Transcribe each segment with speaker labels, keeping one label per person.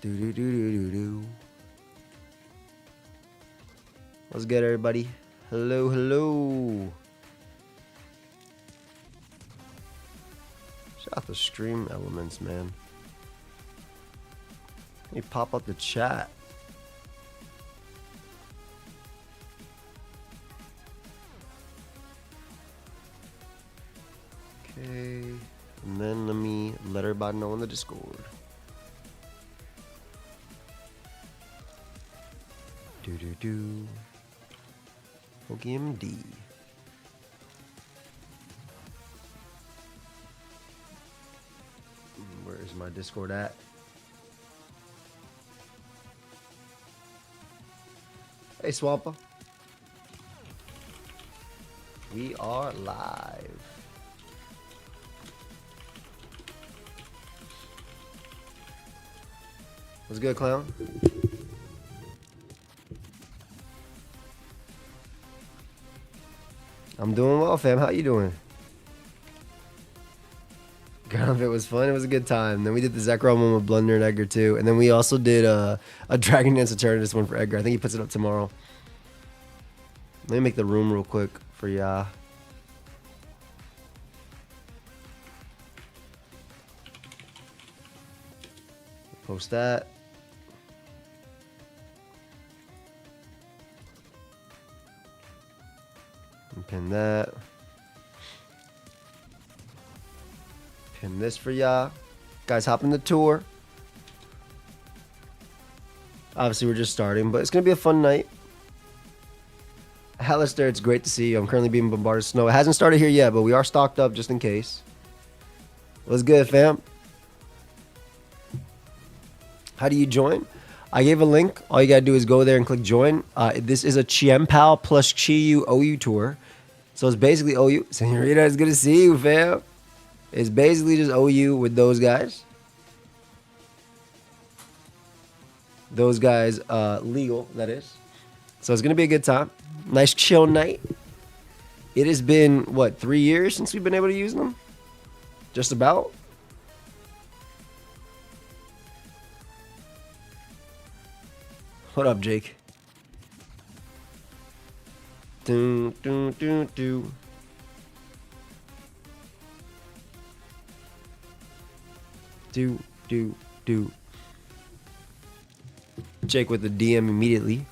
Speaker 1: Do do do do do do. What's good, everybody? Hello, hello. Shout out the stream elements, man. Let me pop up the chat. Okay, and then let me let everybody know in the Discord. Do do do. pokeaimMD. Where is my Discord at? Hey, Swampa. We are live. What's good, clown? I'm doing well, fam. How you doing? Ground it was fun. It was a good time. Then we did the Zekrom one with Blunder and Edgar too. And then we also did a Dragon Dance Eternus one for Edgar. I think he puts it up tomorrow. Let me make the room real quick for ya. Post that. And pin that. Pin this for y'all. Guys, hop in the tour. Obviously, we're just starting, but it's going to be a fun night. Hallister, it's great to see you. I'm currently being bombarded with snow. It hasn't started here yet, but we are stocked up just in case. What's good, fam? How do you join? I gave a link. All you got to do is go there and click join. This is a Chien-Pao plus Chi-Yu OU tour. So it's basically OU. Senorita, it's good to see you, fam. It's basically just OU with those guys. Those guys, legal, that is. So it's going to be a good time. Nice chill night. It has been, what, 3 years since we've been able to use them? Just about. What up, Jake? Do, do, do, do. Do. Jake with the DM immediately.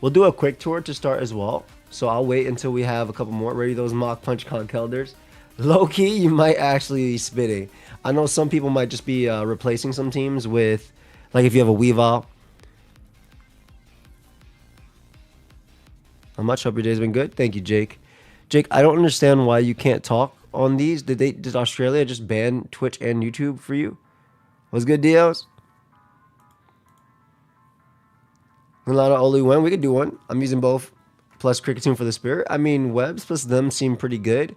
Speaker 1: We'll do a quick tour to start as well. So I'll wait until we have a couple more ready. Those mock punch conkelders. Low key, you might actually be spitting. I know some people might just be replacing some teams with, like if you have a Weavile. How much? Hope your day's been good. Thank you, Jake. Jake, I don't understand why you can't talk on these. Did Australia just ban Twitch and YouTube for you? What's good, Dios? A lot of Oli when we could do one. I'm using both plus Cricketune for the Spirit. I mean, Webs plus them seem pretty good.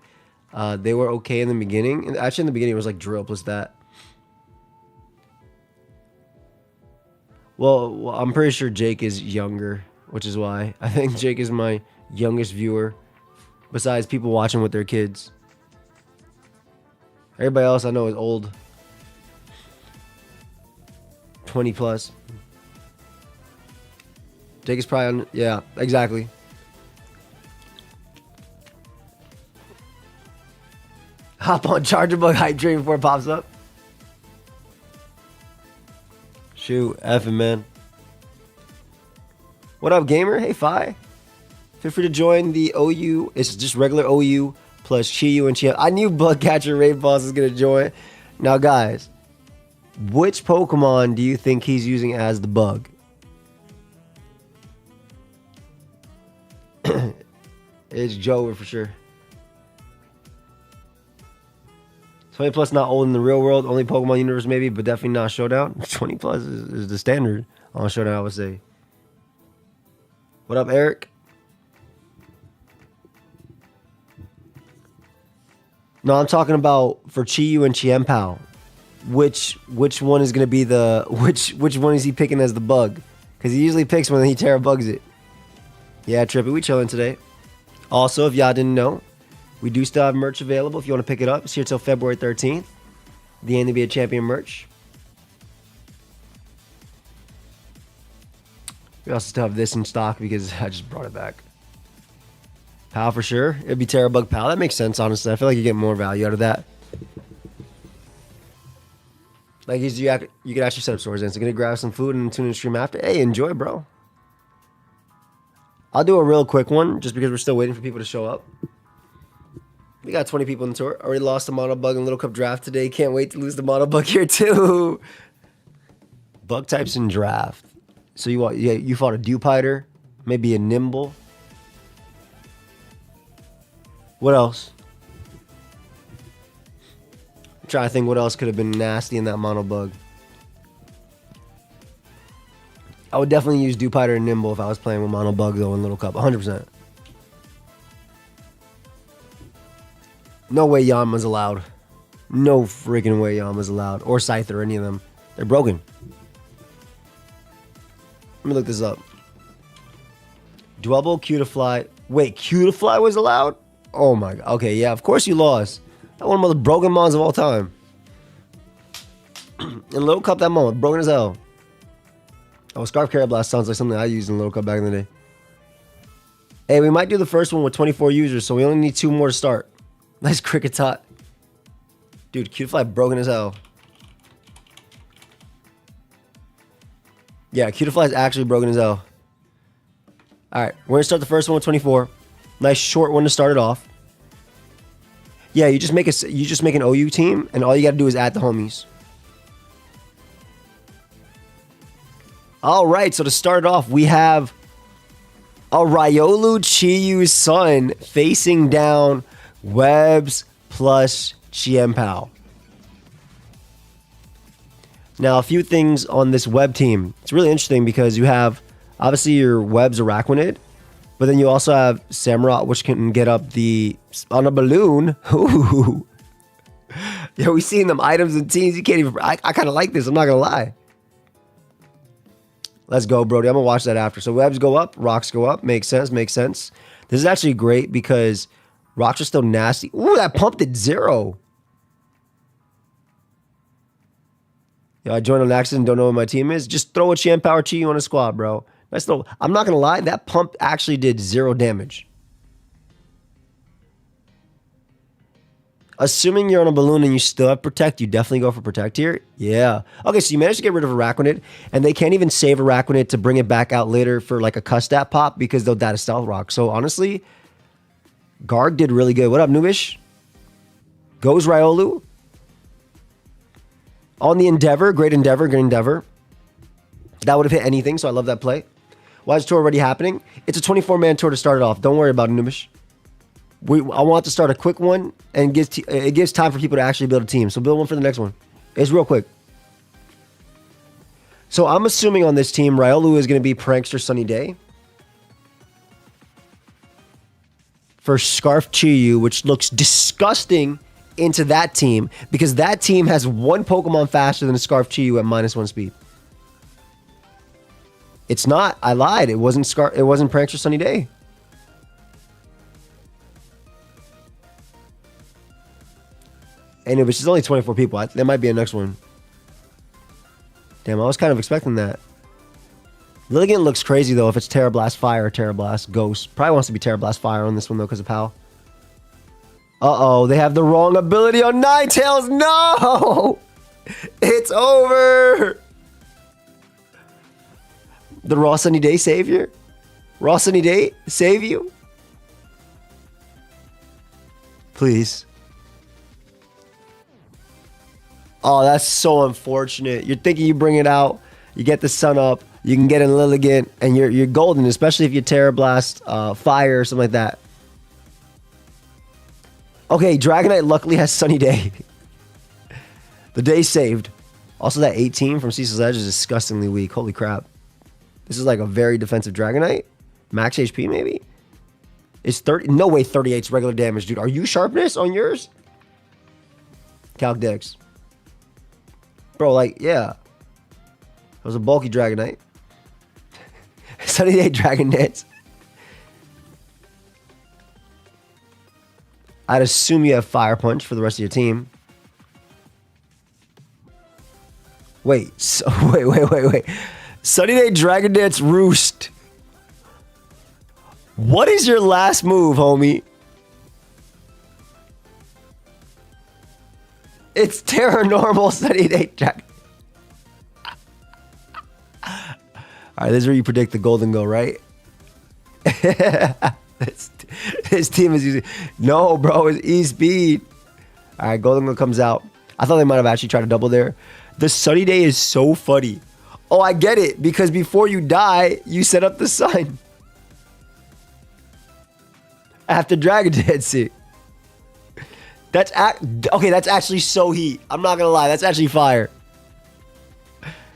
Speaker 1: They were okay in the beginning. And actually, in the beginning, it was like Drill plus that. Well, I'm pretty sure Jake is younger, which is why. I think Jake is my youngest viewer, besides people watching with their kids. Everybody else I know is old. 20 plus. Jake is probably on, yeah, exactly. Hop on Charger Bug Hype Train before it pops up. Shoot, effing man. What up, gamer? Hey, Fi. Feel free to join the OU. It's just regular OU plus Chi-Yu and Chien. I knew Bugcatcher Raid Boss was going to join. Now, guys, which Pokemon do you think he's using as the bug? It's Joe for sure. 20 plus not old in the real world. Only Pokemon universe maybe, but definitely not Showdown. 20 plus is the standard on Showdown, I would say. What up, Eric? No, I'm talking about for Chi-Yu and Chien-Pao. Which one is gonna be the which one is he picking as the bug? Because he usually picks when he Terra bugs it. Yeah, Trippy, we chilling today. Also, if y'all didn't know, we do still have merch available if you want to pick it up. It's here till February 13th. The NBA Champion merch. We also still have this in stock because I just brought it back. Pal for sure. It'd be Terra Bug Pal. That makes sense, honestly. I feel like you get more value out of that. Like, you could actually set up stores in. So, gonna grab some food and tune in stream after. Hey, enjoy, bro. I'll do a real quick one just because we're still waiting for people to show up. We got 20 people in the tour. Already lost the Mono Bug in Little Cup draft today. Can't wait to lose the Mono Bug here, too. Bug types in draft. So, you fought a Dewpider, maybe a Nimble. What else? I'm trying to think what else could have been nasty in that Mono Bug. I would definitely use Dewpider and Nimble if I was playing with Mono Bug, though, in Little Cup. 100%. No way Yama's allowed. No freaking way Yama's allowed. Or Scyther, any of them. They're broken. Let me look this up. Dwebble, Cutiefly. Wait, Cutiefly was allowed? Oh my god. Okay, yeah, of course you lost. That one of the most broken mons of all time. In Little Cup, that mon was broken as hell. Oh, Scarf Carablast sounds like something I used in Little Cup back in the day. Hey, we might do the first one with 24 users, so we only need 2 more to start. Nice Cricket Tot. Dude, Cutiefly broken as hell. Yeah, Cutiefly is actually broken as hell. Alright, we're going to start the first one with 24. Nice short one to start it off. Yeah, you just make an OU team, and all you got to do is add the homies. All right, so to start off, we have a Riolu Chiyu's son facing down Webs plus Chien-Pao. Now, a few things on this Web team. It's really interesting because you have, obviously, your Web's Araquanid, but then you also have Samurott, which can get up on a balloon. Ooh. Yeah, we've seen them items and teams. You can't even, I kind of like this. I'm not going to lie. Let's go, Brody. I'm going to watch that after. So Webs go up, Rocks go up. Makes sense, makes sense. This is actually great because Rocks are still nasty. Ooh, that pumped at 0. Yo, I joined on accident, don't know what my team is. Just throw a Chien-Pao or Chi on a squad, bro. Nice little, I'm not going to lie, that pump actually did 0 damage. Assuming you're on a balloon and you still have Protect, you definitely go for Protect here. Yeah. Okay, so you managed to get rid of Araquanid, and they can't even save Araquanid to bring it back out later for like a Custat pop because they'll die to Stealth Rock. So honestly, Garg did really good. What up, Noobish? Goes Riolu. On the Endeavor, great Endeavor, good Endeavor. That would have hit anything, so I love that play. Why is the tour already happening? It's a 24-man tour to start it off. Don't worry about it, Noobish. I want to start a quick one, and it gives time for people to actually build a team. So build one for the next one. It's real quick. So I'm assuming on this team, Riolu is going to be Prankster Sunny Day. For Scarf Chiyu, which looks disgusting into that team, because that team has 1 Pokemon faster than a Scarf Chiyu at -1 speed. It's not. I lied. It wasn't Prankster Sunny Day. And it was just only 24 people. There might be a next one. Damn, I was kind of expecting that. Lilligant looks crazy, though, if it's Terra Blast Fire or Terra Blast Ghost. Probably wants to be Terra Blast Fire on this one, though, because of PAL. Uh-oh, they have the wrong ability on Ninetales. No! It's over! The Raw Sunny Day savior? Raw Sunny Day save you? Please. Oh, that's so unfortunate. You're thinking you bring it out, you get the sun up, you can get in Lilligant, and you're golden, especially if you Terra Blast Fire or something like that. Okay, Dragonite luckily has Sunny Day. The day saved. Also, that 18 from Cecil's Edge is disgustingly weak. Holy crap. This is like a very defensive Dragonite. Max HP, maybe? It's 30. No way 38's regular damage, dude. Are you Sharpness on yours? Calc Dex. Bro, like, yeah. It was a bulky Dragonite. Sunny Day Dragonite. I'd assume you have Fire Punch for the rest of your team. Wait. So, wait. Sunny Day Dragon Dance Roost. What is your last move, homie? It's Terra Normal Sunny Day Dragon. All right, this is where you predict the golden go, right? This team is using... No, bro, it's E-Speed. All right, golden go comes out. I thought they might have actually tried to double there. The Sunny Day is so funny. Oh, I get it. Because before you die, you set up the sun. After Dragon Dancing. Okay, that's actually so heat. I'm not going to lie. That's actually fire.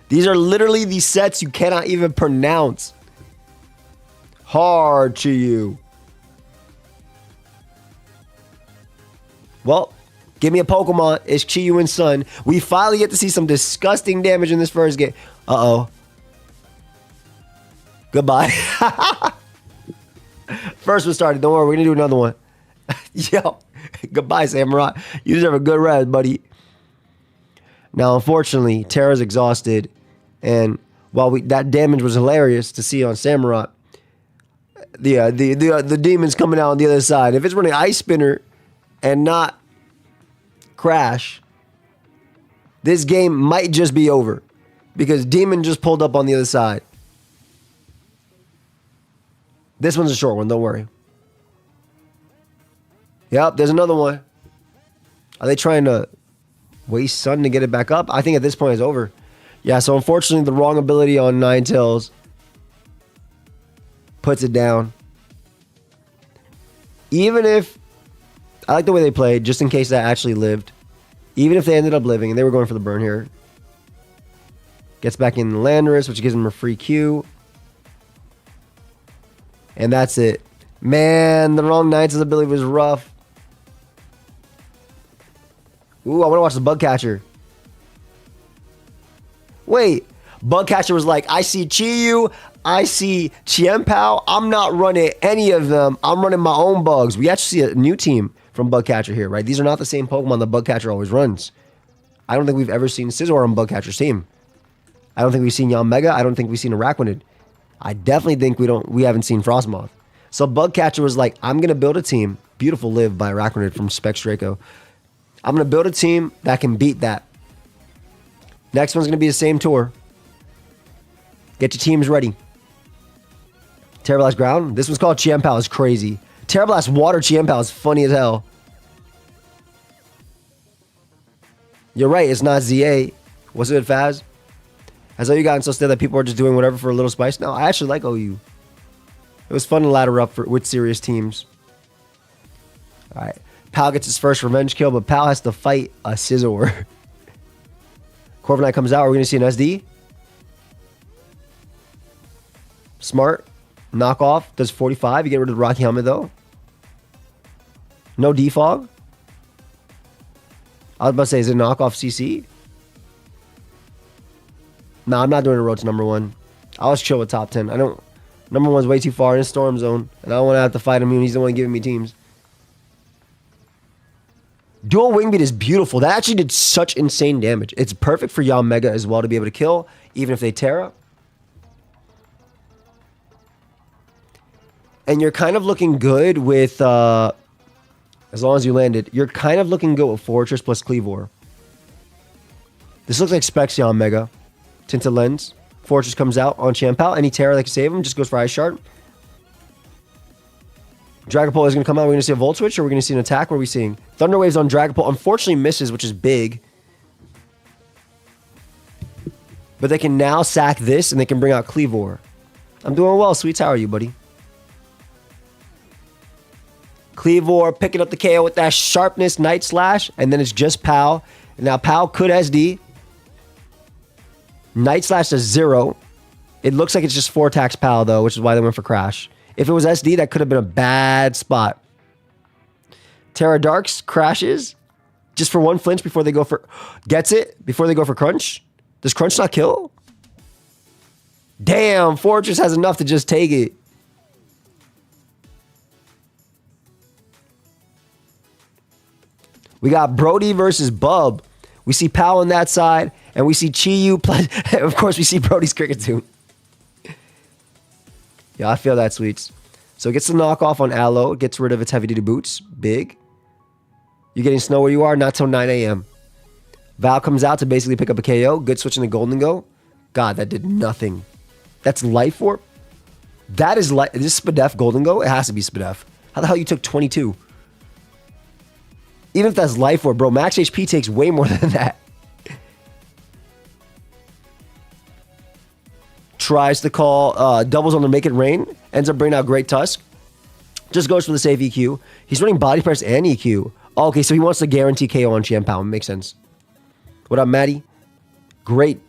Speaker 1: These are literally the sets you cannot even pronounce. Hard to you. Well, give me a Pokemon. It's Chi-Yu and Sun. We finally get to see some disgusting damage in this first game. Uh-oh. Goodbye. First one started. Don't worry. We're going to do another one. Yo. Goodbye, Samurai. You deserve a good rest, buddy. Now, unfortunately, Terra's exhausted. And while that damage was hilarious to see on Samurai, the demon's coming out on the other side. If it's running Ice Spinner and not Crash, this game might just be over. Because Demon just pulled up on the other side. This one's a short one, don't worry. Yep, there's another one. Are they trying to waste Sun to get it back up? I think at this point it's over. Yeah, so unfortunately the wrong ability on Ninetales puts it down. Even if... I like the way they played, just in case that actually lived. Even if they ended up living, and they were going for the burn here. Gets back in Landorus, which gives him a free Q. And that's it. Man, the wrong Ninetales ability was rough. Ooh, I want to watch the Bug Catcher. Wait, Bug Catcher was like, I see Chi-Yu, I see Chien-Pao. I'm not running any of them. I'm running my own bugs. We actually see a new team from Bug Catcher here, right? These are not the same Pokemon that Bug Catcher always runs. I don't think we've ever seen Scizor on Bug Catcher's team. I don't think we've seen Yanmega. I don't think we've seen Araquanid. I definitely think we haven't seen Frostmoth. So Bug Catcher was like, I'm going to build a team. Beautiful Live by Araquanid from Specs Draco. I'm going to build a team that can beat that. Next one's going to be the same tour. Get your teams ready. Terra Blast Ground. This one's called Chien-Pao. It's crazy. Terra Blast Water Chien-Pao is funny as hell. You're right. It's not ZA. What's it, Faz? Has OU gotten so still that people are just doing whatever for a little spice? No, I actually like OU. It was fun to ladder up with serious teams. All right. Pal gets his first revenge kill, but Pal has to fight a Scizor. Corviknight comes out. Are we going to see an SD? Smart. Knockoff. Does 45. You get rid of the Rocky Helmet, though. No defog. I was about to say, is it knockoff CC? No, I'm not doing a road to number one. I was chill with top 10. I don't... Number one's way too far in Storm Zone, and I don't want to have to fight him. He's the one giving me teams. Dual Wing Beat is beautiful. That actually did such insane damage. It's perfect for Yanmega as well to be able to kill, even if they Terra. And you're kind of looking good with, as long as you landed, you're kind of looking good with Fortress plus Cleavor. This looks like Specs Yanmega. Tinted Lens. Fortress comes out on Chien-Pao. Any Terra that can save him just goes for Ice Shard. Dragapult is going to come out. We're going to see a Volt Switch, or we're going to see an attack. What are we seeing? Thunder Waves on Dragapult. Unfortunately misses, which is big. But they can now sack this, and they can bring out Cleavor. I'm doing well, Sweets. How are you, buddy? Cleavor picking up the KO with that Sharpness Night Slash, and then it's just Pal. And now Pal could SD. Night Slash does 0. It looks like it's just 4 attacks Pal, though, which is why they went for Crash. If it was SD, that could have been a bad spot. Terra Darks crashes just for 1 flinch before they go for... Gets it before they go for Crunch. Does Crunch not kill? Damn, Fortress has enough to just take it. We got Brody versus Bub. We see Pal on that side, and we see Chi-Yu. Of course, we see Brody's Cricket too. Yeah, I feel that, Sweets. So it gets the knockoff on Aloe. It gets rid of its heavy-duty boots. Big. You're getting snow where you are? Not till 9 a.m. Val comes out to basically pick up a KO. Good switch in the Golden Go. God, that did nothing. That's Life Orb? That is like, is this Spadef Golden Go? It has to be Spadef. How the hell you took 22? Even if that's Life Orb, bro, max HP takes way more than that. Tries to call doubles on the Make It Rain. Ends up bringing out Great Tusk. Just goes for the safe EQ. He's running body press and EQ. Oh, okay, so he wants to guarantee KO on Chien-Pao. Makes sense. What up, Maddie? Great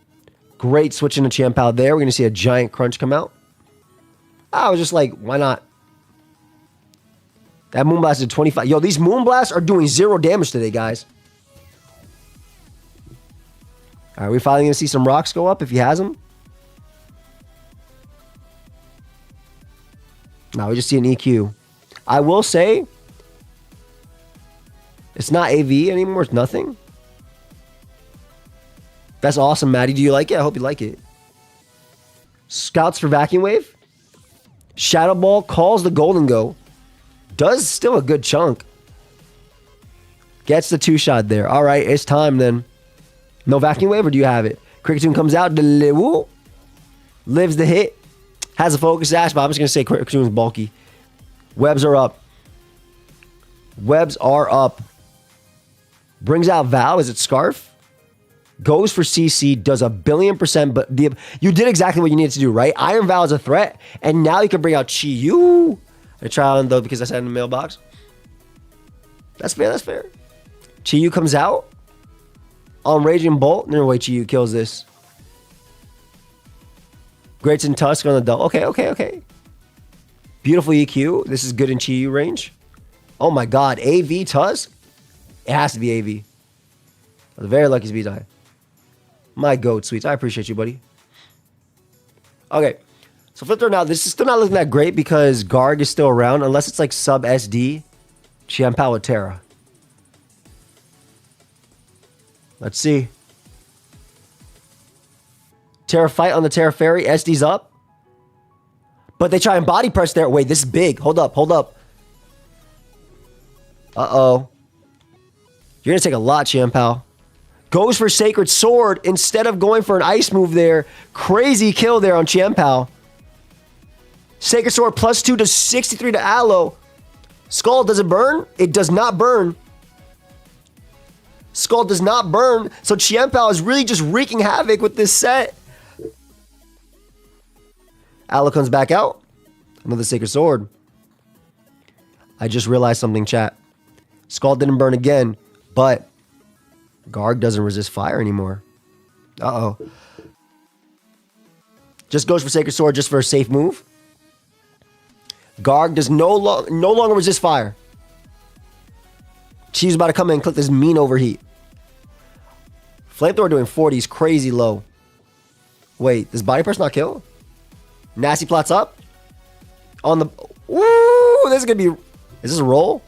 Speaker 1: switching to Chien-Pao there. We're going to see a giant crunch come out. I was just like, why not? That Moonblast did 25. Yo, these Moonblasts are doing 0 damage today, guys. All right, we finally going to see some rocks go up if he has them. No, we just see an EQ. I will say, it's not AV anymore. It's nothing. That's awesome, Maddie. Do you like it? I hope you like it. Scouts for Vacuum Wave. Shadow Ball calls the Golden Go. Does still a good chunk. Gets the 2-shot there. All right, it's time then. No Vacuum Wave, or do you have it? Cricketune comes out. Lives the hit. Has a Focus Sash, but I'm just going to say Cricketune is bulky. Webs are up. Webs are up. Brings out Val. Is it Scarf? Goes for CC, does 1,000,000,000%, but you did exactly what you needed to do, right? Iron Val is a threat, and now you can bring out Chi-Yu. I try on though because I said in the mailbox. That's fair, that's fair. Chi-Yu comes out on Raging Bolt. No way Chi-Yu kills this. Greats and Tusk on the double. Okay. Beautiful EQ. This is good in Chi-Yu range. Oh my god, AV Tusk? It has to be AV. A very lucky speed die. My goat, Sweets. I appreciate you, buddy. Okay. So flip through now. This is still not looking that great because Garg is still around. Unless it's like sub SD. Chien-Pao with Terra. Let's see. Terra fight on the Terra Fairy. SD's up. But they try and body press there. Wait, this is big. Hold up. Uh-oh. You're going to take a lot, Chien-Pao. Goes for Sacred Sword instead of going for an ice move there. Crazy kill there on Chien-Pao. Sacred Sword +2 to 63 to Aloe. Skull, does it burn? It does not burn. Skull does not burn. So Chien-Pao is really just wreaking havoc with this set. Aloe comes back out. Another Sacred Sword. I just realized something, chat. Skull didn't burn again, but Garg doesn't resist fire anymore. Uh-oh. Just goes for Sacred Sword just for a safe move. Garg does no longer resist fire. She's about to come in and click this mean overheat. Flamethrower doing 40s, crazy low. Wait, does body press not kill? Nasty plots up. On the... Ooh, this is going to be... Is this a roll?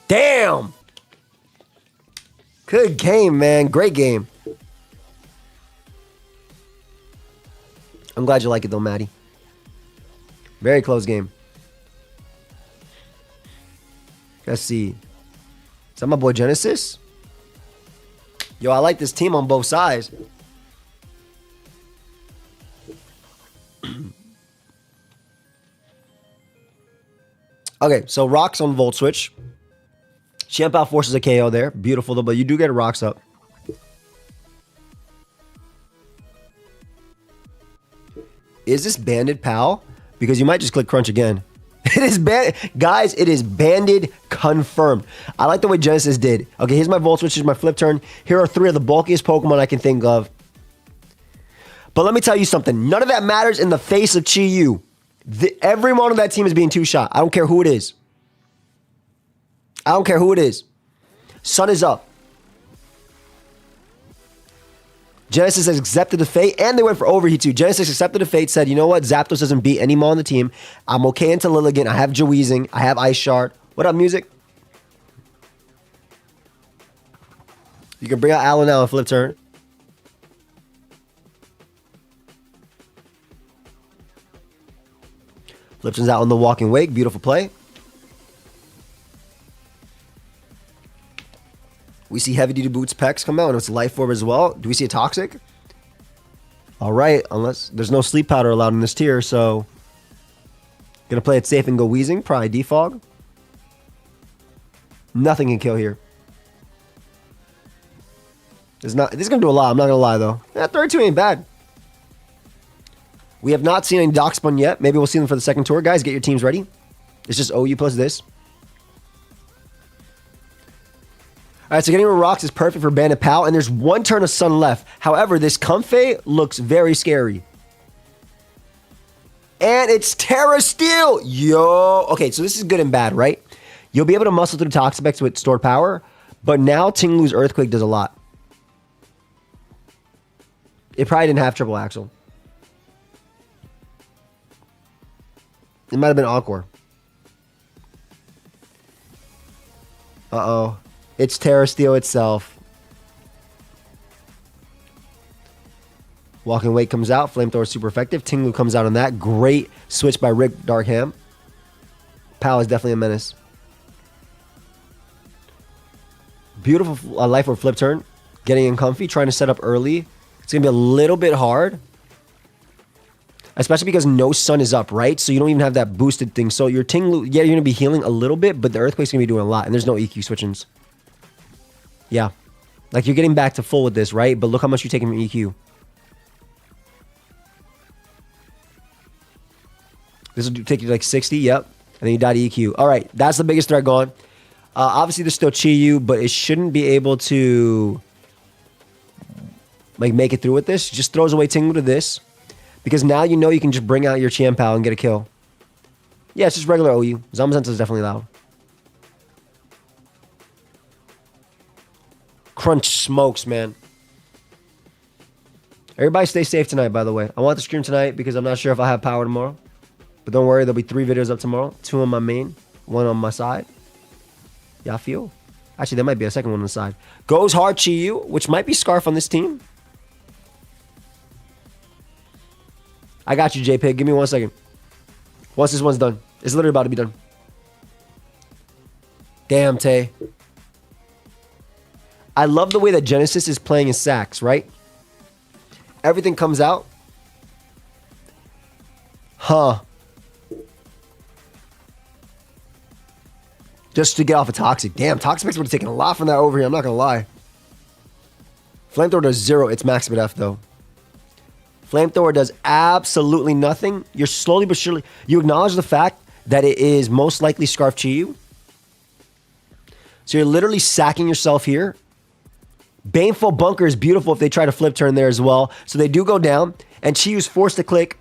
Speaker 1: Damn! Good game, man. Great game. I'm glad you like it, though, Maddie. Very close game. Let's see. Is that my boy Genesis? Yo, I like this team on both sides. Okay, so rocks on Volt Switch. Chien-Pao forces a KO there. Beautiful, though, but you do get rocks up. Is this Banded Pal? Because you might just click Crunch again. It is banded. Guys, it is banded confirmed. I like the way Genesis did. Okay, here's my Volt Switch. Here's my Flip Turn. Here are 3 of the bulkiest Pokemon I can think of. But let me tell you something. None of that matters in the face of Chi-Yu. Everyone on that team is being 2-shot. I don't care who it is. I don't care who it is. Sun is up. Genesis has accepted the fate, and they went for overheat too. Genesis accepted the fate, said, you know what? Zapdos doesn't beat any more on the team. I'm okay into Lilligant. I have Jaweezing. I have Ice Shard. What up, music? You can bring out Allen now and Flip Turn. Flipton's out on the walking wake. Beautiful play. We see heavy duty boots pecs come out, and it's life orb as well. Do we see a toxic? All right, unless there's no sleep powder allowed in this tier, so gonna play it safe and go wheezing. Probably defog. Nothing can kill here. This is gonna do a lot. I'm not gonna lie though. 32 ain't bad. We have not seen any dock spun yet. Maybe we'll see them for the second tour. Guys, get your teams ready. It's just OU plus this. All right, so getting rid of rocks is perfect for Bandit Pal, and there's one turn of sun left. However, this Comfey looks very scary. And it's Terra Steel. Yo. Okay, so this is good and bad, right? You'll be able to muscle through Toxapex with stored power, but now Tinglu's Earthquake does a lot. It probably didn't have triple axle. It might have been Encore. Uh-oh. It's Terra Steel itself. Walking Wake comes out. Flamethrower super effective. Tinglu comes out on that. Great switch by Rick Darkham. Pal is definitely a menace. Beautiful life or flip turn. Getting in comfy. Trying to set up early. It's going to be a little bit hard. Especially because no sun is up, right? So you don't even have that boosted thing. So your Tinglu, yeah, you're going to be healing a little bit, but the Earthquake's going to be doing a lot. And there's no EQ switchings. Yeah. Like, you're getting back to full with this, right? But look how much you're taking from EQ. This will take you to like 60, yep. And then you die to EQ. All right, that's the biggest threat gone. Obviously, there's still Chi-Yu, but it shouldn't be able to like make it through with this. Just throws away Tinglu to this. Because now you know you can just bring out your Chien-Pao and get a kill. Yeah, it's just regular OU. Zamazenta is definitely loud. Crunch smokes, man. Everybody stay safe tonight, by the way. I want the stream tonight because I'm not sure if I have power tomorrow. But don't worry, there'll be 3 videos up tomorrow. 2 on my main, 1 on my side. Y'all feel? Actually, there might be a second one on the side. Goes hard Chi-Yu, which might be Scarf on this team. I got you, JPEG. Give me 1 second. Once this one's done. It's literally about to be done. Damn, Tay. I love the way that Genesis is playing his sax, right? Everything comes out. Huh. Just to get off a Toxic. Damn, Toxic would have taken a lot from that over here. I'm not going to lie. Flamethrower does 0. It's max F, though. Flamethrower does absolutely nothing. You're slowly but surely... You acknowledge the fact that it is most likely Scarf Chi-Yu. So you're literally sacking yourself here. Baneful Bunker is beautiful if they try to flip turn there as well. So they do go down. And Chi-Yu's forced to click.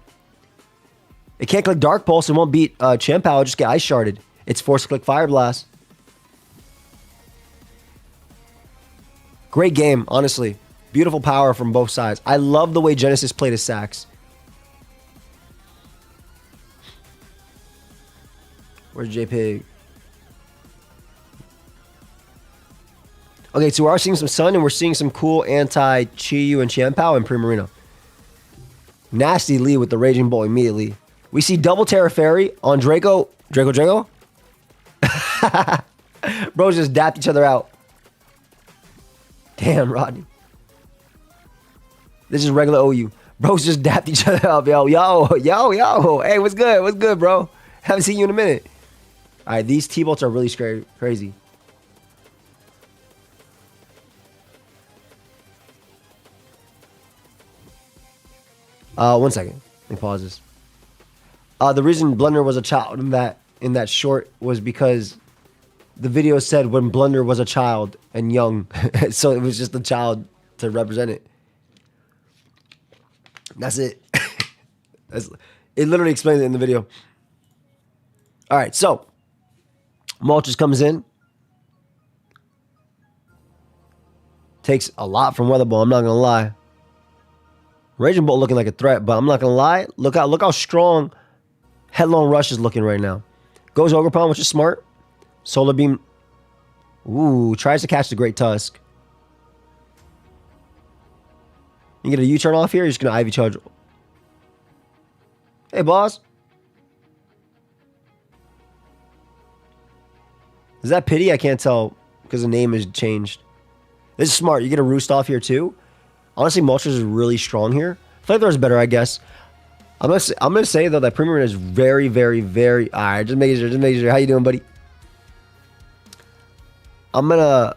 Speaker 1: It can't click Dark Pulse. It won't beat Chien-Pao. Just get Ice Sharded. It's forced to click Fire Blast. Great game, honestly. Beautiful power from both sides. I love the way Genesis played his sax. Where's JPEG? Okay, so we are seeing some sun, and we're seeing some cool anti-Chi-Yu and Chien-Pao and Primarina. Nasty lead with the Raging Bolt immediately. We see double Terra Fairy on Draco. Draco? Bros just dapped each other out. Damn, Rodney. This is regular OU. Bros just dapped each other up, yo. Hey, what's good? What's good, bro? Haven't seen you in a minute. All right, these T-bolts are really scary, crazy. One second. Let me pause this. The reason Blunder was a child in that short was because the video said when Blunder was a child and young. So it was just a child to represent it. That's it. It literally explains it in the video. All right, so Moltres comes in. Takes a lot from Weatherball, I'm not going to lie. Raging Bolt looking like a threat, but I'm not going to lie. Look how strong Headlong Rush is looking right now. Goes Ogre Palm, which is smart. Solar Beam. Ooh, tries to catch the Great Tusk. You get a U-turn off here, you're just going to Ivy Charge. Hey, boss. Is that pity? I can't tell because the name is changed. This is smart. You get a roost off here too. Honestly, Moltres is really strong here. Flamethrower is better, I guess. I'm gonna say though that Premier is very, very, very. All right, just making sure. How you doing, buddy? I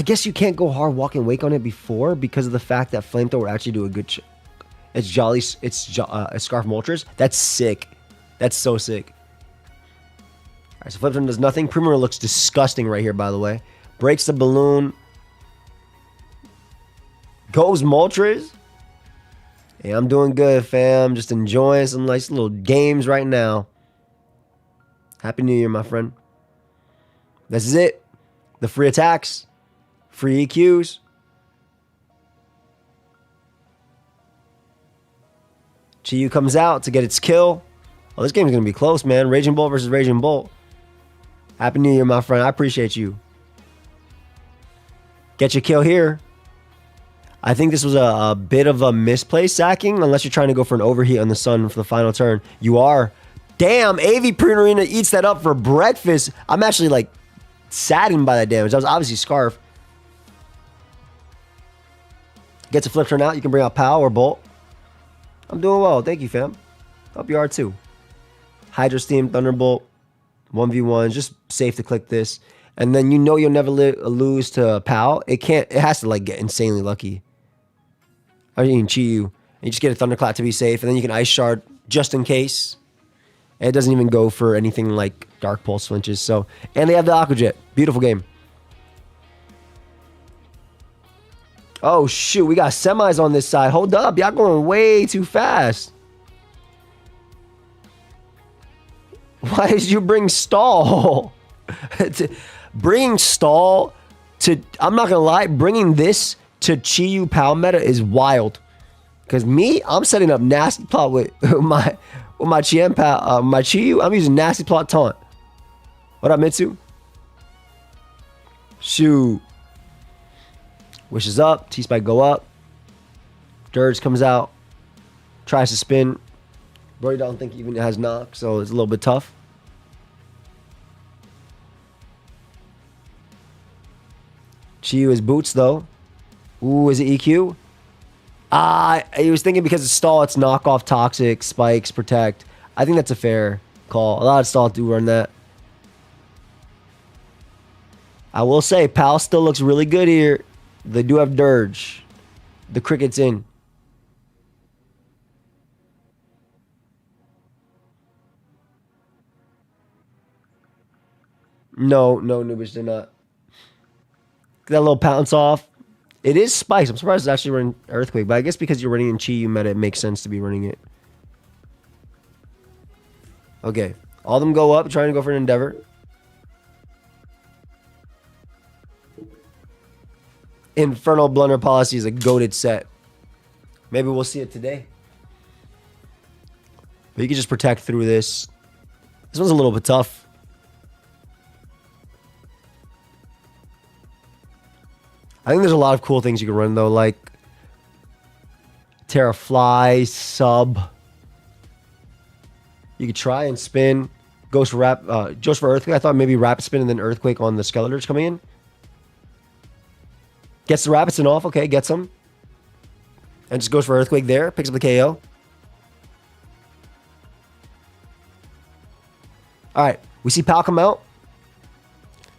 Speaker 1: guess you can't go hard walk and wake on it before because of the fact that Flamethrower would actually do a good. It's Jolly. It's Scarf Moltres. That's sick. That's so sick. All right, so Flamethrower does nothing. Premier looks disgusting right here, by the way. Breaks the balloon. Goes Moltres. Hey, I'm doing good, fam. Just enjoying some nice little games right now. Happy New Year, my friend. This is it. The free attacks. Free EQs. Chi-Yu comes out to get its kill. Oh, this game's going to be close, man. Raging Bolt versus Raging Bolt. Happy New Year, my friend. I appreciate you. Get your kill here. I think this was a bit of a misplaced sacking, unless you're trying to go for an overheat on the sun for the final turn. You are. Damn, AV Prunerina eats that up for breakfast. I'm actually, like, saddened by that damage. That was obviously Scarf. Gets a flip turn out. You can bring out Pow or Bolt. I'm doing well. Thank you, fam. Hope you are, too. Hydro Steam, Thunderbolt. 1v1. Just safe to click this. And then you know you'll never lose to Pow. It has to, like, get insanely lucky. I mean, Chi-Yu. You just get a Thunderclap to be safe, and then you can Ice Shard just in case. And it doesn't even go for anything like Dark Pulse flinches. So, and they have the Aqua Jet. Beautiful game. Oh, shoot. We got semis on this side. Hold up. Y'all going way too fast. Why did you bring Stall? Bringing Stall to... I'm not going to lie. Bringing this to Chi-Yu Pow meta is wild. Because me, I'm setting up Nasty Plot with my Chien-Pao, my Chi-Yu. I'm using Nasty Plot Taunt. What up, Mitsu? Shoot. Wishes up. T-Spike go up. Dirge comes out. Tries to spin. Brody don't think even has knock, so it's a little bit tough. Chi-Yu is boots, though. Ooh, is it EQ? He was thinking because it's stall, it's knockoff, toxic, spikes, protect. I think that's a fair call. A lot of stalls do run that. I will say, Pal still looks really good here. They do have Dirge. The cricket's in. No, Nubish did not. That little pounce off. It is Spikes. I'm surprised it's actually running Earthquake, but I guess because you're running in Chi-Yu meta, it makes sense to be running it. Okay. All of them go up, trying to go for an Endeavor. Infernal Blunder Policy is a goated set. Maybe we'll see it today. But you can just protect through this. This one's a little bit tough. I think there's a lot of cool things you can run, though, like Terra Fly, Sub. You could try and spin. Goes for Earthquake. I thought maybe Rapid Spin and then Earthquake on the Skeletors coming in. Gets the Rapid Spin off. Okay, gets him. And just goes for Earthquake there. Picks up the KO. All right. We see Pal come out.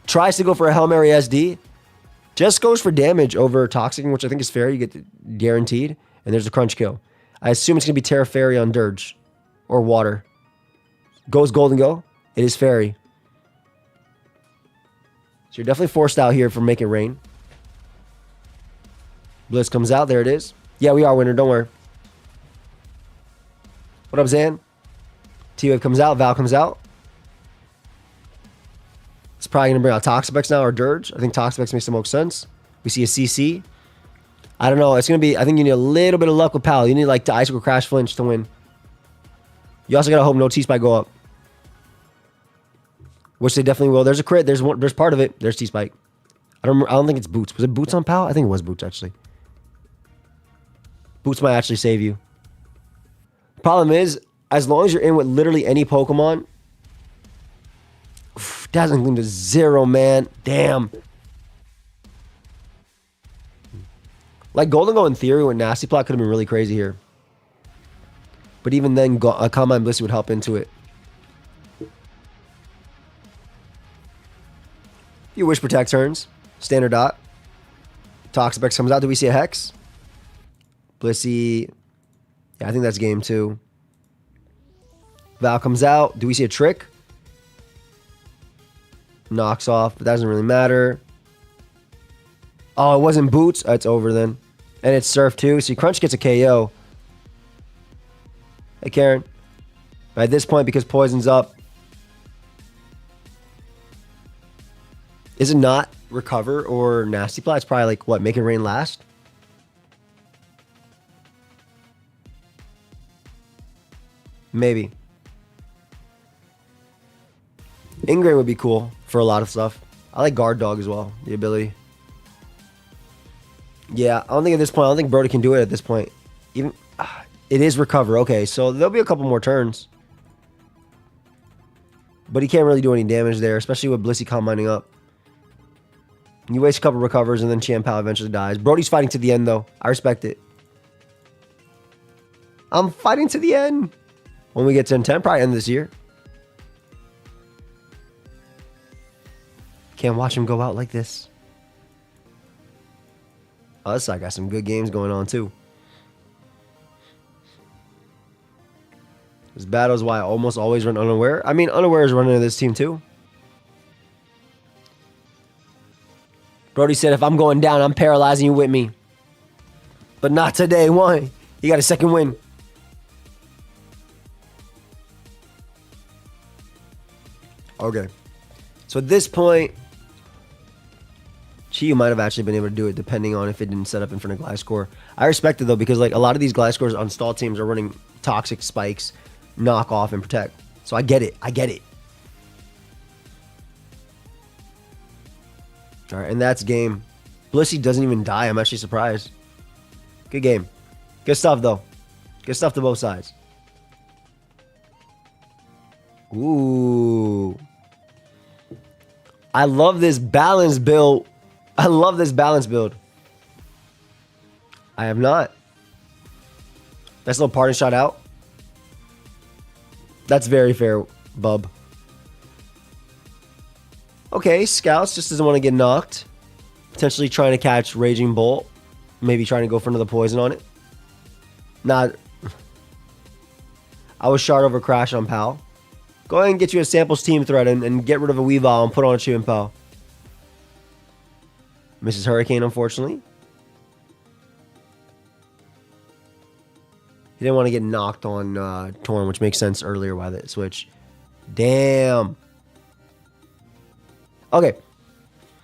Speaker 1: Tries to go for a Hail Mary SD. Just goes for damage over Toxicing, which I think is fair. You get guaranteed. And there's a crunch kill. I assume it's going to be Terra Fairy on Dirge. Or Water. Goes Golden Go. It is Fairy. So you're definitely forced out here for making rain. Blitz comes out. There it is. Yeah, we are winner. Don't worry. What up, Zan? T-Wave comes out. Val comes out. It's probably going to bring out Toxapex now or Dirge. I think Toxapex makes the most sense. We see a CC. I don't know. It's going to be... I think you need a little bit of luck with Pal. You need like the Icicle Crash Flinch to win. You also got to hope no T-Spike go up. Which they definitely will. There's a crit. There's part of it. There's T-Spike. I don't think it's Boots. Was it Boots on Pal? I think it was Boots, actually. Boots might actually save you. Problem is, as long as you're in with literally any Pokemon, Dazzling Gleam to 0, man. Damn. Like, Golden Go in theory with Nasty Plot could have been really crazy here. But even then, Calm Mind Blissey would help into it. You Wish Protect turns. Standard dot. Toxapex comes out. Do we see a Hex? Blissey. Yeah, I think that's game 2. Val comes out. Do we see a Trick? Knocks off, but that doesn't really matter. Oh, it wasn't Boots. Oh, it's over then. And it's Surf too. See, Crunch gets a KO. Hey, Karen. At this point, because Poison's up. Is it not Recover or Nasty Plot? It's probably like, what, Make It Rain last? Maybe. Ingrain would be cool for a lot of stuff. I like Guard Dog as well, the ability. Yeah, I don't think at this point, I don't think Brody can do it at this point. Even it is Recover. Okay, so there'll be a couple more turns. But he can't really do any damage there, especially with Blissey Calm Minding up. You waste a couple recovers and then Chien-Pao eventually dies. Brody's fighting to the end though. I respect it. I'm fighting to the end. When we get to 10, probably end this year. Can't watch him go out like this. Oh, this side got some good games going on too. This battle is why I almost always run Unaware. I mean, Unaware is running into this team too. Brody said, if I'm going down, I'm paralyzing you with me. But not today. Why? He got a second win. Okay. So at this point, Chi might have actually been able to do it depending on if it didn't set up in front of Gliscor. I respect it though, because like a lot of these Gliscors on stall teams are running Toxic, Spikes, Knock Off, and Protect. So I get it. I get it. All right, and that's game. Blissey doesn't even die. I'm actually surprised. Good game. Good stuff though. Good stuff to both sides. Ooh. I love this balance build. I love this balance build. I have not. Nice little parting shot out. That's very fair, bub. Okay, Scouts just doesn't want to get knocked. Potentially trying to catch Raging Bolt. Maybe trying to go for another poison on it. Not. I was shard over Crash on Pal. Go ahead and get you a samples team threat and get rid of a Weavile and put on a Chien-Pao. Misses Hurricane, unfortunately. He didn't want to get knocked on Torn, which makes sense earlier why that switch. Damn. Okay.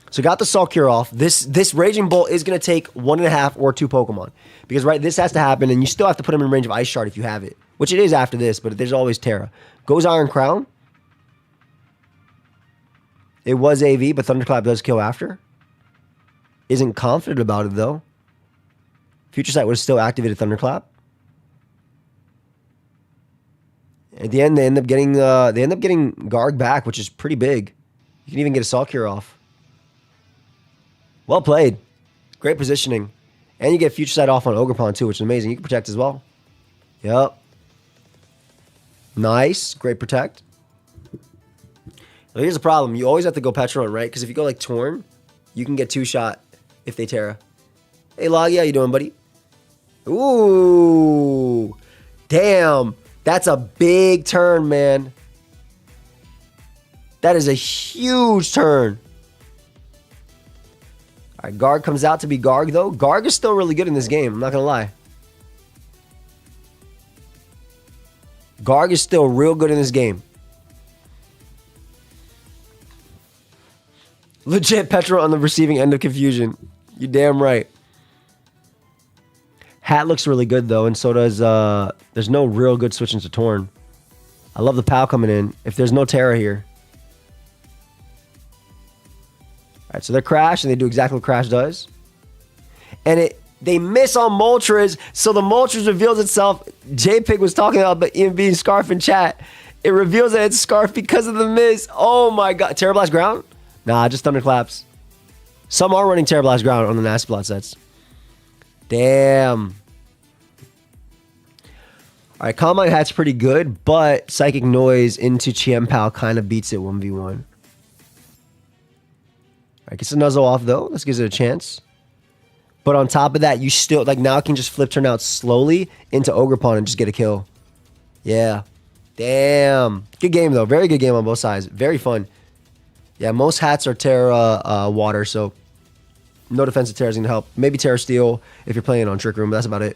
Speaker 1: So got the Salt Cure off. This Raging Bolt is going to take 1.5 or 2 Pokemon. Because, right, this has to happen, and you still have to put him in range of Ice Shard if you have it. Which it is after this, but there's always Terra. Goes Iron Crown. It was AV, but Thunderclap does kill after. Isn't confident about it, though. Future Sight would have still activated Thunderclap. At the end, they end up getting Garg back, which is pretty big. You can even get a Salt Cure off. Well played. Great positioning. And you get Future Sight off on Ogerpon, too, which is amazing. You can protect as well. Yep. Nice. Great protect. Now, here's the problem. You always have to go Petron, right? Because if you go like Torn, you can get 2-shot if they Terra. Hey, Loggy, how you doing, buddy? Ooh. Damn. That's a big turn, man. That is a huge turn. All right, Garg comes out to be Garg, though. Garg is still really good in this game. I'm not going to lie. Garg is still real good in this game. Legit Petra on the receiving end of confusion. You damn right. Hat looks really good, though, and so does... there's no real good switching to Torn. I love the POW coming in. If there's no Terra here. All right, so they're Crash, and they do exactly what Crash does. And they miss on Moltres, so the Moltres reveals itself. J-Pig was talking about the EMB Scarf in chat. It reveals that it's Scarf because of the miss. Oh my god. Terra Blast Ground? Nah, just Thunderclaps. Some are running Terra Blast Ground on the Nasty Plot sets. Damn. Alright, Combine Hat's pretty good, but Psychic Noise into Chien-Pao kind of beats it 1v1. Alright, gets the Nuzzle off though. This gives it a chance. But on top of that, you still, like, now it can just flip turn out slowly into Ogerpon and just get a kill. Yeah. Damn. Good game, though. Very good game on both sides. Very fun. Yeah, most hats are Terra Water, so no defensive Terra is going to help. Maybe Terra Steel if you're playing on Trick Room, but that's about it.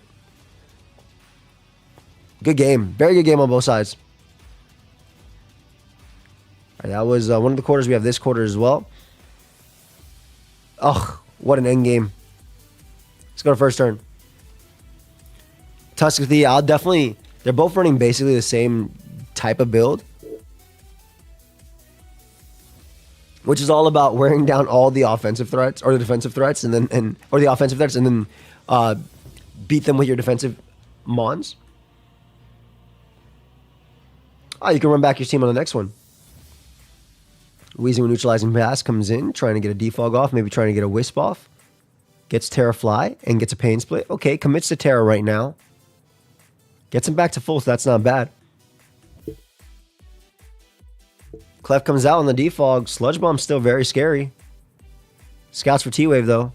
Speaker 1: Good game. Very good game on both sides. All right, that was one of the quarters. We have this quarter as well. Oh, what an end game. Let's go to first turn. Tuskathy, I'll definitely... They're both running basically the same type of build. Which is all about wearing down all the offensive threats, or the defensive threats, and then or the offensive threats, and then beat them with your defensive mons. Oh, you can run back your team on the next one. Weezing with Neutralizing Pass comes in, trying to get a defog off, maybe trying to get a Wisp off. Gets Terra Fly and gets a Pain Split. Okay, commits to Terra right now. Gets him back to full, so that's not bad. Clef comes out on the defog. Sludge Bomb's still very scary. Scouts for T-Wave, though.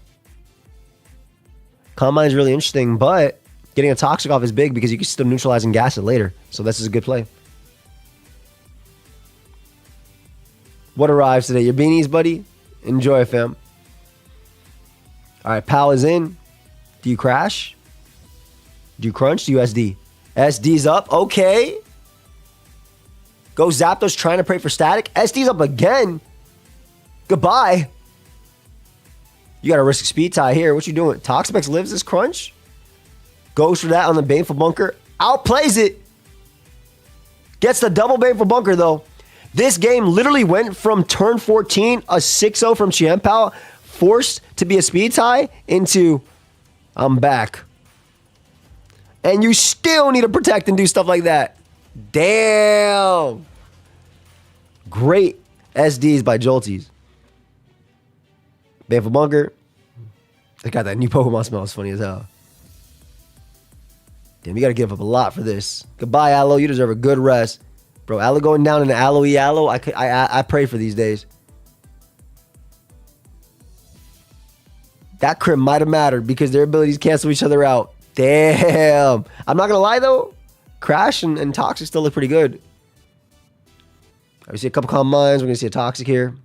Speaker 1: Combine's really interesting, but getting a Toxic off is big because you can still neutralize and gas it later. So this is a good play. What arrives today? Your beanies, buddy? Enjoy, fam. All right, Pal is in. Do you crash? Do you crunch? Do you SD? SD's up. Okay. Go Zapdos trying to pray for static. SD's up again. Goodbye. You got to risk speed tie here. What you doing? Toxapex lives this crunch. Goes for that on the Baneful Bunker. Outplays it. Gets the double Baneful Bunker, though. This game literally went from turn 14, a 6-0 from Chien-Pao, forced to be a speed tie, into I'm back. And you still need to protect and do stuff like that. Damn. Great SDs by Jolties. Baneful Bunker. They got that new Pokemon smell. It's funny as hell. Damn, you got to give up a lot for this. Goodbye, Aloe. You deserve a good rest. Bro, Aloe going down into Aloe. I pray for these days. That crit might have mattered because their abilities cancel each other out. Damn. I'm not going to lie, though. Crash and Toxic still look pretty good. We see a couple calm minds. We're going to see a Toxic here.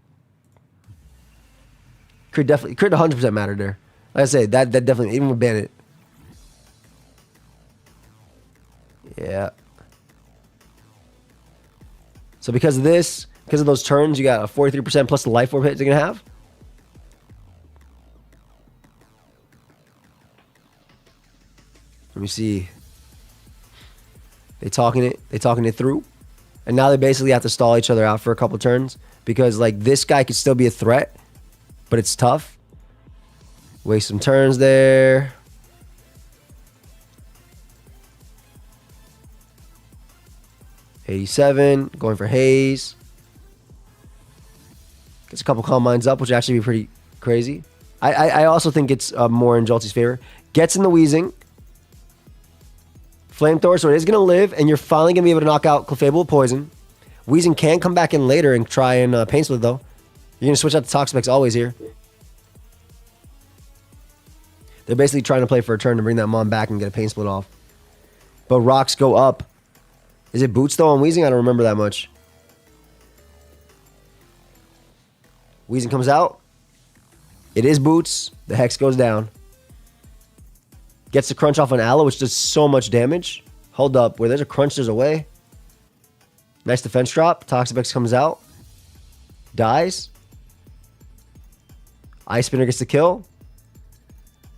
Speaker 1: Crit 100% mattered there. Like I say, that definitely, even with Bandit. Yeah. So because of this, because of those turns, you got a 43% plus the life orb hit they're going to have. Let me see. They talking it through. And now they basically have to stall each other out for a couple turns. Because, like, this guy could still be a threat. But it's tough. Waste some turns there. $87. Going for Haze. Gets a couple calm minds up, which would actually be pretty crazy. I also think it's more in Jolty's favor. Gets in the Weezing. Flamethrower, so it is going to live, and you're finally going to be able to knock out Clefable with Poison. Weezing can come back in later and try and Pain Split, though. You're going to switch out to Toxapex always here. They're basically trying to play for a turn to bring that Mon back and get a Pain Split off. But rocks go up. Is it Boots, though, on Weezing? I don't remember that much. Weezing comes out. It is Boots. The Hex goes down. Gets the crunch off on Aloe, which does so much damage. Hold up. Where there's a crunch, there's a way. Nice defense drop. Toxapex comes out. Dies. Ice Spinner gets the kill.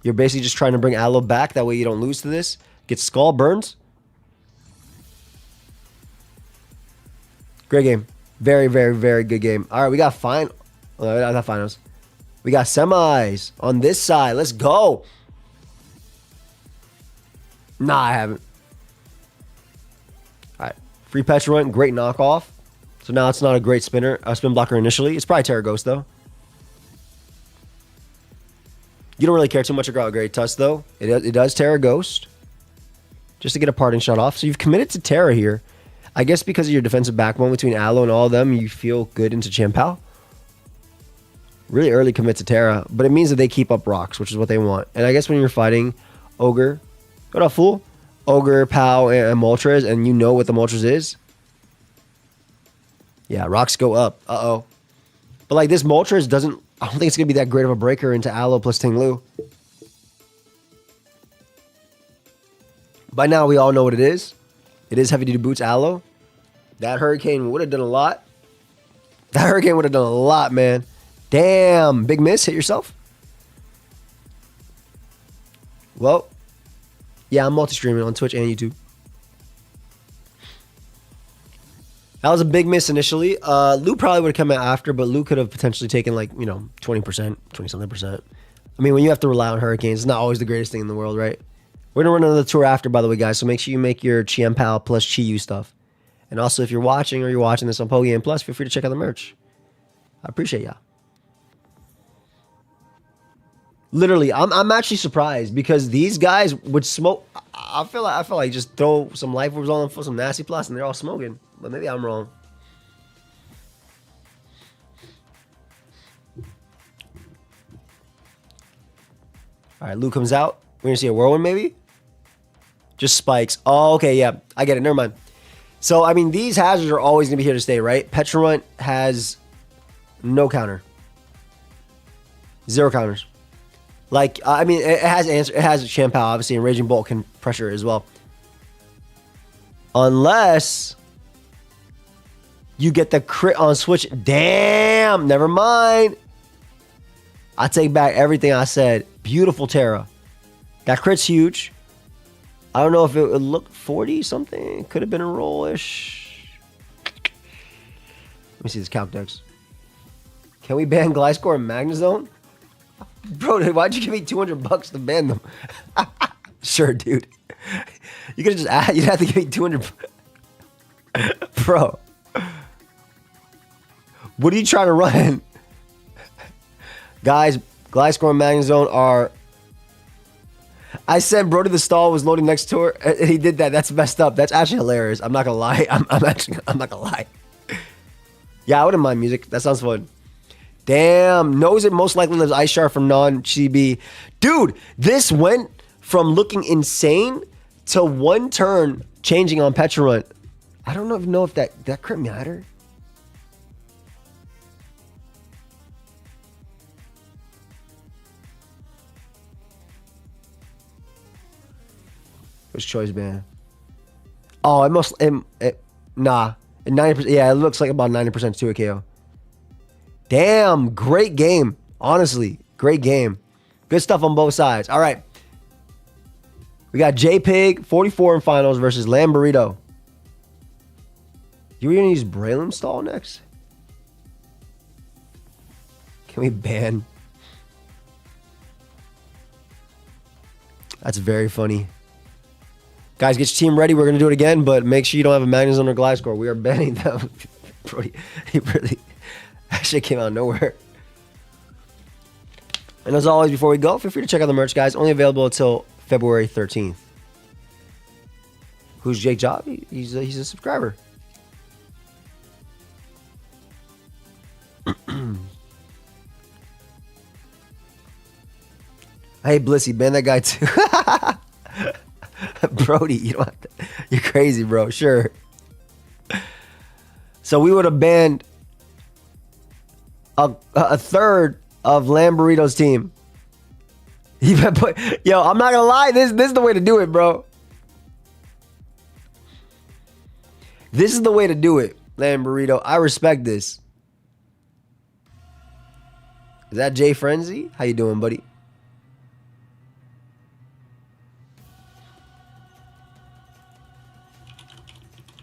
Speaker 1: You're basically just trying to bring Aloe back. That way you don't lose to this. Gets Skull, burns. Great game. Very, very, very good game. All right, we got not finals. We got semis on this side. Let's go. Nah, I haven't. All right. Free Petulant, great knockoff. So now it's not a great spin blocker initially. It's probably Terra Ghost though. You don't really care too much about Great Tusk though. It does Terra Ghost. Just to get a parting shot off. So you've committed to Terra here. I guess because of your defensive backbone between Aloe and all of them, you feel good into Chien-Pao. Really early commit to Terra, but it means that they keep up rocks, which is what they want. And I guess when you're fighting Ogre, what up, fool? Ogre, Pao, and Moltres, and you know what the Moltres is. Yeah, rocks go up. Uh-oh. But like this Moltres doesn't, I don't think it's going to be that great of a breaker into Aloe plus Ting Lu. By now, we all know what it is. It is heavy duty boots Aloe. That Hurricane would have done a lot. That Hurricane would have done a lot, man. Damn. Big miss. Hit yourself. Well, yeah, I'm multi-streaming on Twitch and YouTube. That was a big miss initially. Lou probably would have come out after, but Lou could have potentially taken like, 20%, 20-something%. I mean, when you have to rely on Hurricanes, it's not always the greatest thing in the world, right? We're going to run another tour after, by the way, guys. So make sure you make your Chien-Pao plus Chi-Yu stuff. And also, if you're watching this on Pokeaim Plus, feel free to check out the merch. I appreciate y'all. Literally, I'm actually surprised because these guys would smoke. I feel like just throw some life orbs on them for some nasty plus, and they're all smoking. But maybe I'm wrong. All right, Lou comes out. We're gonna see a whirlwind, maybe. Just spikes. Oh, okay, yeah, I get it. Never mind. So I mean, these hazards are always gonna be here to stay, right? Petulant has no counter, 0 counters. Like, I mean, it has answer. It has Chien-Pao, obviously, and Raging Bolt can pressure it as well. Unless you get the crit on switch. Damn, never mind. I take back everything I said. Beautiful Terra. That crit's huge. I don't know if it would look 40 something. Could have been a roll-ish. Let me see this calc dex. Can we ban Gliscor and Magnezone? Bro, why'd you give me $200 to ban them? Sure, dude. You could just add. You'd have to give me 200. Bro, what are you trying to run? Guys, Gliscor and Magnezone are. I said Brody the stall was loading next to her, and he did that. That's messed up. That's actually hilarious. I'm not gonna lie. I'm not gonna lie. Yeah, I wouldn't mind music. That sounds fun. Damn, knows it most likely lives Ice Shard from non-CB. Dude, this went from looking insane to one turn changing on Petulant. I don't even know if that crit matter. Which choice ban? Oh, nah. 90%. Yeah, it looks like about 90% to a KO. Damn, great game. Honestly, great game. Good stuff on both sides. All right. We got J-Pig, 44 in finals versus Lamburrito. You were going to use Braylon stall next? Can we ban? That's very funny. Guys, get your team ready. We're going to do it again, but make sure you don't have a Magnezone or Gliscor. We are banning them. Bro, he really... That shit came out of nowhere. And as always, before we go, feel free to check out the merch, guys. Only available until February 13th. Who's Jake Job? He's a subscriber. Hey, Blissy, ban that guy too. Brody, you don't have to, you're crazy, bro. Sure. So we would have banned a third of Lamburrito's team. Yo, I'm not gonna lie, this is the way to do it, bro. This is the way to do it, Lamburrito. I respect this. Is that Jay Frenzy? How you doing, buddy?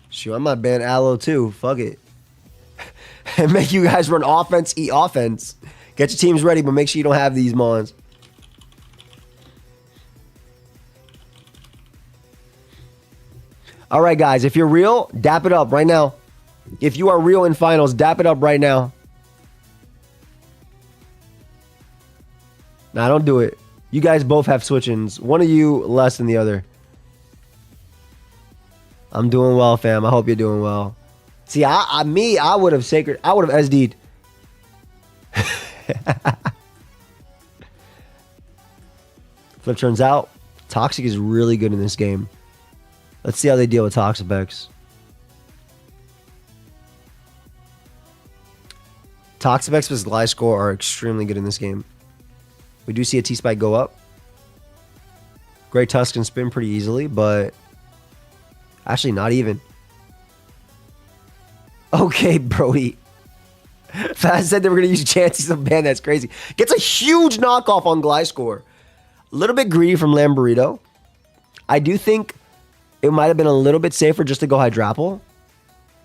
Speaker 1: Shoot, I might ban Aloe too. Fuck it. And make you guys run offense, eat offense. Get your teams ready, but make sure you don't have these mons. All right, guys. If you're real, dap it up right now. If you are real in finals, dap it up right now. Nah, don't do it. You guys both have switch-ins. One of you less than the other. I'm doing well, fam. I hope you're doing well. See, I would have sacred. I would have SD'd. Flip turns out. Toxic is really good in this game. Let's see how they deal with Toxapex. Toxapex versus Gliscor are extremely good in this game. We do see a T-Spike go up. Great Tusk can spin pretty easily, but actually not even. Okay, Brody. Fast said they were going to use chances of ban. That's crazy. Gets a huge knockoff on Gliscor. A little bit greedy from Lamborito. I do think it might have been a little bit safer just to go Hydrapple.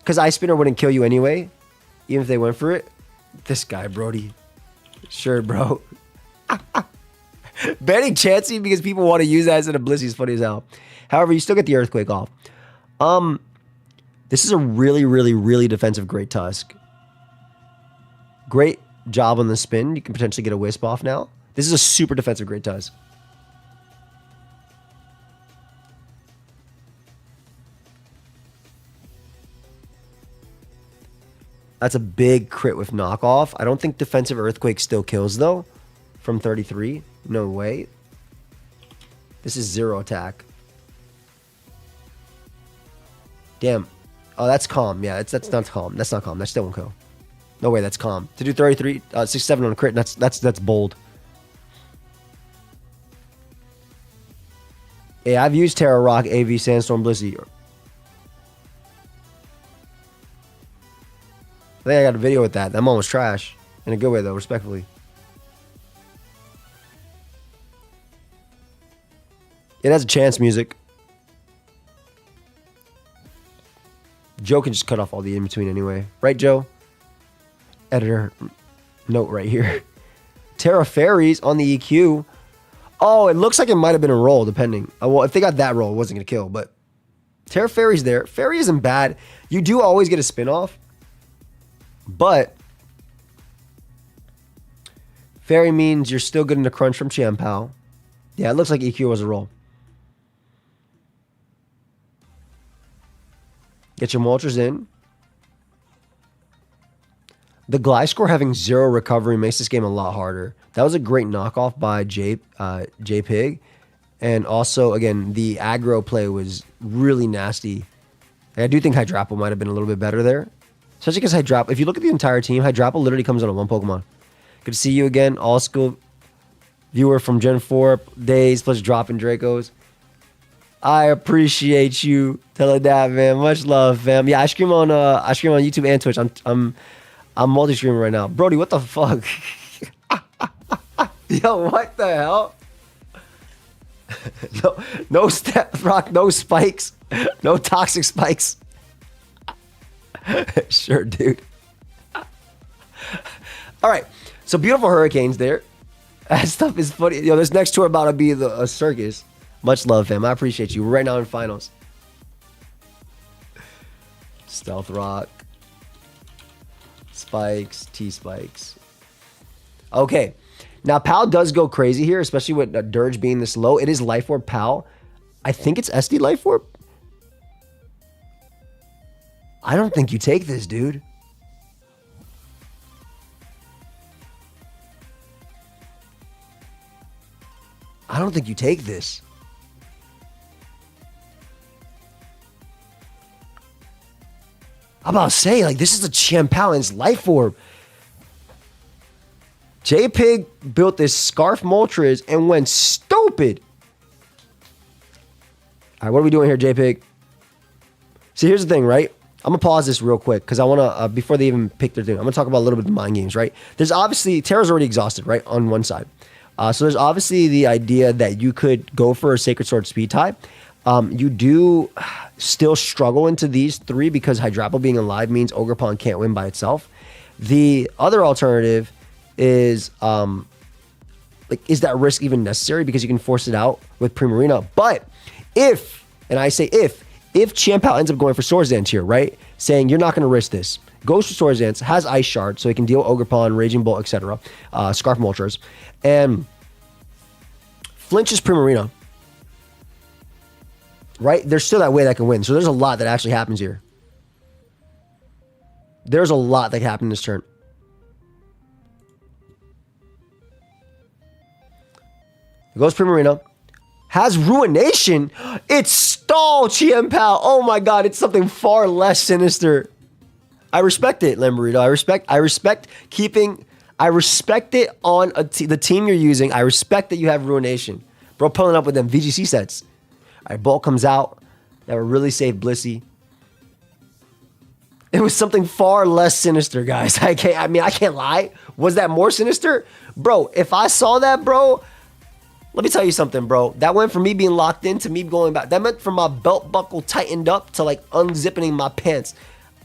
Speaker 1: Because Ice Spinner wouldn't kill you anyway. Even if they went for it. This guy, Brody. Sure, bro. Banning Chansey because people want to use that as an Blissey is funny as hell. However, you still get the Earthquake off. This is a really, really, really defensive Great Tusk. Great job on the spin. You can potentially get a Wisp off now. This is a super defensive Great Tusk. That's a big crit with knockoff. I don't think defensive Earthquake still kills, though. From 33. No way. This is 0 attack. Damn. Oh, that's calm. Yeah, that's not calm. That's not calm. That still won't kill. No way, that's calm. To do 33, 67 on a crit, that's bold. Yeah, I've used Terra Rock, AV, Sandstorm, Blissey. I think I got a video with that. That one was trash. In a good way, though, respectfully. It has a chance music. Joe can just cut off all the in-between anyway. Right, Joe? Editor note right here. Terra Fairies on the EQ. Oh, it looks like it might have been a roll, depending. Well, if they got that roll, it wasn't going to kill. But Terra Fairy's there. Fairy isn't bad. You do always get a spin-off. But Fairy means you're still getting the crunch from Chien-Pao. Yeah, it looks like EQ was a roll. Get your Moltres in. The Gliscor having 0 recovery makes this game a lot harder. That was a great knockoff by J-Pig. And also, again, the aggro play was really nasty. I do think Hydrapple might have been a little bit better there. Especially because Hydrapple, if you look at the entire team, Hydrapple literally comes on one Pokemon. Good to see you again. All school viewer from Gen 4 days plus dropping Dracos. I appreciate you telling that, man. Much love, fam. Yeah, I stream on YouTube and Twitch. I'm multi-streaming right now. Brody, what the fuck? Yo, what the hell? No step rock, no spikes, no toxic spikes. Sure, dude. All right, so beautiful hurricanes there. That stuff is funny. Yo, this next tour about to be a circus. Much love, fam. I appreciate you. We're right now in finals. Stealth Rock. Spikes. T-Spikes. Okay. Now, Pal does go crazy here, especially with Dirge being this low. It is Life Orb Pal. I think it's SD Life Orb. I don't think you take this, dude. I don't think you take this. I'm about to say, like, this is a Chien-Pao and it's Life Orb. J-Pig built this Scarf Moltres and went stupid. All right, what are we doing here, J-Pig? See, here's the thing, right? I'm going to pause this real quick because I want to, before they even pick their thing, I'm going to talk about a little bit of mind games, right? There's obviously, Terra's already exhausted, right, on one side. So there's obviously the idea that you could go for a Sacred Sword speed tie. You do still struggle into these three because Hydrapple being alive means Ogerpon can't win by itself. The other alternative is, is that risk even necessary? Because you can force it out with Primarina. But if, and I say if if Chien-Pao ends up going for Swords Dance here, right? Saying you're not going to risk this. Goes for Swords Dance, has Ice Shard, so he can deal Ogre Pawn, Raging Bolt, etc. Scarf Moltres. And flinches Primarina. Right? There's still that way that can win. So there's a lot that actually happens here. There's a lot that can happen in this turn. Goes Primarina. Has Ruination. It's stall Chien-Pao. Oh my god, it's something far less sinister. I respect it, Lamborito. I respect keeping. I respect it on the team you're using. I respect that you have Ruination. Bro, pulling up with them VGC sets. All right, Bolt comes out. That would really save Blissey. It was something far less sinister, guys. I can't lie. Was that more sinister? Bro, if I saw that, bro, let me tell you something, bro. That went from me being locked in to me going back. That meant from my belt buckle tightened up to like unzipping my pants.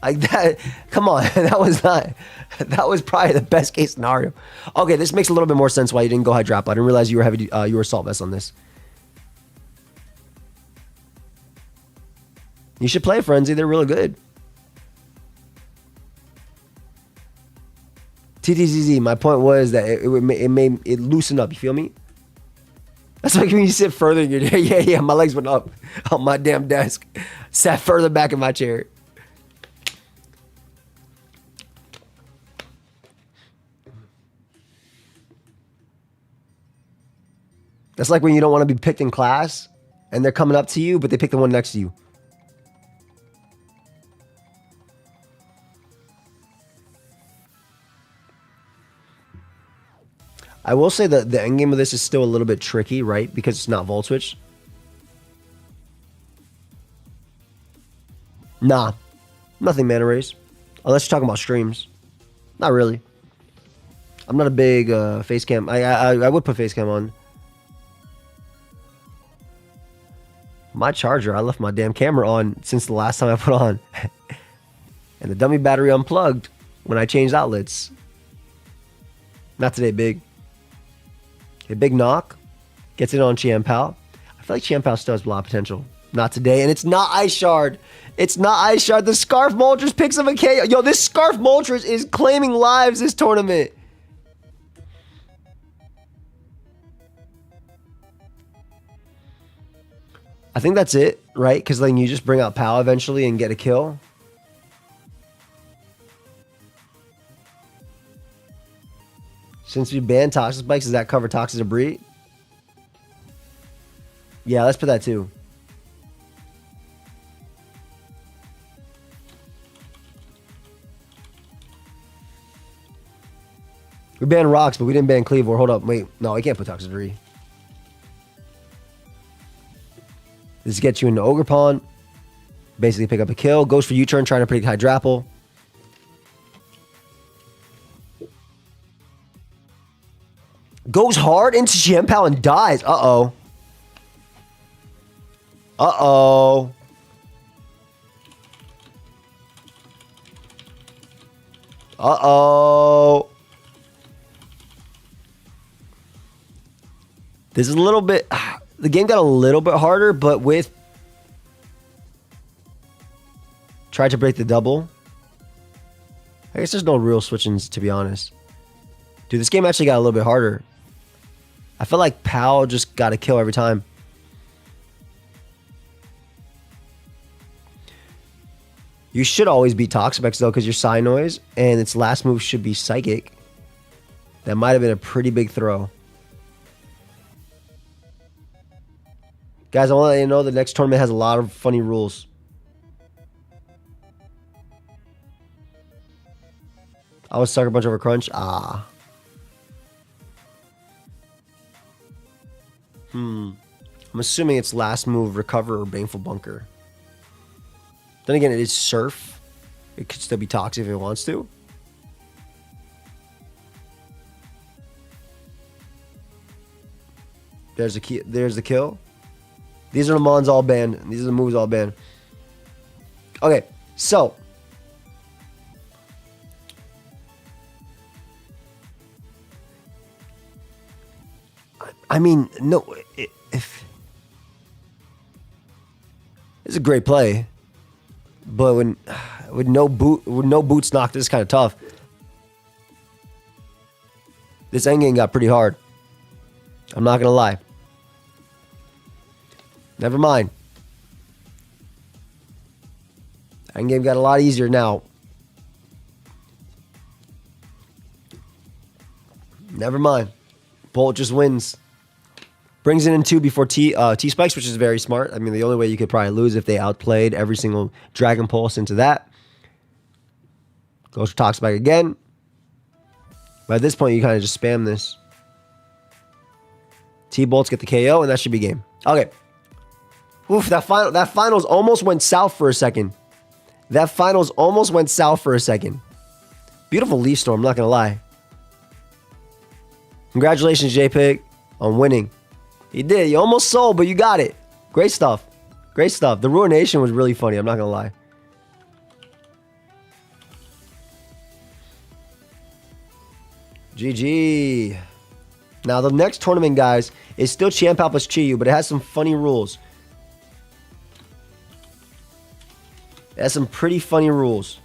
Speaker 1: Like that. Come on. That was probably the best case scenario. Okay, this makes a little bit more sense why you didn't go Hydrapple. I didn't realize you were heavy. You were Assault Vest on this. You should play Frenzy. They're really good. TTZZ, my point was that it loosened up. You feel me? That's like when you sit further in your chair. Yeah, my legs went up on my damn desk. Sat further back in my chair. That's like when you don't want to be picked in class and they're coming up to you, but they pick the one next to you. I will say that the endgame of this is still a little bit tricky, right? Because it's not Volt Switch. Nah. Nothing Mana Race. Unless you're talking about streams. Not really. I'm not a big face cam. I would put face cam on. My charger, I left my damn camera on since the last time I put on. And the dummy battery unplugged when I changed outlets. Not today, Big. A big knock. Gets it on Chien-Pao. I feel like Chien-Pao still has a lot of potential. Not today. And it's not Ice Shard. It's not Ice Shard. The Scarf Moltres picks up a KO. Yo, this Scarf Moltres is claiming lives this tournament. I think that's it, right? Because then you just bring out Pao eventually and get a kill. Since we banned Toxic Spikes, does that cover Toxic Debris? Yeah, let's put that too. We banned Rocks, but we didn't ban Cleavor. Hold up, wait. No, I can't put Toxic Debris. This gets you into Ogre Pawn. Basically pick up a kill. Goes for U-turn, trying to predict Hydrapple. Goes hard into Chien-Pao and dies. Uh-oh. Uh-oh. Uh-oh. This is a little bit... The game got a little bit harder, but with... Tried to break the double. I guess there's no real switchings, to be honest. Dude, this game actually got a little bit harder. I feel like Pao just got a kill every time. You should always be Toxapex, though, because you're Psy Noise, and its last move should be Psychic. That might have been a pretty big throw. Guys, I want to let you know the next tournament has a lot of funny rules. I was Sucker Punch over Crunch. Ah. I'm assuming it's last move, Recover, or Baneful Bunker. Then again, it is Surf. It could still be Toxic if it wants to. There's the key. There's the kill. These are the mons all banned. These are the moves all banned. Okay, so I mean, no. If It's a great play. But with no boots knocked, it's kind of tough. This endgame got pretty hard. I'm not gonna lie. Never mind. Endgame got a lot easier now. Never mind. Bolt just wins. Brings it in 2 before T spikes, which is very smart. I mean, the only way you could probably lose if they outplayed every single Dragon Pulse into that. Goes for Toxic Spike again. But at this point, you kind of just spam this. T-Bolts get the KO, and that should be game. Okay. Oof, that finals almost went south for a second. That finals almost went south for a second. Beautiful Leaf Storm, I'm not going to lie. Congratulations, JPig, on winning. You did. You almost sold, but you got it. Great stuff. Great stuff. The Ruination was really funny. I'm not going to lie. GG. Now, the next tournament, guys, is still Chien-Pao plus Chi-Yu, but it has some funny rules. It has some pretty funny rules.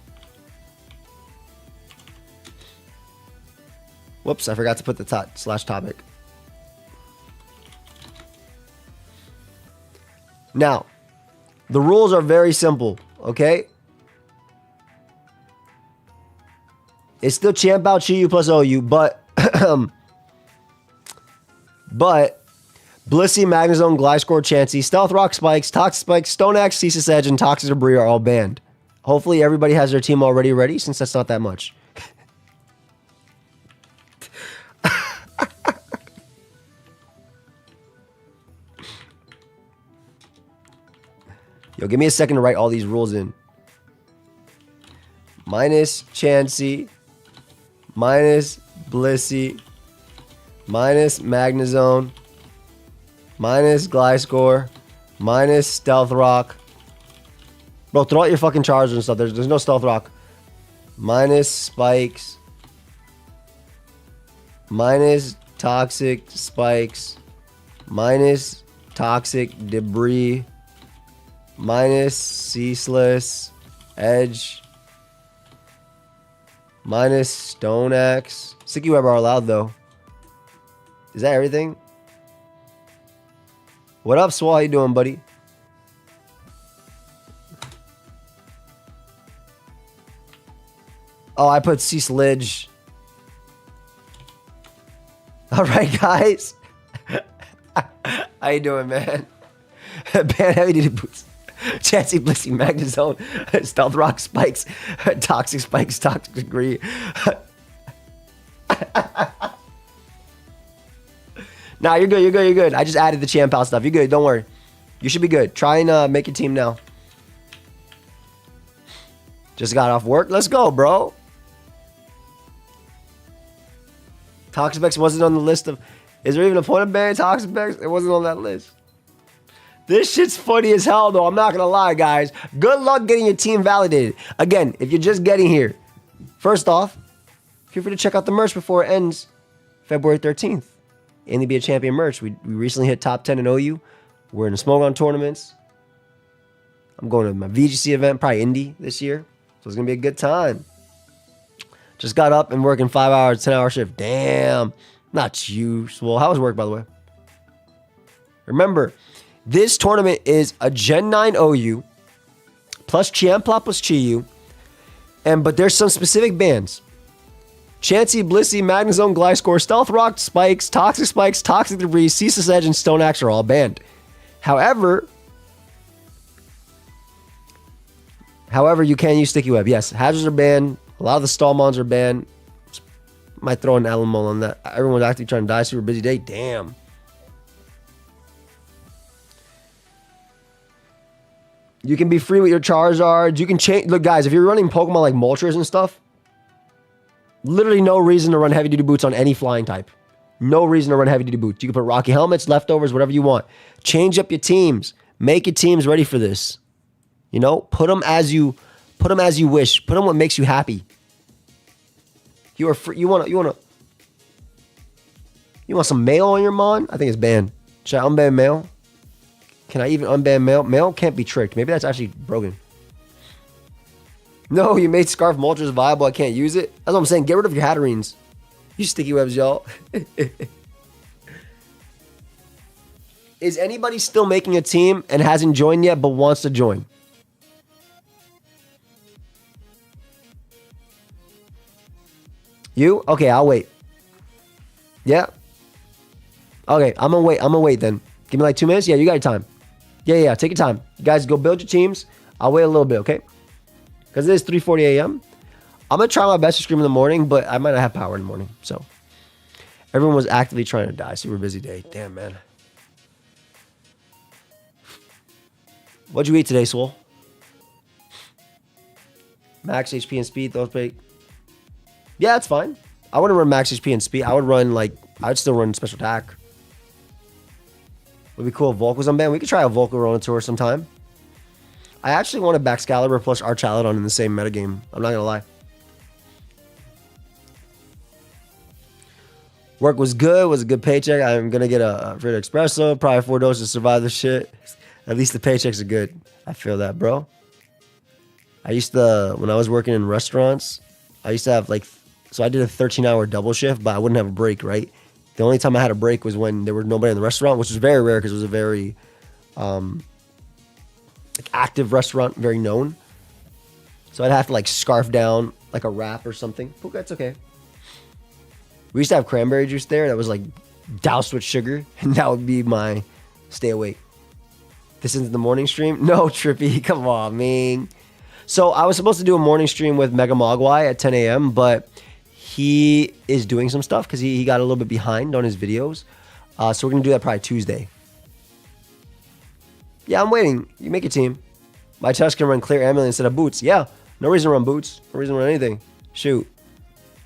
Speaker 1: Whoops, I forgot to put the /topic. Now, the rules are very simple, okay? It's still Chien-Pao, Chi-Yu plus OU, but Blissey, Magnezone, Gliscor, Chansey, Stealth Rock Spikes, Toxic Spikes, Stone Axe, Ceaseless Edge, and Toxic Debris are all banned. Hopefully everybody has their team already ready, since that's not that much. Yo, give me a second to write all these rules in. Minus Chansey, minus Blissey, minus Magnezone, minus Gliscor, minus Stealth Rock. Bro, throw out your fucking charges and stuff. There's no Stealth Rock. Minus Spikes, minus Toxic Spikes, minus Toxic Debris, minus Ceaseless Edge, minus Stone Axe. Sticky Web are allowed, though. Is that everything? What up, Swall? How you doing, buddy? Oh, I put Ceaseless. All right, guys. How you doing, man? Ban Heavy Duty Boots. Chansey, Blissey, Magnezone, Stealth Rock Spikes, Toxic Spikes, Toxic Degree. Nah, you're good, you're good, you're good. I just added the Chien-Pao stuff. You're good, don't worry. You should be good. Try and make your team now. Just got off work. Let's go, bro. Toxic Spikes wasn't on the list of... Is there even a point of banning Toxic Spikes? It wasn't on that list. This shit's funny as hell, though. I'm not going to lie, guys. Good luck getting your team validated. Again, if you're just getting here, first off, feel free to check out the merch before it ends February 13th. Any Be a Champion merch. We recently hit top 10 in OU. We're in the Smoke On tournaments. I'm going to my VGC event, probably Indy this year. So it's going to be a good time. Just got up and working 5 hours, 10-hour shift. Damn. Not you. Well, how was work, by the way? Remember, this tournament is a Gen 9 OU plus Chien-Pao plus Chi-Yu. But there's some specific bans. Chansey, Blissey, Magnezone, Gliscor, Stealth Rock, Spikes, Toxic Debris, Ceaseless Edge, and Stone Axe are all banned. However, you can use Sticky Web. Yes, Hazards are banned. A lot of the Stallmons are banned. Might throw an Alamo on that. Everyone's actually trying to die. Super busy day. Damn. You can be free with your Charizards. You can change. Look, guys, if you're running Pokemon like Moltres and stuff, literally no reason to run Heavy Duty Boots on any flying type. No reason to run Heavy Duty Boots. You can put Rocky Helmets, Leftovers, whatever you want. Change up your teams. Make your teams ready for this. You know, put them as you wish. Put them what makes you happy. You are free. You want some mail on your mon? I think it's banned. Should I unban mail? Can I even unban mail? Mail can't be tricked. Maybe that's actually broken. No, you made Scarf Moltres viable. I can't use it. That's what I'm saying. Get rid of your Hatterines. You sticky webs, y'all. Is anybody still making a team and hasn't joined yet but wants to join? You? Okay, I'll wait. Yeah? Okay, I'm gonna wait. I'm gonna wait then. Give me like 2 minutes. Yeah, you got your time. Yeah. Take your time. You guys go build your teams. I'll wait a little bit, okay? Because it is 3:40 a.m. I'm gonna try my best to stream in the morning, but I might not have power in the morning. So everyone was actively trying to die. Super busy day. Damn, man. What'd you eat today, Swole? Max HP and speed. Those break. Yeah, that's fine. I wouldn't run max HP and speed. I would still run special attack. Would be cool if Volk was unbanned. We could try a Volk Rona tour sometime. I actually want a Baxcalibur plus Archaludon in the same metagame. I'm not gonna lie. Work was good. Was a good paycheck. I'm gonna get a Frito Espresso. Probably 4 doses to survive this shit. At least the paychecks are good. I feel that, bro. When I was working in restaurants, I used to have so I did a 13-hour double shift, but I wouldn't have a break, right? The only time I had a break was when there was nobody in the restaurant, which was very rare because it was a very active restaurant, very known. So I'd have to scarf down like a wrap or something. But that's okay. We used to have cranberry juice there that was doused with sugar, and that would be my stay awake. This is the morning stream? No, Trippy, come on, man. So I was supposed to do a morning stream with Mega Mogwai at 10 a.m., but he is doing some stuff because he got a little bit behind on his videos. So we're going to do that probably Tuesday. Yeah, I'm waiting. You make a team. My Tusk can run clear Amulet instead of boots. Yeah, no reason to run boots. No reason to run anything. Shoot.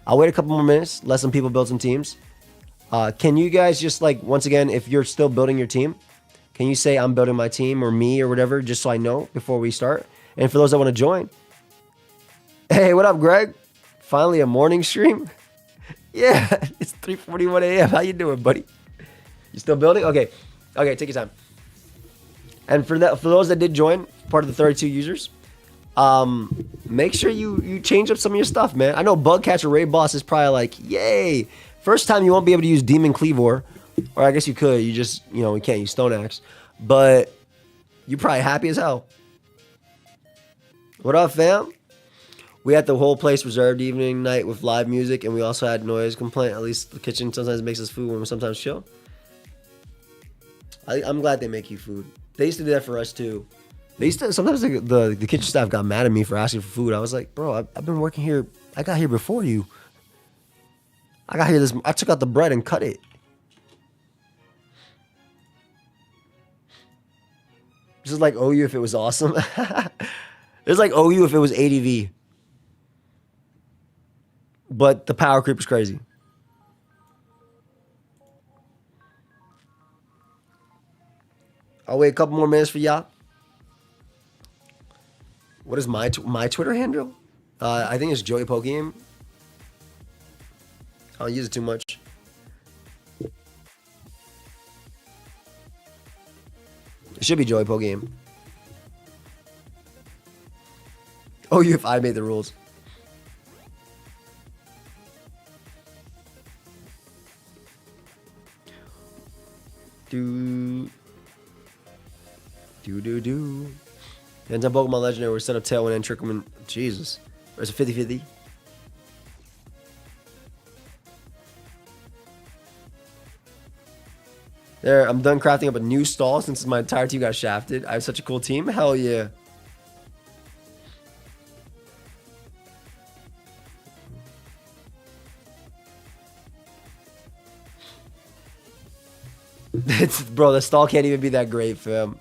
Speaker 1: I'll wait a couple more minutes. Let some people build some teams. Can you guys just once again, if you're still building your team, can you say I'm building my team or me or whatever, just so I know before we start? And for those that want to join. Hey, what up, Greg? Finally a morning stream? Yeah, it's 3:41 a.m. How you doing, buddy? You still building? Okay, take your time. And for those that did join, part of the 32 users, make sure you change up some of your stuff, man. I know Bug Catcher Raid Boss is probably yay. First time you won't be able to use Demon Cleavor, or I guess you could. You just, you can't use Stone Axe. But you're probably happy as hell. What up, fam? We had the whole place reserved evening night with live music, and we also had noise complaint. At least the kitchen sometimes makes us food when we sometimes chill. I'm glad they make you food. They used to do that for us too. They used to sometimes the kitchen staff got mad at me for asking for food. I was like, bro, I've been working here. I got here before you. I got here I took out the bread and cut it. This is like OU if it was awesome. It's like OU if it was ADV. But the power creep is crazy. I'll wait a couple more minutes for y'all. What is my Twitter handle? I think it's Joey Pokeaim. I don't use it too much. It should be Joey Pokeaim. Oh, if I made the rules. Do. Depends on Pokemon Legendary. We're set up Tailwind and Trickleman. Jesus. Or is it 50-50? There, I'm done crafting up a new stall since my entire team got shafted. I have such a cool team. Hell yeah. Bro, the stall can't even be that great, fam.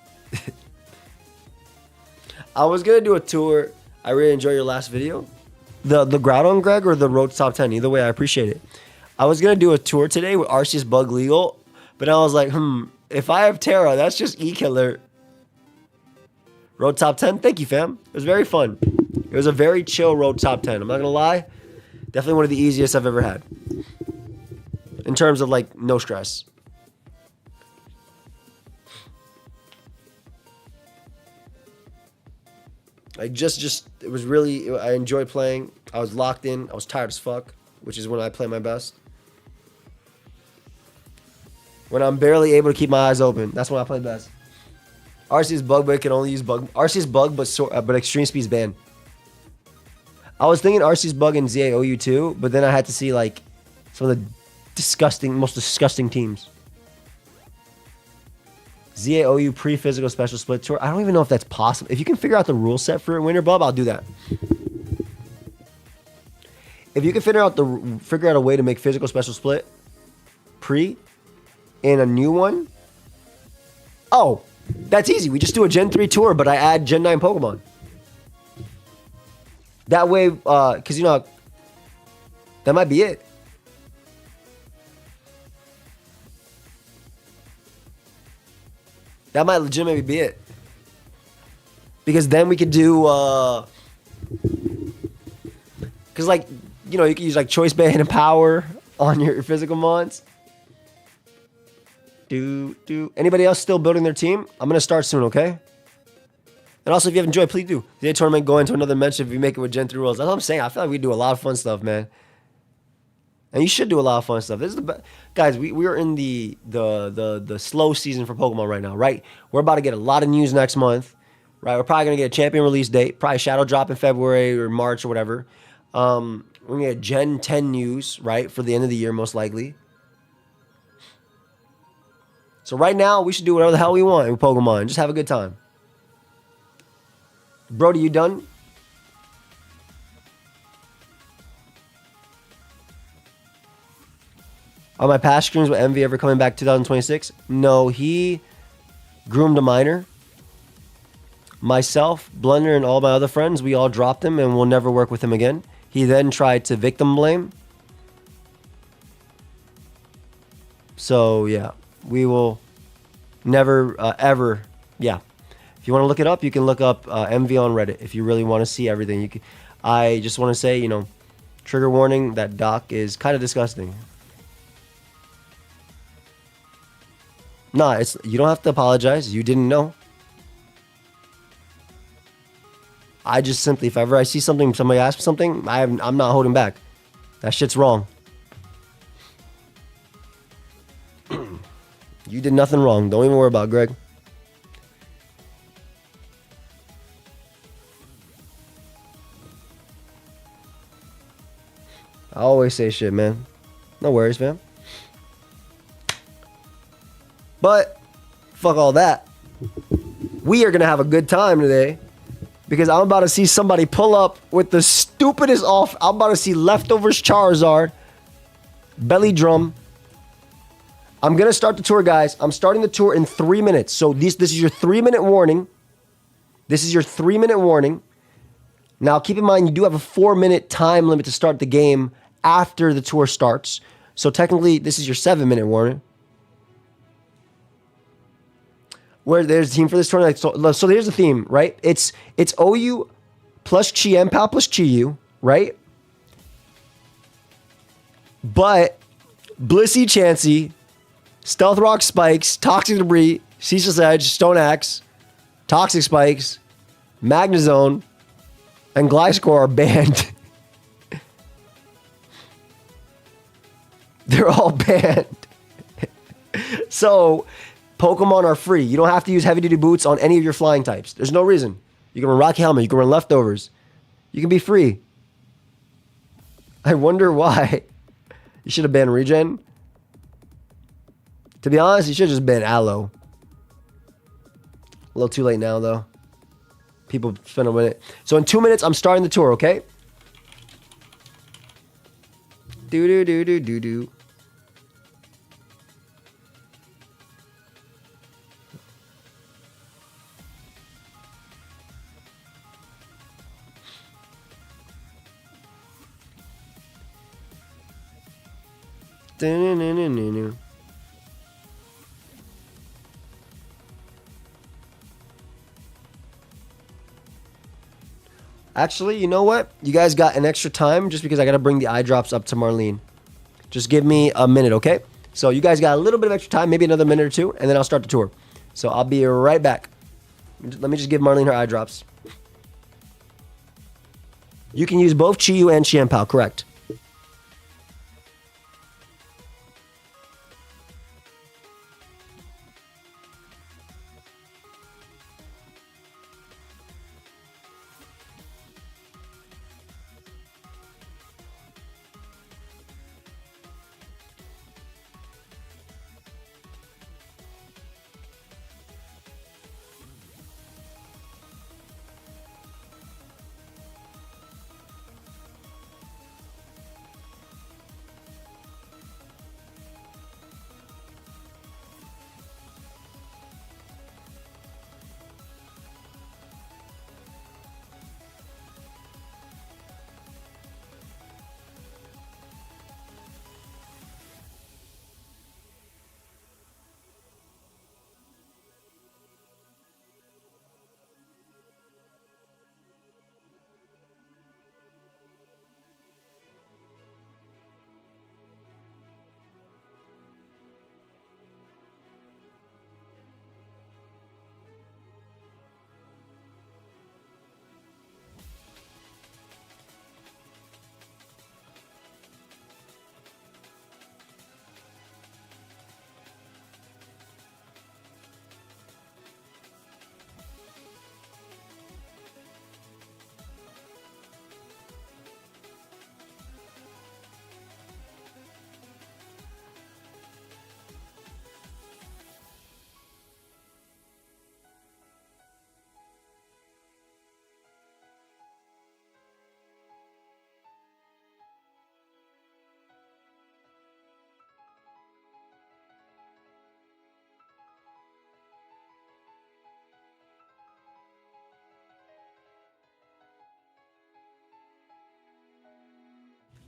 Speaker 1: I was gonna do a tour. I really enjoyed your last video. The Groudon, Greg, or the Road to Top 10. Either way, I appreciate it. I was gonna do a tour today with Arceus Bug Legal, but I was like, if I have Terra, that's just E-Killer. Road Top 10, thank you, fam. It was very fun. It was a very chill Road Top 10. I'm not gonna lie. Definitely one of the easiest I've ever had. In terms of no stress. It was really, I enjoyed playing. I was locked in. I was tired as fuck, which is when I play my best. When I'm barely able to keep my eyes open, that's when I play best. Arceus bug, but it can only use bug. Arceus bug, but extreme speed's banned. I was thinking Arceus bug in ZAOU too, but then I had to see like some of the most disgusting teams. ZAOU pre-physical special split tour. I don't even know if that's possible. If you can figure out the rule set for Winter Bub, I'll do that. If you can figure out a way to make physical special split pre in a new one, oh, that's easy. We just do a Gen 3 tour, but I add Gen 9 Pokemon. That way, because you know, that might be it. That might legitimately be it. Because then we could do, because like, you know, you can use like Choice Band and Power on your physical mons. Anybody else still building their team? I'm going to start soon, okay? And also, if you have enjoyed, please do. The tournament, go into another mention if you make it with Gen 3 rules. That's what I'm saying. I feel like we do a lot of fun stuff, man. And you should do a lot of fun stuff. This is the best. Guys, we are in the slow season for Pokemon right now, right? We're about to get a lot of news next month, right? We're probably going to get a champion release date, probably Shadow Drop in February or March or whatever. We're going to get Gen 10 news, right, for the end of the year, most likely. So right now, we should do whatever the hell we want with Pokemon. Just have a good time. Brody, you done? Are my past streams with Envy ever coming back 2026? No, he groomed a minor. Myself, Blender, and all my other friends, we all dropped him and we'll never work with him again. He then tried to victim blame. So, yeah, we will never, ever, yeah. If you want to look it up, you can look up Envy on Reddit if you really want to see everything. You can, I just want to say, you know, trigger warning, that doc is kind of disgusting. Nah, you don't have to apologize. You didn't know. I just simply, if ever I see something, somebody asks me something, I'm not holding back. That shit's wrong. You did nothing wrong. Don't even worry about it, Greg. I always say shit, man. No worries, man. But fuck all that. We are going to have a good time today because I'm about to see somebody pull up with the stupidest off. I'm about to see Leftovers Charizard, Belly Drum. I'm going to start the tour, guys. I'm starting the tour in 3 minutes. So this is your 3-minute warning. This is your 3-minute warning. Now, keep in mind, you do have a 4-minute time limit to start the game after the tour starts. So technically, this is your 7-minute warning. Where there's a theme for this tournament. So here's the theme, right? It's OU plus Chien-Pao plus Chi-Yu, right? But Blissey Chansey, Stealth Rock Spikes, Toxic Debris, Ceaseless Edge, Stone Axe, Toxic Spikes, Magnezone, and Gliscor are banned. They're all banned. So Pokemon are free. You don't have to use heavy-duty boots on any of your flying types. There's no reason. You can run Rocky Helmet. You can run Leftovers. You can be free. I wonder why. You should have banned Regen. To be honest, you should have just banned Aloe. A little too late now, though. People spend a minute. So in 2 minutes, I'm starting the tour, okay? Do-do-do-do-do-do. Actually, you know what? You guys got an extra time just because I got to bring the eye drops up to Marlene. Just give me a minute, okay? So you guys got a little bit of extra time, maybe another minute or two, and then I'll start the tour. So I'll be right back. Let me just give Marlene her eye drops. You can use both Chi-Yu and Chien-Pao, correct.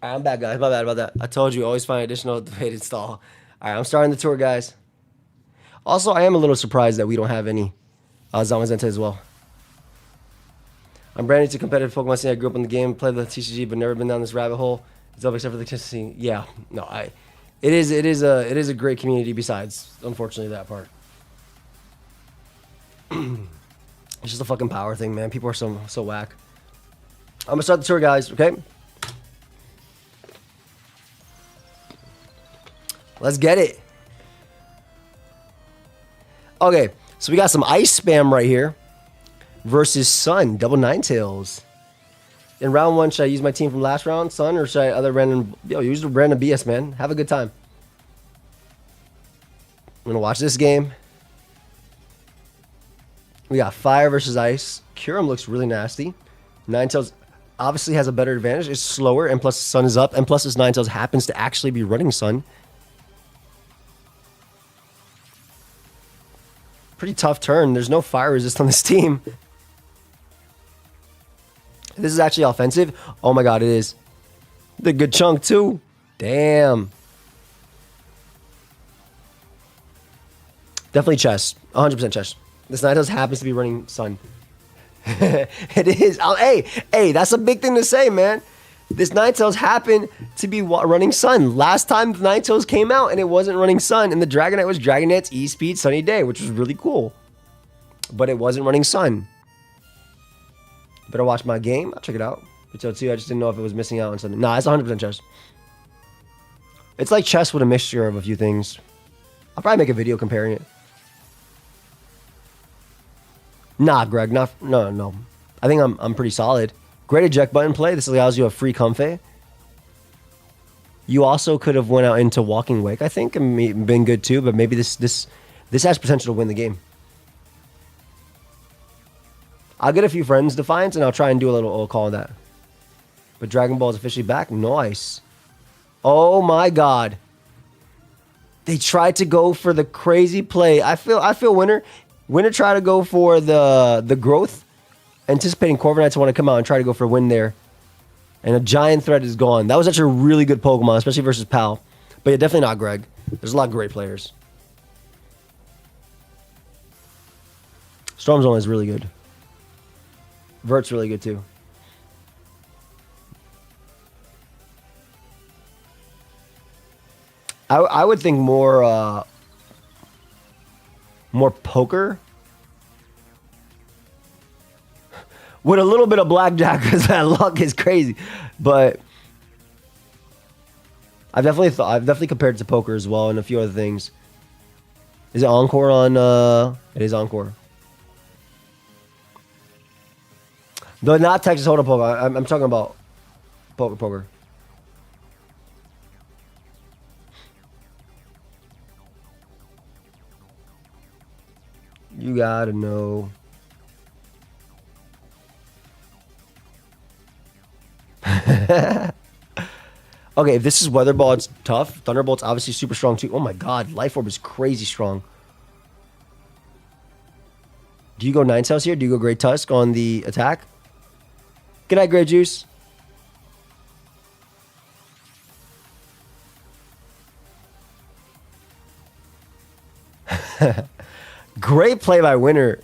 Speaker 1: All right, I'm back, guys. My bad about that. I told you, always find additional debate install. All right, I'm starting the tour, guys. Also, I am a little surprised that we don't have any Zamazenta as well. I'm brand new to competitive Pokemon scene. I grew up in the game, played the TCG, but never been down this rabbit hole. It's up except for the scene. Yeah, no, it is a great community. Besides, unfortunately, that part. It's just a fucking power thing, man. People are so whack. I'm gonna start the tour, guys. Okay. Let's get it. Okay, so we got some ice spam right here versus Sun, double Ninetales. In round one, should I use my team from last round, Sun, or should I other random? Yo, use the random BS, man. Have a good time. I'm gonna watch this game. We got Fire versus Ice. Kyurem looks really nasty. Ninetales obviously has a better advantage. It's slower, and plus the Sun is up, and plus this Ninetales happens to actually be running Sun. Pretty tough turn. There's no fire resist on this team. This is actually offensive. Oh my god, it is. The good chunk too. Damn. Definitely chess. 100% chess. This Ninetales happens to be running Sun. It is. Hey, that's a big thing to say, man. This Ninetales happened to be running Sun. Last time the Ninetales came out and it wasn't running Sun, and the Dragonite was Dragonette's E-Speed Sunny Day, which was really cool. But it wasn't running Sun. Better watch my game. I'll check it out. Retail 2, I just didn't know if it was missing out on something. Nah, it's 100% chess. It's like chess with a mixture of a few things. I'll probably make a video comparing it. Nah, Greg, no. I think I'm pretty solid. Great eject button play. This allows you a free Comfey. You also could have went out into Walking Wake, I think, and been good too. But maybe this has potential to win the game. I'll get a few friends Defiance, and I'll try and do a little call on that. But Dragon Ball is officially back. Nice. Oh my god. They tried to go for the crazy play. I feel Winner tried to go for the growth, anticipating Corviknight to want to come out and try to go for a win there. And a giant threat is gone. That was actually a really good Pokemon, especially versus Pal. But yeah, definitely not Greg. There's a lot of great players. Storm Zone is really good. Vert's really good too. I would think more poker. with a little bit of blackjack because that luck is crazy. But I've definitely compared it to poker as well and a few other things. Is it Encore on? It is Encore. Though not Texas Hold'em poker. I'm talking about poker. You gotta know. Okay, if this is Weather Ball, it's tough. Thunderbolt's obviously super strong too. Oh my god, Life Orb is crazy strong. Do you go Nine Tails here? Do you go Great Tusk on the attack? Good night, Grey Juice. Great play by Winner.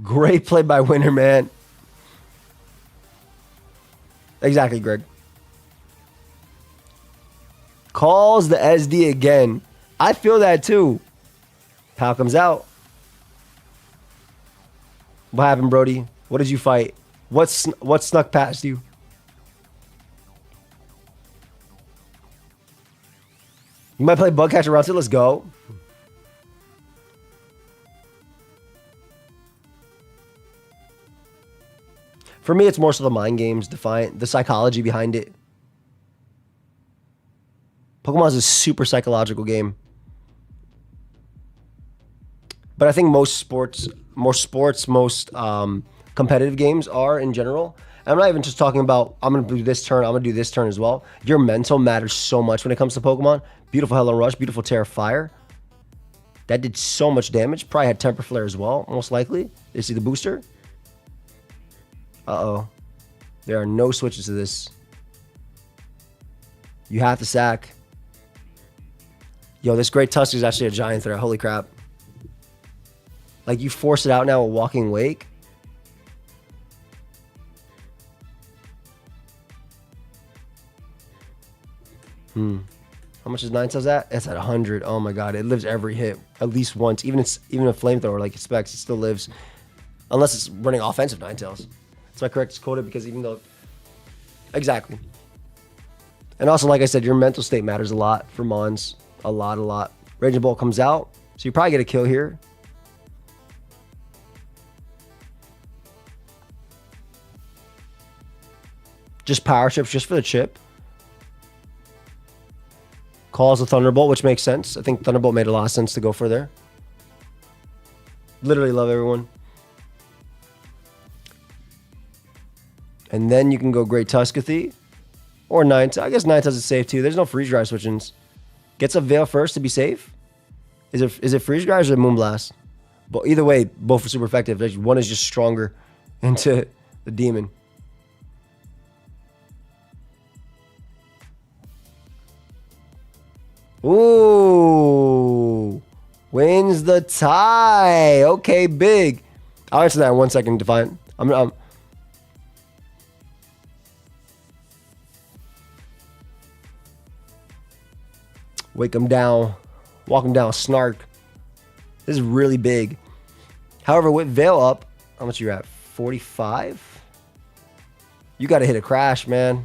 Speaker 1: Great play by Winner, man. Exactly, Greg. Calls the SD again. I feel that too. Pal comes out. What happened, Brody? What did you fight? What snuck past you? You might play Bug Catcher round 2. Let's go. For me, it's more so the mind games, the psychology behind it. Pokemon is a super psychological game. But I think most competitive games are in general. And I'm not even just talking about, I'm going to do this turn, I'm going to do this turn as well. Your mental matters so much when it comes to Pokemon. Beautiful Hello Rush, beautiful Terra Fire. That did so much damage. Probably had Temper Flare as well, most likely. You see the booster? Uh-oh. There are no switches to this. You have to sack. Yo, this Great Tusk is actually a giant threat. Holy crap. Like, you force it out now with Walking Wake. How much is Ninetales at? It's at 100. Oh my god, it lives every hit at least once. Even a flamethrower like it specs, it still lives. Unless it's running offensive Ninetales. That's my correct quoted because even though... Exactly. And also, like I said, your mental state matters a lot for Mons. A lot. Raging Bolt comes out. So you probably get a kill here. Just power chips just for the chip. Calls a Thunderbolt, which makes sense. I think Thunderbolt made a lot of sense to go for there. Literally love everyone. And then you can go Great Tuskathy. Or Ninetales. I guess Ninetales is safe too. There's no Freeze Dry switch-ins. Gets a Veil first to be safe. Is it Freeze Dry or is it Moonblast? But either way, both are super effective. One is just stronger into the demon. Ooh. Wins the tie. Okay, big. I'll answer that in 1 second, Defiant. I'm Wake him down. Walk him down. Snark. This is really big. However, with Veil up, how much you at? 45? You got to hit a crash, man.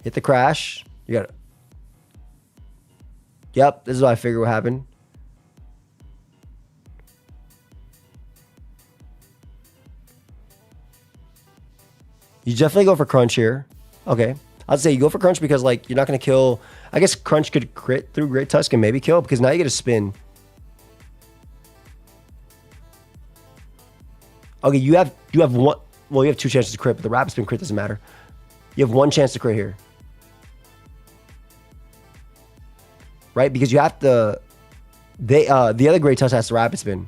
Speaker 1: Hit the crash. You got it. Yep, this is what I figured would happen. You definitely go for Crunch here. Okay. I'd say you go for Crunch because, like, you're not going to kill... I guess Crunch could crit through Great Tusk and maybe kill because now you get a spin. Okay, you have one... Well, you have two chances to crit, but the Rapid Spin crit doesn't matter. You have one chance to crit here. Right? Because you have to... the other Great Tusk has to Rapid Spin.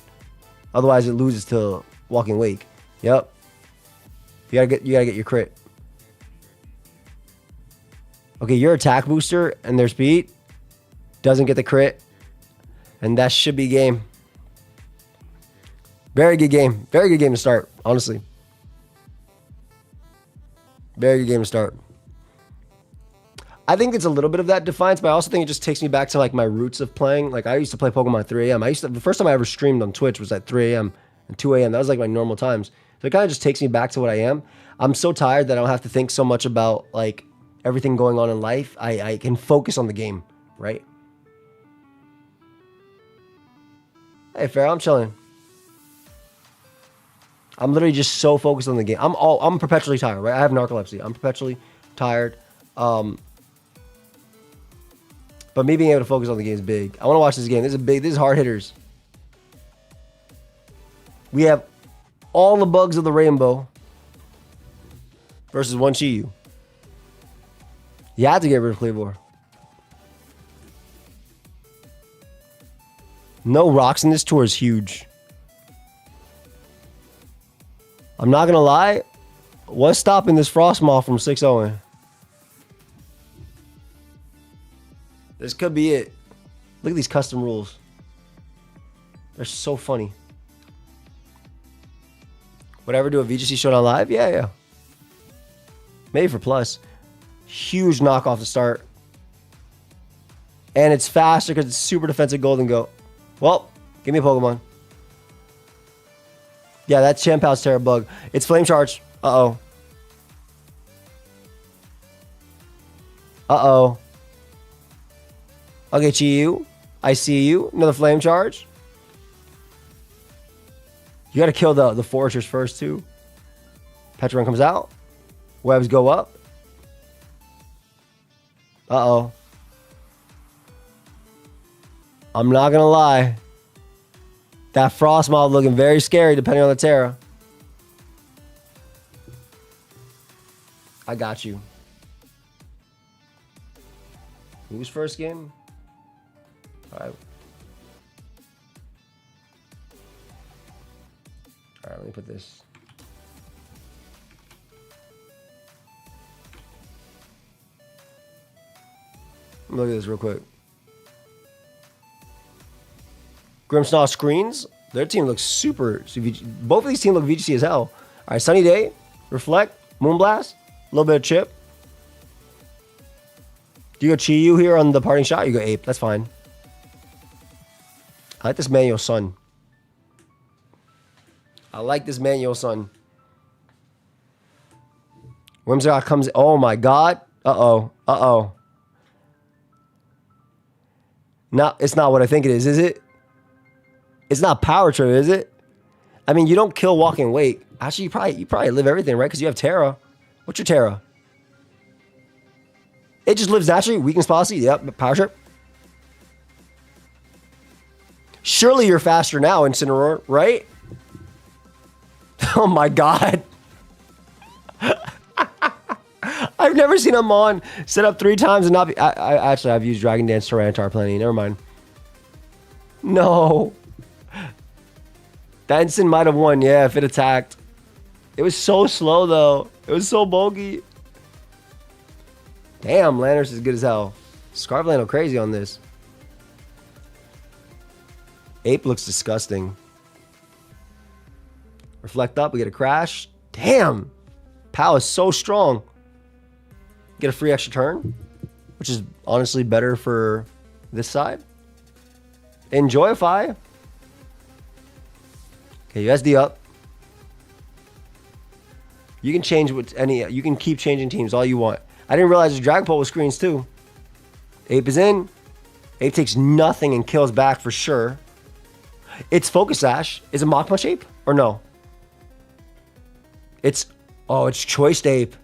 Speaker 1: Otherwise, it loses to Walking Wake. Yep. You gotta get your crit. Okay, your attack booster and their speed doesn't get the crit. And that should be game. Very good game. Very good game to start, honestly. Very good game to start. I think it's a little bit of that defiance, but I also think it just takes me back to like my roots of playing. Like I used to play Pokemon at 3 a.m. The first time I ever streamed on Twitch was at 3 a.m. and 2 a.m. That was like my normal times. So it kind of just takes me back to what I am. I'm so tired that I don't have to think so much about like everything going on in life. I can focus on the game, right? Hey, Farrah, I'm chilling. I'm literally just so focused on the game. I'm perpetually tired, right? I have narcolepsy. I'm perpetually tired. But me being able to focus on the game is big. I want to watch this game. This is hard hitters. We have all the bugs of the rainbow versus one Chi-Yu. You have to get rid of Cleavor. No rocks in this tour is huge. I'm not going to lie. What's stopping this Frostmoth from 6-0ing? This could be it. Look at these custom rules. They're so funny. Whatever, do a VGC Showdown live? Yeah. Maybe for plus. Huge knockoff to start. And it's faster because it's super defensive Golden Goat. Well, give me a Pokemon. Yeah, that's Chien-Pao's Terra Bug. It's Flame Charge. Uh-oh. Okay, Chi-Yu. I see you. Another Flame Charge. You got to kill the Foresters first, too. Petron comes out. Webs go up. Uh-oh. I'm not going to lie. That Frostmoth looking very scary depending on the Terra. I got you. Who's first game? All right. All right, let me put this. Look at this real quick. Grimmsnaw screens. Their team looks super. Both of these teams look VGC as hell. All right, Sunny Day, Reflect, Moonblast, a little bit of Chip. Do you go Chi-Yu here on the parting shot? You go Ape. That's fine. I like this manual Sun. Whimsicott comes. Oh my God. Uh-oh. No, it's not what I think it is it? It's not Power Trip, is it? I mean, you don't kill Walking Wake. Actually, you probably live everything, right? Because you have Terra. What's your Terra? It just lives naturally. Weakness policy. Yep. Power Trip. Surely you're faster now, Incineroar, right? Oh my God. I've never seen a Mon set up 3 times and not be... I've used Dragon Dance Tyranitar plenty. Never mind. No. That Incin might have won, yeah, if it attacked. It was so slow, though. It was so bulky. Damn, Landorus is good as hell. Scarflando crazy on this. Ape looks disgusting. Reflect up, we get a crash. Damn. Pal is so strong. Get a free extra turn, which is honestly better for this side. Enjoyify. Okay, USD up. You can change with any. You can keep changing teams all you want. I didn't realize the Dragon Pole with screens too. Ape is in. Ape takes nothing and kills back for sure. It's Focus Sash. Is it Mach Punch Ape or no? It's Choice Ape.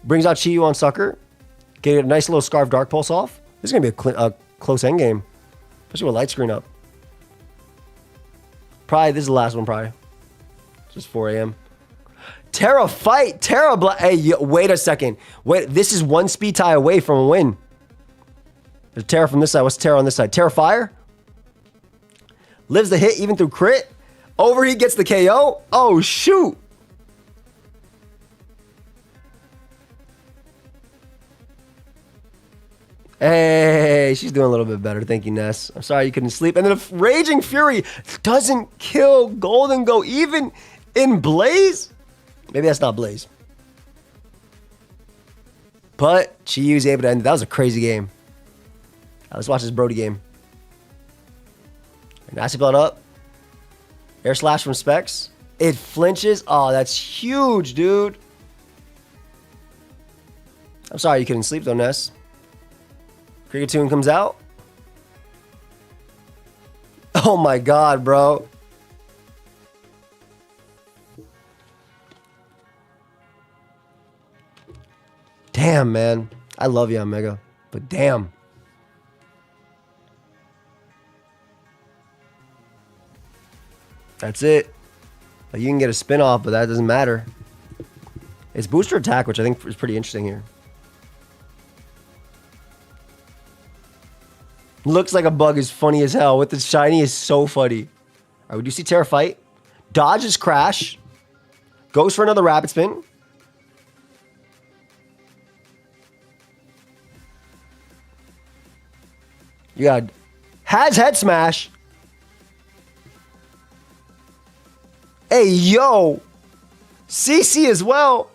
Speaker 1: Brings out Chi-Yu on Sucker. Get a nice little Scarf Dark Pulse off. This is going to be a close endgame. Especially with light screen up. Probably, this is the last one probably. Just 4 a.m. Terra fight. Terra hey, wait a second. Wait, this is 1 speed tie away from a win. There's Terra from this side. What's Terra on this side? Terra Fire. Lives the hit even through crit. Overheat gets the KO. Oh, shoot. Hey, she's doing a little bit better. Thank you, Ness. I'm sorry you couldn't sleep. And then a Raging Fury doesn't kill Golden Go even in Blaze. Maybe that's not Blaze. But Chi-Yu's able to end it. That was a crazy game. Let's watch this Brody game. Nasty blood up. Air slash from Specs. It flinches. Oh, that's huge, dude. I'm sorry you couldn't sleep though, Ness. Kriegatoon comes out. Oh my god, bro. Damn, man. I love you, Omega. But damn. That's it. Like, you can get a spin off, but that doesn't matter. It's booster attack, which I think is pretty interesting here. Looks like a bug is funny as hell. With the shiny is so funny. All right, we do see Terra fight. Dodges crash. Goes for another rapid spin. You got has head smash. Hey, yo. CC as well.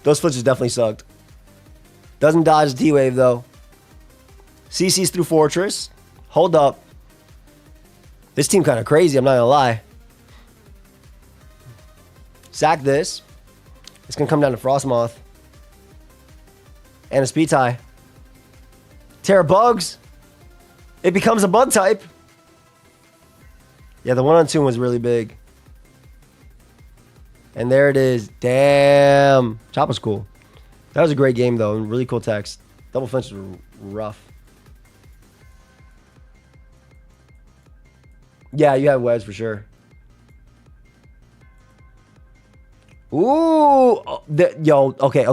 Speaker 1: Those flinches definitely sucked. Doesn't dodge the T-Wave, though. CC's through Fortress. Hold up. This team kind of crazy, I'm not going to lie. Sack this. It's going to come down to Frostmoth. And a Speed Tie. Terra bugs. It becomes a bug type. Yeah, the 1-on-2 was really big. And there it is. Damn. Chop was cool. That was a great game, though. Really cool text. Double flinches were rough. Yeah, you have webs for sure. Ooh. Yo, okay.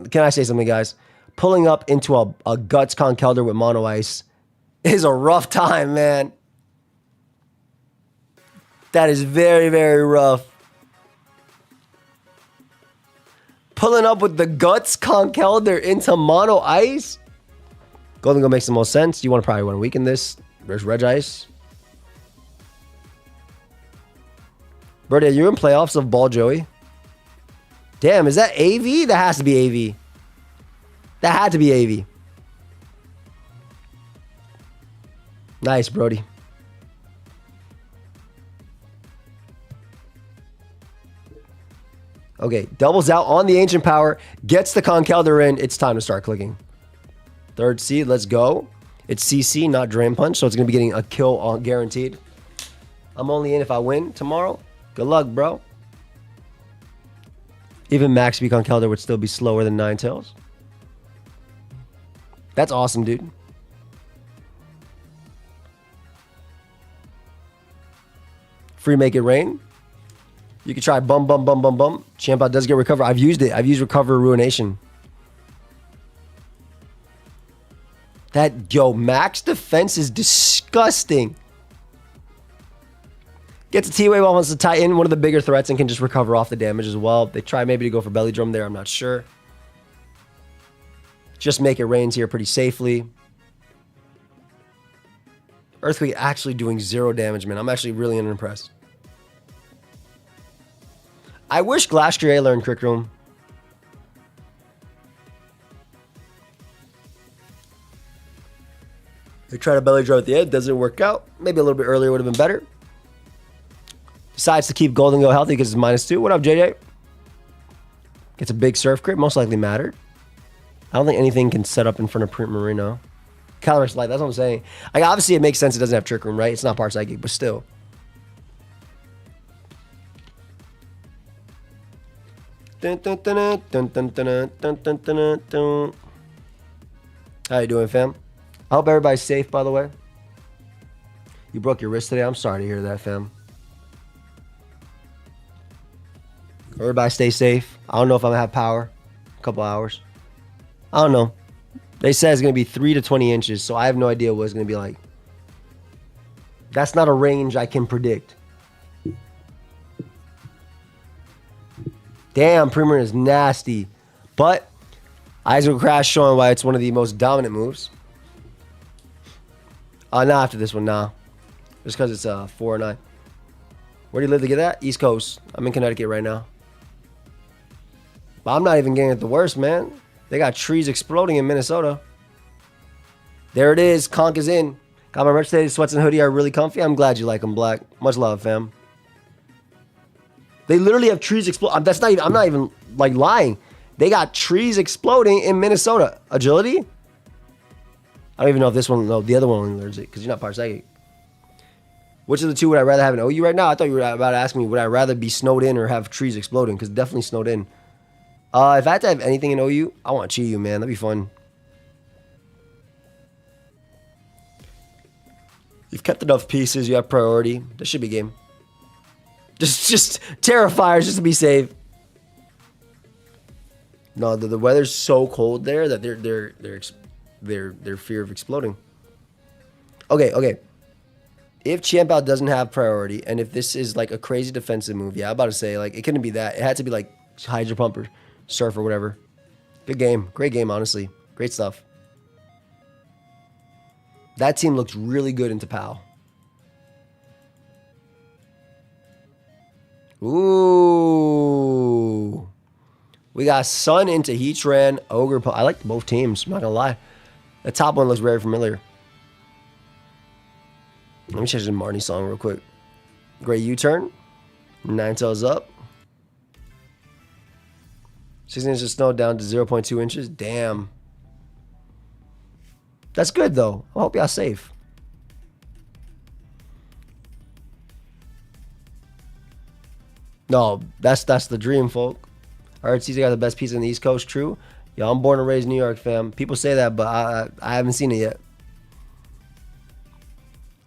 Speaker 1: Can I say something, guys? Pulling up into a Guts Conkeldurr with Mono Ice is a rough time, man. That is very, very rough. Pulling up with the Guts Conkeldurr into Mono Ice? Golden Go makes the most sense. You probably want to weaken this. There's Reg Ice. Birdie, are you in playoffs of Ball Joey? Damn, is that AV? That has to be AV. That had to be AV. Nice, Brody. Okay, doubles out on the Ancient Power. Gets the Conkeldurr in. It's time to start clicking. Third seed, let's go. It's CC, not Drain Punch, so it's going to be getting a kill guaranteed. I'm only in if I win tomorrow. Good luck, bro. Even Max speed Conkeldurr would still be slower than Ninetales. That's awesome, dude. Free Make It Rain. You can try bum. Chien-Pao does get recover. I've used it. I've used Recover Ruination. Yo, Max defense is disgusting. Gets a T-Wave off the Titan, one of the bigger threats, and can just recover off the damage as well. They try maybe to go for Belly Drum there. I'm not sure. Just Make It Rains here pretty safely. Earthquake actually doing 0 damage, man. I'm actually really unimpressed. I wish Glastrier learned Trick Room. They try to Belly Drum at the end. Doesn't work out. Maybe a little bit earlier would have been better. Decides to keep Golden Go healthy because it's -2. What up, JJ? Gets a big Surf Crit. Most likely mattered. I don't think anything can set up in front of Print Marino. Caloris Light, that's what I'm saying. Like, obviously, it makes sense it doesn't have Trick Room, right? It's not part Psychic, but still. How you doing, fam? I hope everybody's safe, by the way. You broke your wrist today. I'm sorry to hear that, fam. Everybody stay safe. I don't know if I'm going to have power. A couple hours. I don't know. They said it's going to be 3 to 20 inches, so I have no idea what it's going to be like. That's not a range I can predict. Damn, Premier is nasty. But Eyes Will Crash showing why it's one of the most dominant moves. Not after this one, nah. Just because it's 4 or 9. Where do you live to get that? East Coast. I'm in Connecticut right now. But I'm not even getting it the worst, man. They got trees exploding in Minnesota. There it is. Conk is in. Got my merch today. Sweats and hoodie are really comfy. I'm glad you like them, Black. Much love, fam. They literally have trees exploding. That's not even, I'm not even like lying. They got trees exploding in Minnesota. Agility? I don't even know if this one, no, the other one only learns it because you're not Parsec. Which of the two would I rather have in OU right now? I thought you were about to ask me, would I rather be snowed in or have trees exploding? Because definitely snowed in. If I had to have anything in OU, I want Chi-Yu, man. That'd be fun. You've kept enough pieces. You have priority. This should be game. Just Terrifiers just to be safe. No, the weather's so cold there that their fear of exploding. Okay. If Chien-Pao doesn't have priority, and if this is like a crazy defensive move, yeah, I'm about to say like it couldn't be that. It had to be like Hydro Pump or Surf or whatever. Good game, great game, honestly, great stuff. That team looks really good into Pao. Ooh. We got Sun into Heatran, Ogre. I like both teams, I'm not gonna lie. The top one looks very familiar. Let me change the Marnie song real quick. Great U-turn. Ninetales up. 6 inches of snow down to 0.2 inches. Damn. That's good, though. I hope y'all safe. No, that's the dream, folk. I heard CJ got the best pizza in the East Coast. True. Yo, I'm born and raised in New York, fam. People say that, but I haven't seen it yet.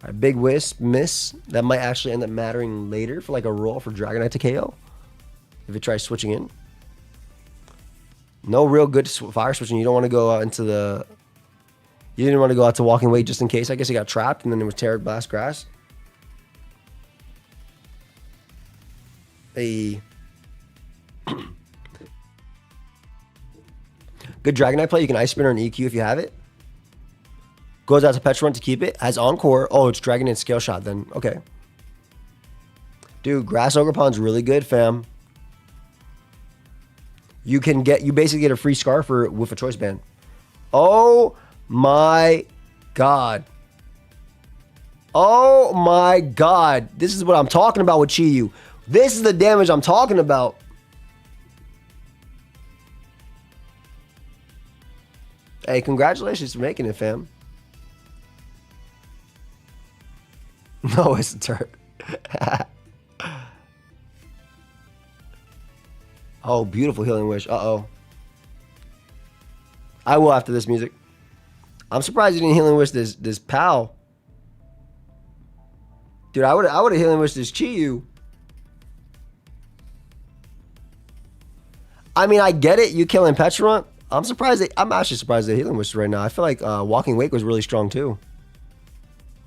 Speaker 1: All right, big miss. That might actually end up mattering later for like a roll for Dragonite to KO. If it tries switching in. No real good fire switching. You don't want to go out into the... You didn't want to go out to Walking Weight just in case. I guess he got trapped and then it was Terra Blast Grass. Hey. Good Dragonite play. You can Ice Spinner and EQ if you have it. Goes out to Petrun to keep it. Has Encore. Oh, it's Dragonite Scale Shot then. Okay. Dude, Grass Ogre Pond's really good, fam. You basically get a free Scarfer with a Choice Band. Oh my God. Oh my God. This is what I'm talking about with Chi-Yu. This is the damage I'm talking about. Hey, congratulations for making it, fam. No, it's a turret. Oh, beautiful Healing Wish. Uh-oh. I will after this music. I'm surprised you didn't Healing Wish this Pal. Dude, I would have Healing Wished this Chi-Yu. I mean, I get it. You killing Petrun. I'm actually surprised they Healing Wish right now. I feel like Walking Wake was really strong too.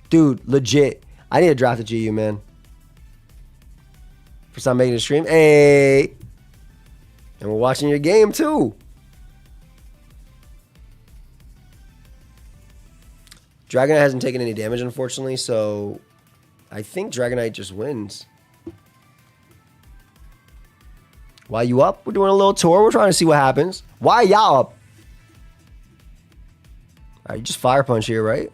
Speaker 1: Dude, legit. I need to draft a Chi-Yu, man. For some making a stream. Hey. And we're watching your game too. Dragonite hasn't taken any damage, unfortunately, so I think Dragonite just wins. Why you up? We're doing a little tour. We're trying to see what happens. Why y'all up? All right, you just Fire Punch here, right?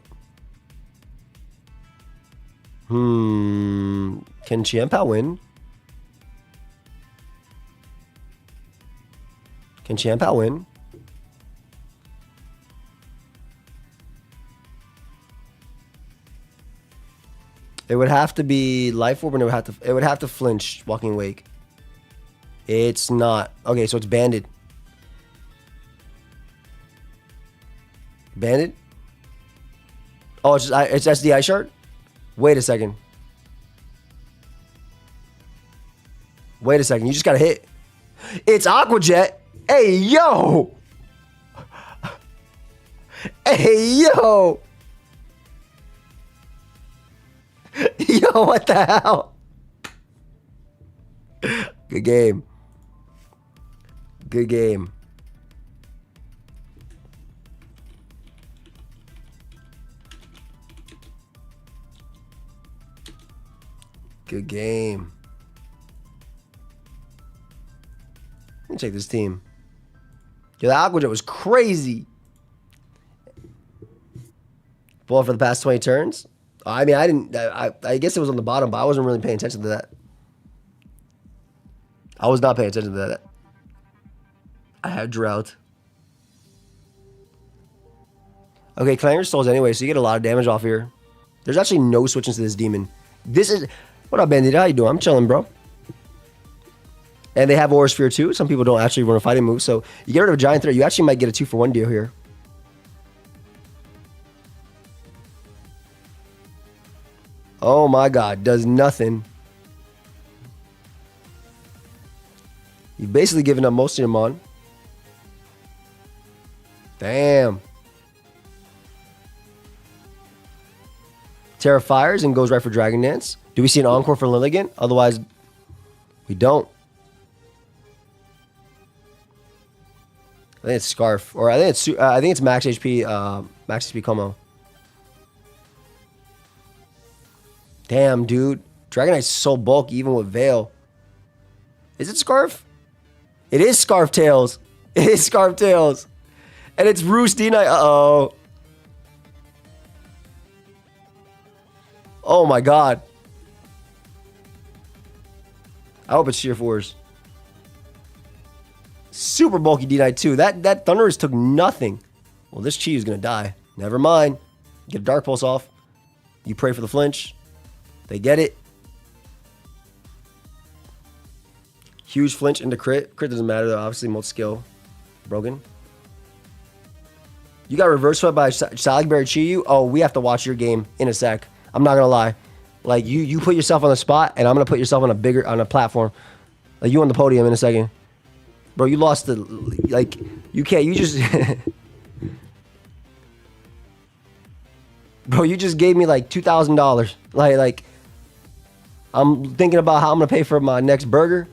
Speaker 1: Can Chien-Pao win? Can Chien-Pao win? It would have to be Life Orb, and it would have to flinch Walking Wake. It's not. Okay, so it's banded. Banded? Oh, it's just the Ice Shard? Wait a second. Wait a second. You just got to hit. It's Aqua Jet. Hey, yo. Hey, yo. Yo, what the hell? Good game. Good game. Good game. Let me check this team. Yo, the Aqua Jet was crazy. Ball for the past 20 turns. I mean, I guess it was on the bottom, but I wasn't really paying attention to that. I was not paying attention to that. I had drought. Okay, Clanger stalls anyway, so you get a lot of damage off here. There's actually no switching to this demon. This is... What up, Bandit? How you doing? I'm chilling, bro. And they have Aura Sphere too. Some people don't actually run a fighting move, so you get rid of a Giant Threat, you actually might get a 2-for-1 deal here. Oh my god, does nothing. You've basically given up most of your mon. Damn. Terra fires and goes right for Dragon Dance. Do we see an encore for Lilligant? Otherwise, we don't. I think it's Scarf, or I think it's max HP, max HP Como. Damn, dude. Dragonite's so bulky, even with Veil. Is it Scarf? It is Scarf Tails. It is Scarf Tails. And it's Roost D-Knight. Uh-oh. Oh, my God. I hope it's Sheer Force. Super bulky D-Knight, too. That Thunderous took nothing. Well, this Chi is going to die. Never mind. Get a Dark Pulse off. You pray for the flinch. They get it. Huge flinch into crit. Crit doesn't matter though. Obviously, multi-skill. Broken. You got reverse swept by Saliberry Chiyu. Oh, we have to watch your game in a sec. I'm not gonna lie. Like you put yourself on the spot, and I'm gonna put yourself on a platform. Like you on the podium in a second. Bro, you lost the like. You can't. You just. Bro, you just gave me like $2,000. Like. I'm thinking about how I'm gonna pay for my next burger,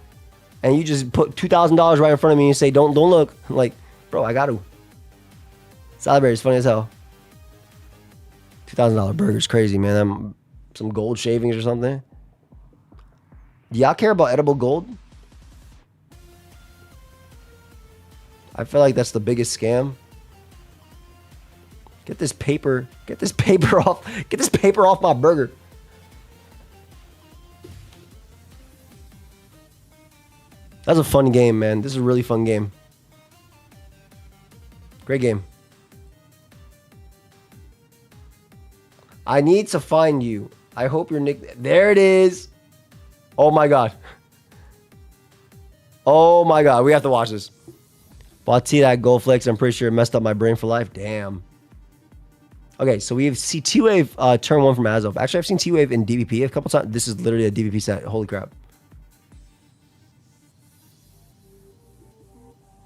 Speaker 1: and you just put $2,000 right in front of me and say, "Don't look." I'm like, bro, I got to. Saliberry is funny as hell. $2,000 burger is crazy, man. Some gold shavings or something. Do y'all care about edible gold? I feel like that's the biggest scam. Get this paper. Get this paper off. Get this paper off my burger. That's a fun game, man. This is a really fun game. Great game. I need to find you. I hope your nick... There it is. Oh, my God. Oh, my God. We have to watch this. Bought that Gold Flex. I'm pretty sure it messed up my brain for life. Damn. Okay, so we see T-Wave turn 1 from Azov. Actually, I've seen T-Wave in DVP a couple times. This is literally a DVP set. Holy crap.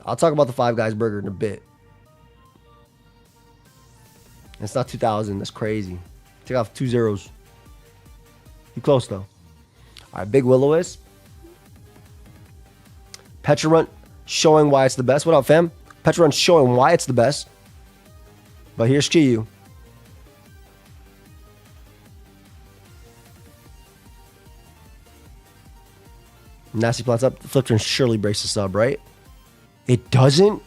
Speaker 1: I'll talk about the Five Guys burger in a bit. It's not 2,000. That's crazy. Take off 2 zeros. You close, though. All right, Big Will-O-Wisp. Petrarunt showing why it's the best. What up, fam? Petrarunt showing why it's the best. But here's Chiyu. Nasty Plants up. Flip turn surely breaks the sub, right? It doesn't.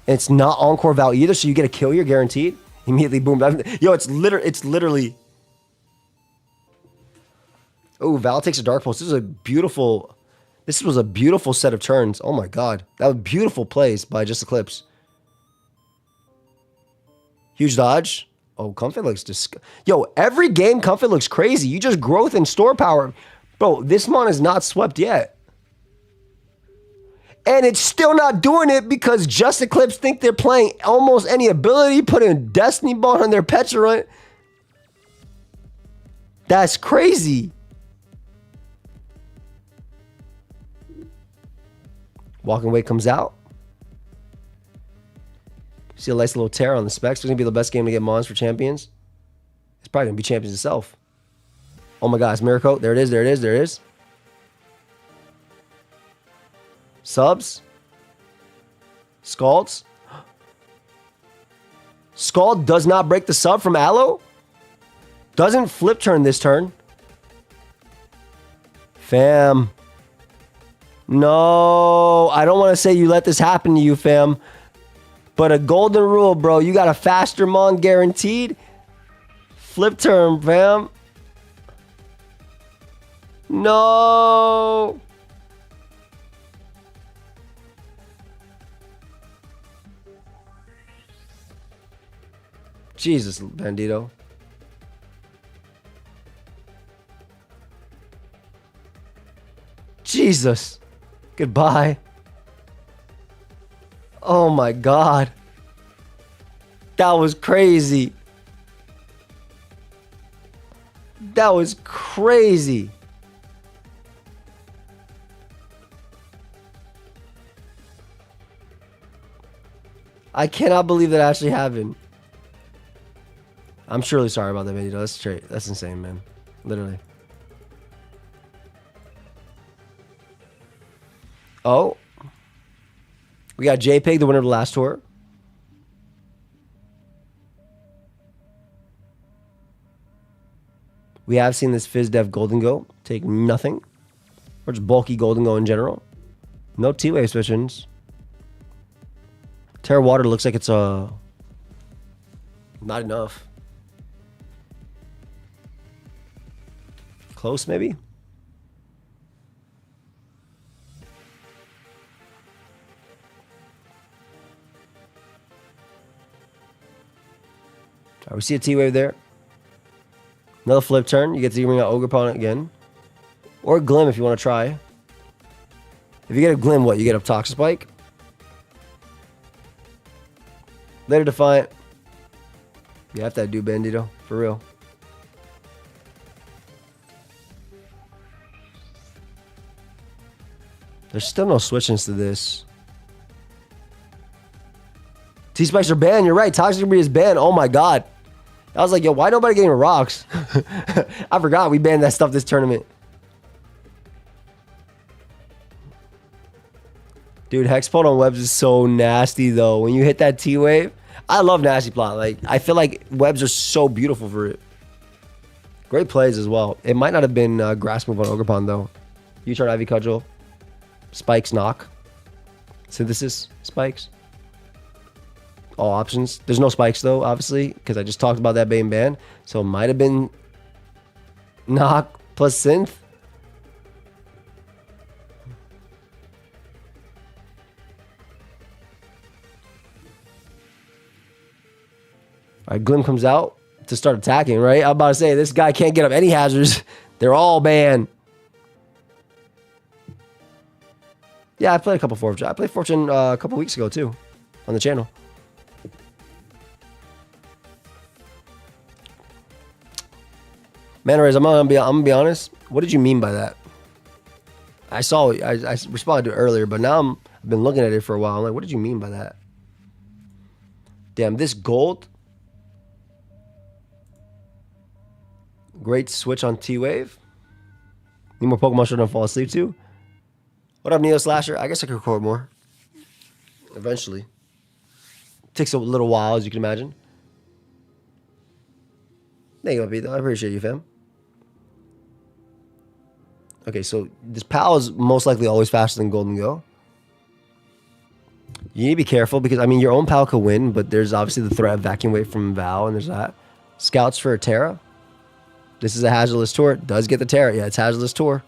Speaker 1: It's not Encore Val either, so you get a kill here guaranteed. Immediately boom. Yo, it's literally. Oh, Val takes a Dark Pulse. This was a beautiful set of turns. Oh my God. That was beautiful plays by Just Eclipse. Huge dodge. Oh, Comfort looks Yo, every game Comfort looks crazy. You just growth and store power. Bro, this mon is not swept yet. And it's still not doing it because Just Eclipse think they're playing almost any ability, putting Destiny Bond on their Petrarunt. That's crazy. Walking Away comes out. See a nice little tear on the specs. It's going to be the best game to get Mons for champions. It's probably going to be champions itself. Oh my God, it's Miracle. There it is, there it is, there it is. Subs. Scalds. Scald does not break the sub from Aloe. Doesn't flip turn this turn. Fam. No, I don't want to say you let this happen to you, fam. But a golden rule, bro. You got a faster mon guaranteed. Flip turn, fam. No. Jesus, Bandito. Jesus. Goodbye. Oh my God. That was crazy. That was crazy. I cannot believe that actually happened. I'm surely sorry about that video. That's straight. That's insane, man. Literally. Oh. We got JPEG, the winner of the last tour. We have seen this FizzDev Golden Go take nothing. Or just bulky Golden Go in general. No T-Wave switch-ins. Terra Water looks like it's not enough. Close, maybe? All right, we see a T-Wave there. Another flip turn. You get to bring out Ogre Pawn again. Or Glim if you want to try. If you get a Glim, what? You get a Toxaspike? Later Defiant. You have to do Bandito. For real. There's still no switch-ins to this. T-Spikes are banned. You're right. Toxic Debris is banned. Oh my God. I was like, yo, why nobody getting rocks? I forgot we banned that stuff this tournament. Dude, Hexpult on webs is so nasty, though. When you hit that T-Wave, I love Nasty Plot. Like, I feel like webs are so beautiful for it. Great plays as well. It might not have been Grass Move on Ogre Pond, though. U-turn Ivy Cudgel. Spikes knock. Synthesis spikes. All options. There's no spikes, though, obviously, because I just talked about that being banned. So it might have been knock plus synth. All right, Glim comes out to start attacking, right? I'm about to say, this guy can't get up any hazards. They're all banned. Yeah, I played a couple Fortune. I played Fortune a couple weeks ago, too, on the channel. Man, Reyes, I'm gonna be honest. What did you mean by that? I responded to it earlier, but now I've been looking at it for a while. I'm like, what did you mean by that? Damn, this gold. Great switch on T-Wave. Need more Pokemon Show don't fall asleep too. What up, Neo Slasher? I guess I could record more. Eventually. Takes a little while, as you can imagine. Thank you, Pete. I appreciate you, fam. Okay, so this PAL is most likely always faster than Golden Go. You need to be careful because, I mean, your own PAL could win, but there's obviously the threat of Vacuum Wave from Val, and there's that. Scouts for a Terra. This is a hazardless tour. It does get the Terra. Yeah, it's hazardless tour.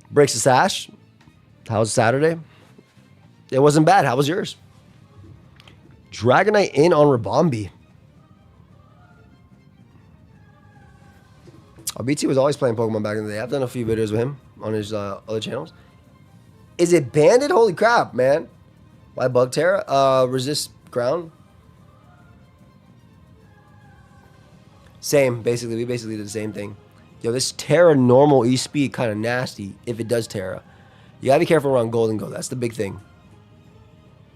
Speaker 1: Breaks the sash. How was Saturday? It wasn't bad. How was yours? Dragonite in on Rabombi. BT was always playing Pokemon back in the day. I've done a few videos with him on his other channels. Is it banded? Holy crap, man. Why Bug Terra? Resist Ground? Same, basically. We basically did the same thing. Yo, this Terra normal E-Speed kind of nasty if it does Terra. You gotta be careful around Golden Go. That's the big thing.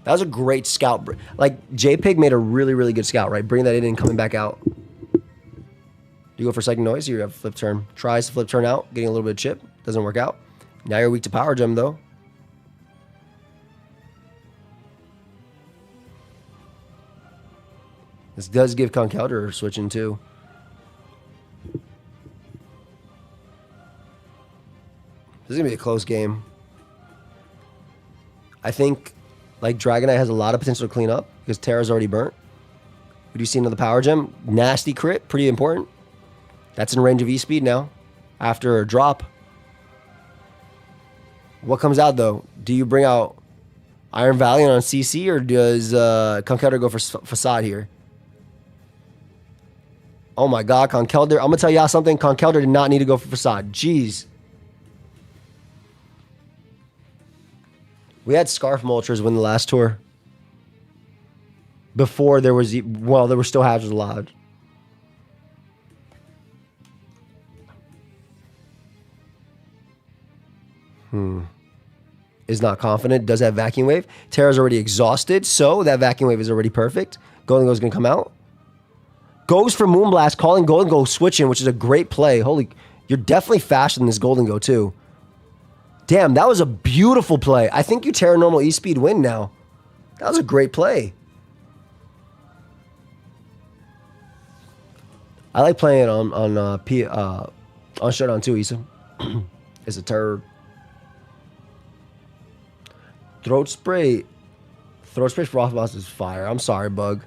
Speaker 1: That was a great scout. Like, JPEG made a really, really good scout, right? Bringing that in and coming back out. You go for second noise, you have flip turn. Tries to flip turn out, getting a little bit of chip. Doesn't work out. Now you're weak to Power Gem, though. This does give Conkeldurr switching, too. This is going to be a close game. I think, like, Dragonite has a lot of potential to clean up because Terra's already burnt. We do see another Power Gem. Nasty crit. Pretty important. That's in range of E-Speed now. After a drop. What comes out, though? Do you bring out Iron Valiant on CC, or does Conkeldurr go for Facade here? Oh my god, Conkeldurr. I'm going to tell y'all something. Conkeldurr did not need to go for Facade. Jeez. We had Scarf Moltres win the last tour. Before there was... Well, there were still hazards allowed. Is not confident. Does have Vacuum Wave. Terra's already exhausted, so that Vacuum Wave is already perfect. Golden Go's going to come out. Goes for Moonblast, calling Golden Go switching, which is a great play. Holy... You're definitely faster than this Golden Go, too. Damn, that was a beautiful play. I think you Terra normal E-Speed win now. That was a great play. I like playing on Showdown too, Issa. It's a turd. Throat Spray. Throat Spray Frostboss is fire. I'm sorry, Bug.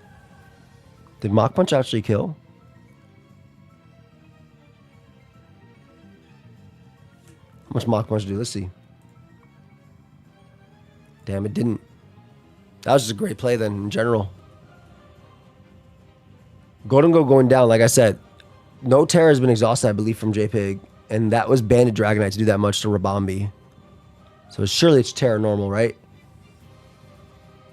Speaker 1: Did Mach Punch actually kill? How much Mach Punch do? Let's see. Damn, it didn't. That was just a great play then, in general. Golden Go going down, like I said. No Terra has been exhausted, I believe, from JPig. And that was Banded Dragonite to do that much to Rabambi. So surely it's Terra normal, right?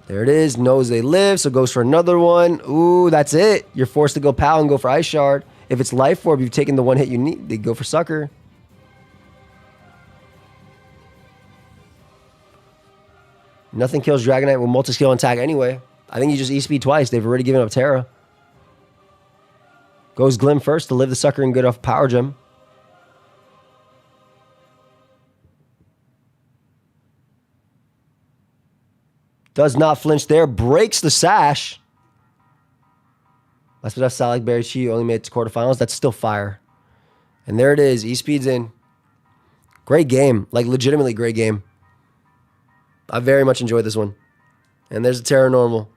Speaker 1: There it is. Knows they live, so goes for another one. Ooh, that's it. You're forced to go POW and go for Ice Shard. If it's Life Orb, you've taken the one hit you need. They go for Sucker. Nothing kills Dragonite with multi-skill attack anyway. I think you just E-Speed twice. They've already given up Terra. Goes Glim first to live the Sucker and get off Power Gem. Does not flinch there. Breaks the Sash. That's what Salic Berry Chi only made it to quarterfinals. That's still fire. And there it is. E-Speed's in. Great game. Like, legitimately great game. I very much enjoyed this one. And there's a Terra normal.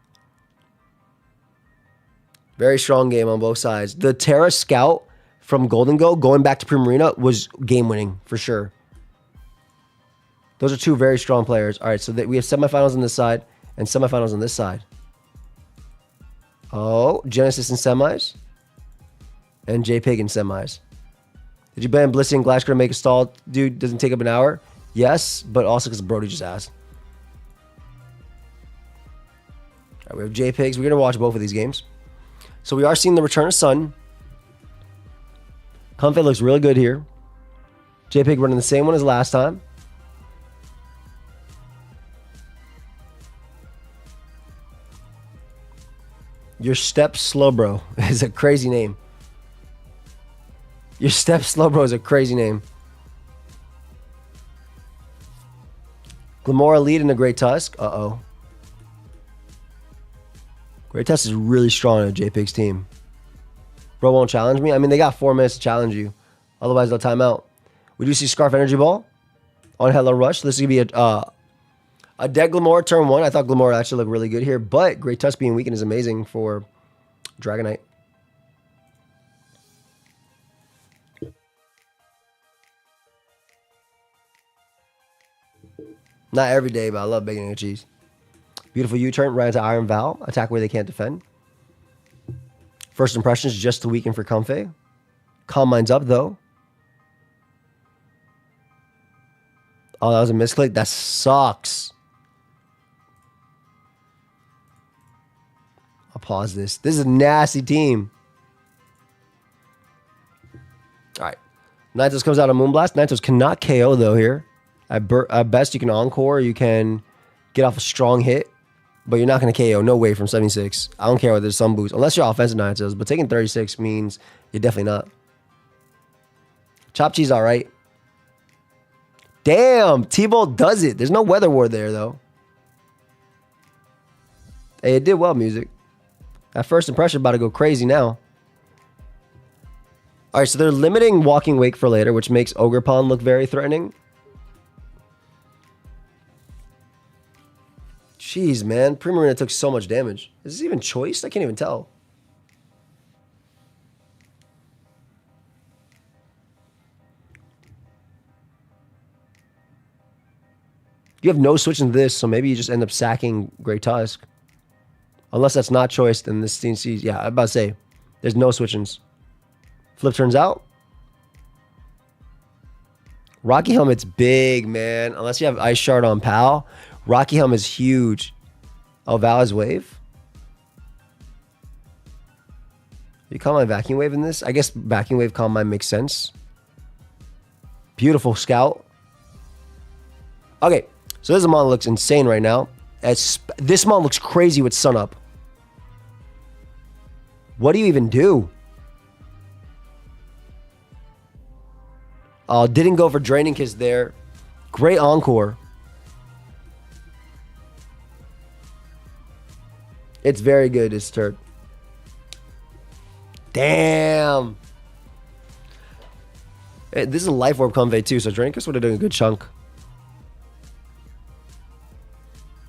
Speaker 1: Very strong game on both sides. The Terra Scout from Golden Go going back to Primarina was game-winning for sure. Those are two very strong players. All right, so we have semifinals on this side and semifinals on this side. Oh, Genesis in semis. And JPig in semis. Did you ban Blissey and Glass to make a stall? Dude, doesn't take up an hour? Yes, but also because Brody just asked. All right, we have JPigs. We're going to watch both of these games. So we are seeing the return of Sun. Comfey looks really good here. JPig running the same one as last time. Your Step Slowbro is a crazy name. Your Step Slowbro is a crazy name. Glamora lead in a Great Tusk. Uh-oh. Great Tusk is really strong on JPig's team. Bro won't challenge me. I mean, they got 4 minutes to challenge you. Otherwise, they'll time out. We do see Scarf Energy Ball on Hello Rush. This is going to be a dead Glamora turn 1. I thought Glamora actually looked really good here, but Great Tusk being weakened is amazing for Dragonite. Not every day, but I love bacon and cheese. Beautiful U-turn right into Iron Val. Attack where they can't defend. First impressions just to weaken for Comfey. Calm Mind's up, though. Oh, that was a misclick? That sucks. I'll pause this. This is a nasty team. All right. Nitos comes out of Moonblast. Nitos cannot KO, though, here. At best, you can Encore. You can get off a strong hit. But you're not going to KO. No way from 76. I don't care whether there's some boost. Unless you're offensive Nitos. But taking 36 means you're definitely not. Chop Cheese all right. Damn. T-Bolt does it. There's no Weather Ward there, though. Hey, it did well, music. That first impression about to go crazy now. All right, so they're limiting Walking Wake for later, which makes Ogre Pond look very threatening. Jeez, man. Primarina took so much damage. Is this even choiced? I can't even tell. You have no switch into this, so maybe you just end up sacking Great Tusk. Unless that's not choiced, then this team sees... Yeah, I'm about to say. There's no switch-ins. Flip turns out. Rocky Helmet's big, man. Unless you have Ice Shard on Pal. Rocky Helmet's huge. Oh, Val has Wave? You call my Vacuum Wave in this? I guess Vacuum Wave Calm Mind makes sense. Beautiful Scout. Okay, so this mon looks insane right now. This mon looks crazy with Sun Up. What do you even do? Oh, didn't go for Draining Kiss there. Great Encore. It's very good, this turd. Damn. This is a Life Orb Convey too, so Draining Kiss would have done a good chunk.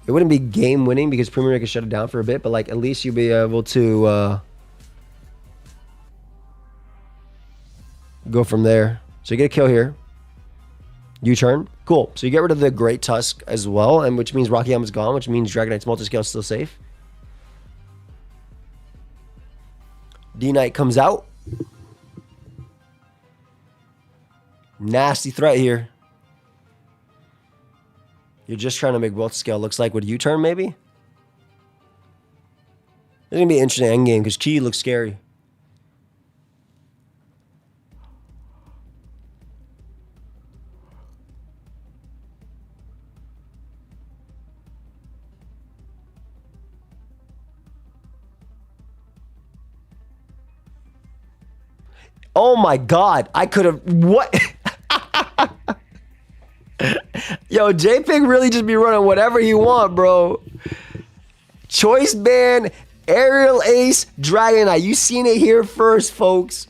Speaker 1: It wouldn't be game winning because Premier could shut it down for a bit, but like at least you'd be able to go from there. So you get a kill here. U-turn. Cool. So you get rid of the Great Tusk as well, and which means Rocky Helmet's gone, which means Dragonite's Multiscale is still safe. D-Knight comes out. Nasty threat here. You're just trying to make Wealth Scale, looks like, with U-turn maybe? It's going to be an interesting endgame because Chi looks scary. Oh my God. I could have... What? Yo, JPig really just be running whatever he want, bro. Choice Band, Aerial Ace, Dragonite. You seen it here first, folks.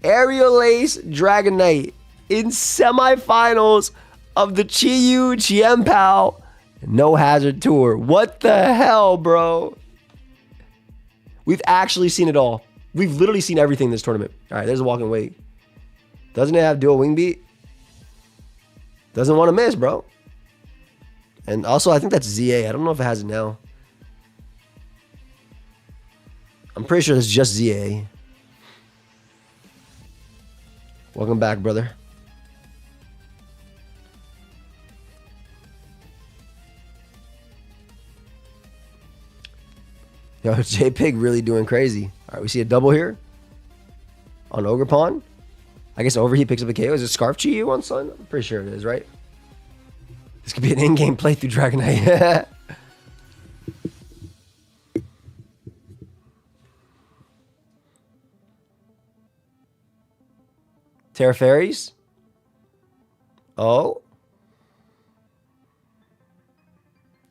Speaker 1: Aerial Ace, Dragonite in semifinals of the Chien-Pao No Hazard Tour. What the hell, bro? We've actually seen it all. We've literally seen everything in this tournament. All right, there's a Walking Wake. Doesn't it have dual Wing Beat? Doesn't want to miss, bro. And also, I think that's ZA. I don't know if it has it now. I'm pretty sure it's just ZA. Welcome back, brother. Yo, JPig really doing crazy. All right, we see a double here on Ogerpon. I guess Overheat picks up a KO. Is it Scarf Chi on Sun? I'm pretty sure it is, right? This could be an in-game playthrough Dragonite. Terra Fairies. Oh.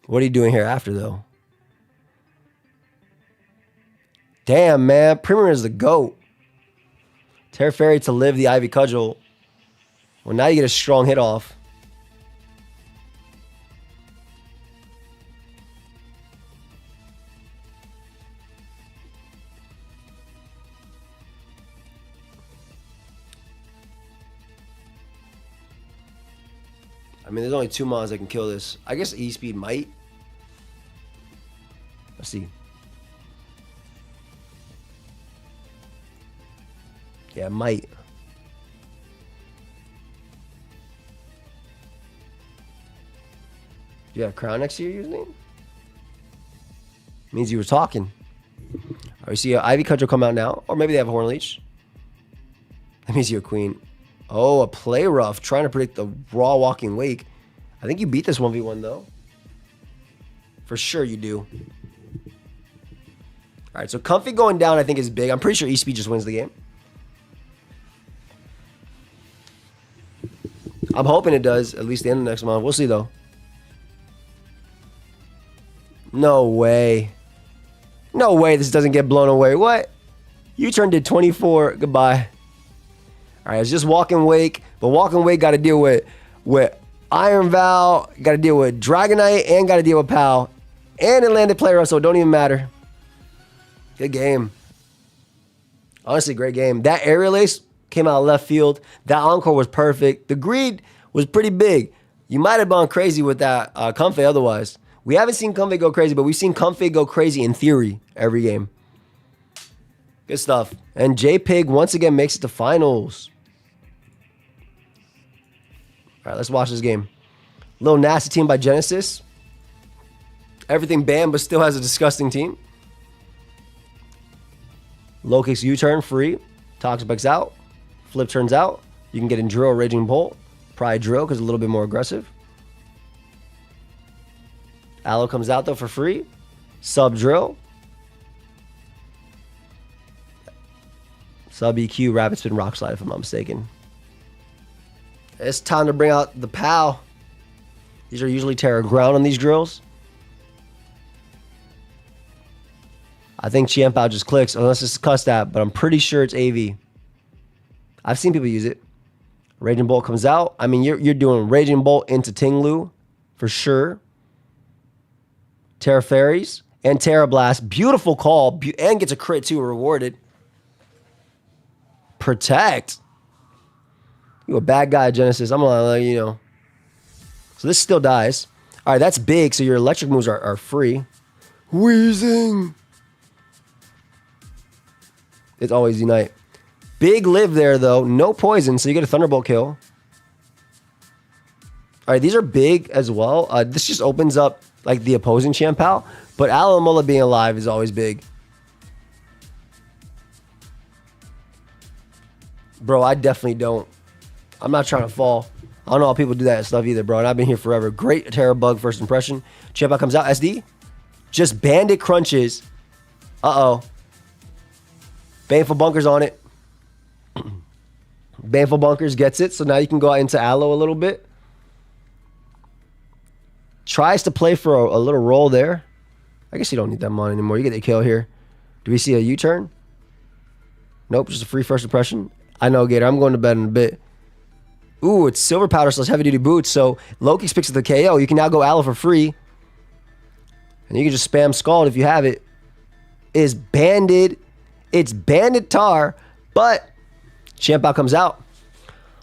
Speaker 1: What are you doing here after, though? Damn, man. Premier is the GOAT. Terra Fairy to live the Ivy Cudgel. Well, now you get a strong hit off. I mean, there's only 2 mons that can kill this. I guess E-Speed might. Let's see. Yeah, might. Do you have Crown next to your username? Means you were talking. Alright, we see an Ivy Cudgel come out now. Or maybe they have a Horn Leech. That means you're a Queen. Oh, a Play Rough. Trying to predict the raw Walking Wake. I think you beat this 1v1 though. For sure you do. Alright, so Comfy going down I think is big. I'm pretty sure E-Speed just wins the game. I'm hoping it does, at least the end of the next month. We'll see, though. No way. No way this doesn't get blown away. What? U-turn did 24. Goodbye. All right, it's just Walking Wake. But Walking Wake got to deal with Iron Val. Got to deal with Dragonite and got to deal with Pal. And it landed player, so it don't even matter. Good game. Honestly, great game. That aerial ace came out of left field. That encore was perfect. The greed was pretty big. You might have gone crazy with that Comfey otherwise. We haven't seen Comfey go crazy, but we've seen Comfey go crazy in theory every game. Good stuff. And J-Pig once again makes it to finals. All right, let's watch this game. Little nasty team by Genesis. Everything banned, but still has a disgusting team. Low kicks U-turn, free. Toxic Bikes out. Flip turns out. You can get in Drill, Raging Bolt. Probably Drill because it's a little bit more aggressive. Aloe comes out though for free. Sub Drill. Sub EQ, Rapid Spin, Rock Slide if I'm not mistaken. It's time to bring out the POW. These are usually Terra Ground on these drills. I think Chien-Pao just clicks, unless it's cussed at, but I'm pretty sure it's AV. I've seen people use it. Raging Bolt comes out. I mean, you're doing Raging Bolt into Tinglu for sure. Terra Fairies and Terra Blast. Beautiful call. And gets a crit too, rewarded. Protect. You a bad guy, Genesis. I'm gonna let you know. So this still dies. All right, that's big. So your electric moves are free. Wheezing. It's always Unite. Big live there, though. No poison, so you get a Thunderbolt kill. All right, these are big as well. This just opens up like the opposing Chien-Pao, but Alomola being alive is always big. Bro, I definitely don't. I'm not trying to fall. I don't know how people do that stuff either, bro, and I've been here forever. Great Terra Bug first impression. Chien-Pao comes out, SD. Just Bandit crunches. Uh-oh. Baneful Bunkers on it. Baneful Bunkers gets it, so now you can go out into Aloe a little bit. Tries to play for a little roll there. I guess you don't need that mon anymore. You get the kill here. Do we see a U-turn? Nope, just a free first impression. I know, Gator. I'm going to bed in a bit. Ooh, it's Silver Powder, so it's Heavy Duty Boots. So Loki picks up the KO. You can now go Aloe for free. And you can just spam Scald if you have it. Is banded. It's banded Tar, but Chien-Pao comes out.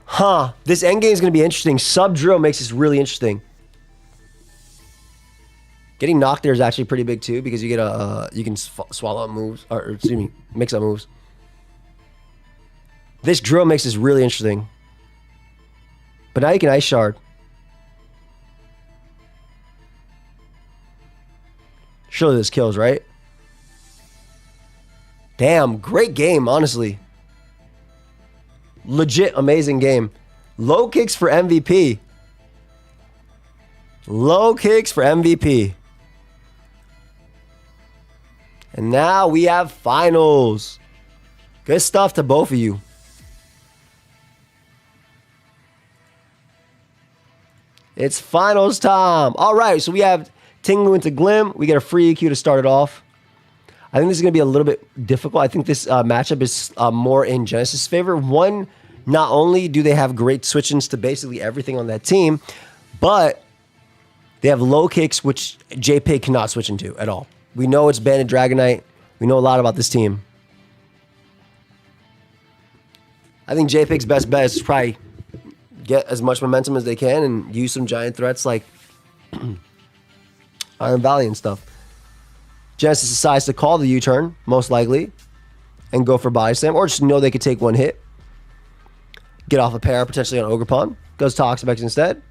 Speaker 1: Huh. This endgame is going to be interesting. Sub-Drill makes this really interesting. Getting knocked there is actually pretty big too because you get you can swallow up moves, or excuse me, mix up moves. This drill makes this really interesting. But now you can Ice Shard. Surely this kills, right? Damn, great game, honestly. Legit amazing game. Low kicks for MVP. Low kicks for MVP. And now we have finals. Good stuff to both of you. It's finals time. All right, so we have Tinglu into Glim. We get a free EQ to start it off. I think this is going to be a little bit difficult. I think this matchup is more in Genesis' favor. One, not only do they have great switch-ins to basically everything on that team, but they have low kicks, which J-Pig cannot switch into at all. We know it's Bandit Dragonite. We know a lot about this team. I think J-Pig's best bet is to probably get as much momentum as they can and use some giant threats like Iron Valley and stuff. Genesis decides to call the U-turn, most likely, and go for body slam, or just know they could take one hit. Get off a pair, potentially on Ogerpon. Goes Toxapex instead.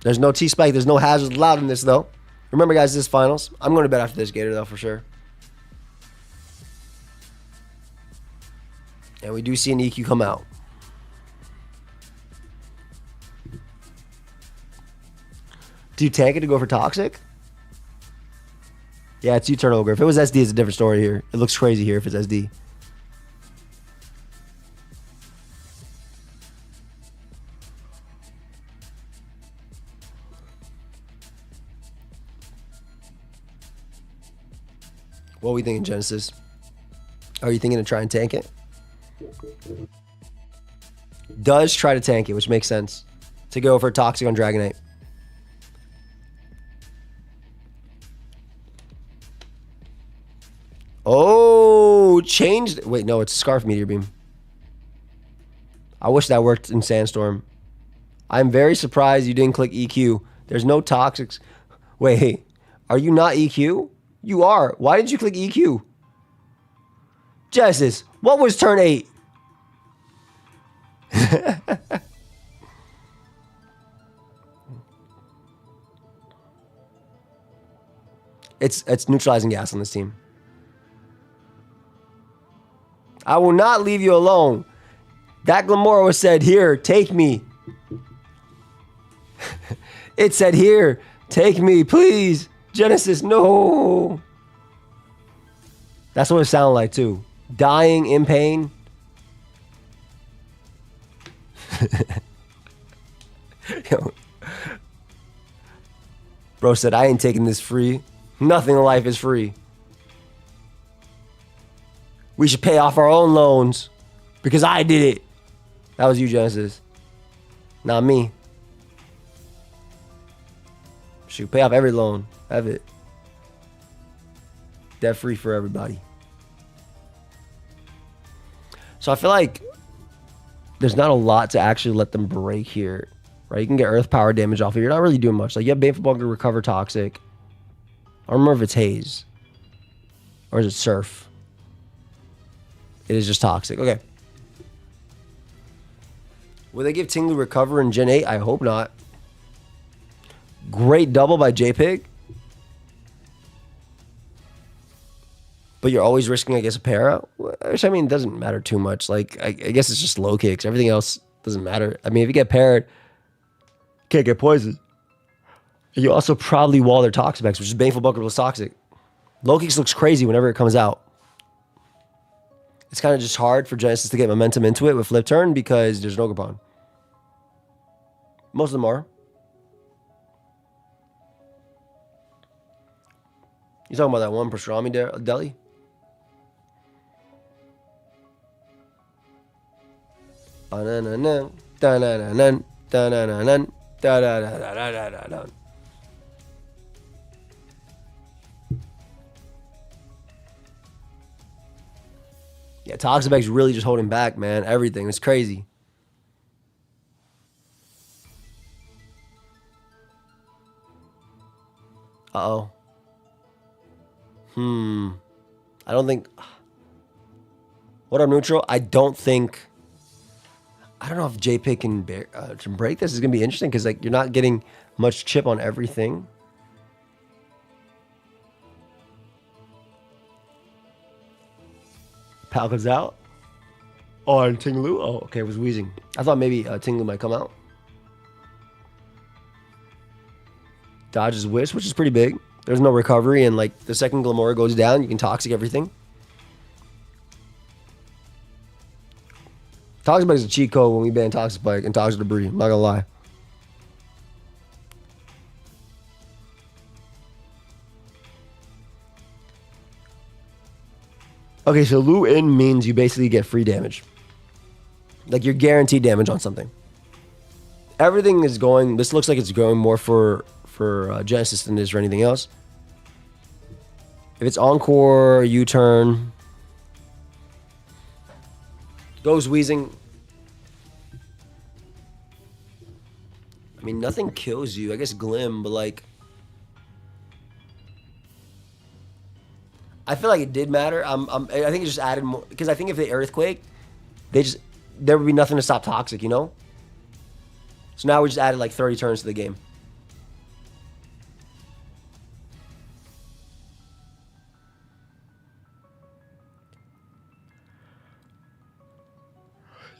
Speaker 1: There's no T-Spike. There's no hazards allowed in this, though. Remember, guys, this is finals. I'm going to bed after this, Gator, though, for sure. And we do see an EQ come out. Do you tank it to go for Toxic? Yeah, it's U-turn Ogre. If it was SD, it's a different story here. It looks crazy here if it's SD. What are we thinking, Genesis? Are you thinking to try and tank it? Does try to tank it, which makes sense. to go for Toxic on Dragonite. Oh, changed. Wait, no, it's Scarf Meteor Beam. I wish that worked in Sandstorm. I'm very surprised you didn't click EQ. There's no Toxics. Wait, are you not EQ? You are. Why did you click EQ? Genesis, what was turn 8? It's neutralizing gas on this team. I will not leave you alone. That Glamora said, here, take me. It said, here, take me, please. Genesis, no. That's what it sounded like, too. Dying in pain. Yo. Bro said, I ain't taking this free. Nothing in life is free. We should pay off our own loans because I did it. That was you, Genesis. Not me. Should pay off every loan. Have it. Debt free for everybody. So I feel like there's not a lot to actually let them break here. Right? You can get earth power damage off of it. You're not really doing much. Like you have Baneful Bunker, recover Toxic. I don't remember if it's Haze. Or is it Surf? It is just Toxic. Okay. Will they give Tinglu recover in Gen 8? I hope not. Great double by JPig. But you're always risking, I guess, a para. Which, I mean, doesn't matter too much. Like, I guess it's just low kicks. Everything else doesn't matter. I mean, if you get parried, can't get poisoned. You also probably wall their Toxic X, which is Baneful Bunker plus Toxic. Low kicks looks crazy whenever it comes out. It's kind of just hard for Genesis to get momentum into it with flip turn because there's no Ogerpon. Most of them are. You talking about that one Pastrami deli? Yeah, Toxic Bag's really just holding back, man. Everything. It's crazy. Uh-oh. I don't think... What up, Neutral? I don't think... I don't know if JPig can break this. It's going to be interesting because like you're not getting much chip on everything. Pal comes out. Oh, and Tinglu? Oh, okay, it was wheezing. I thought maybe Tinglu might come out. Dodges Wish, which is pretty big. There's no recovery, and like the second Glamora goes down, you can Toxic everything. Toxic Bite is a cheat code when we ban Toxic Bite and Toxic Debris. I'm not gonna lie. Okay, so Lu In means you basically get free damage. Like you're guaranteed damage on something. Everything is going, this looks like it's going more for Genesis than it is for anything else. If it's Encore, U-turn, goes wheezing. I mean, nothing kills you. I guess Glim, but like... I feel like it did matter. I think it just added more because I think if they Earthquake, there would be nothing to stop Toxic, you know. So now we just added like 30 turns to the game.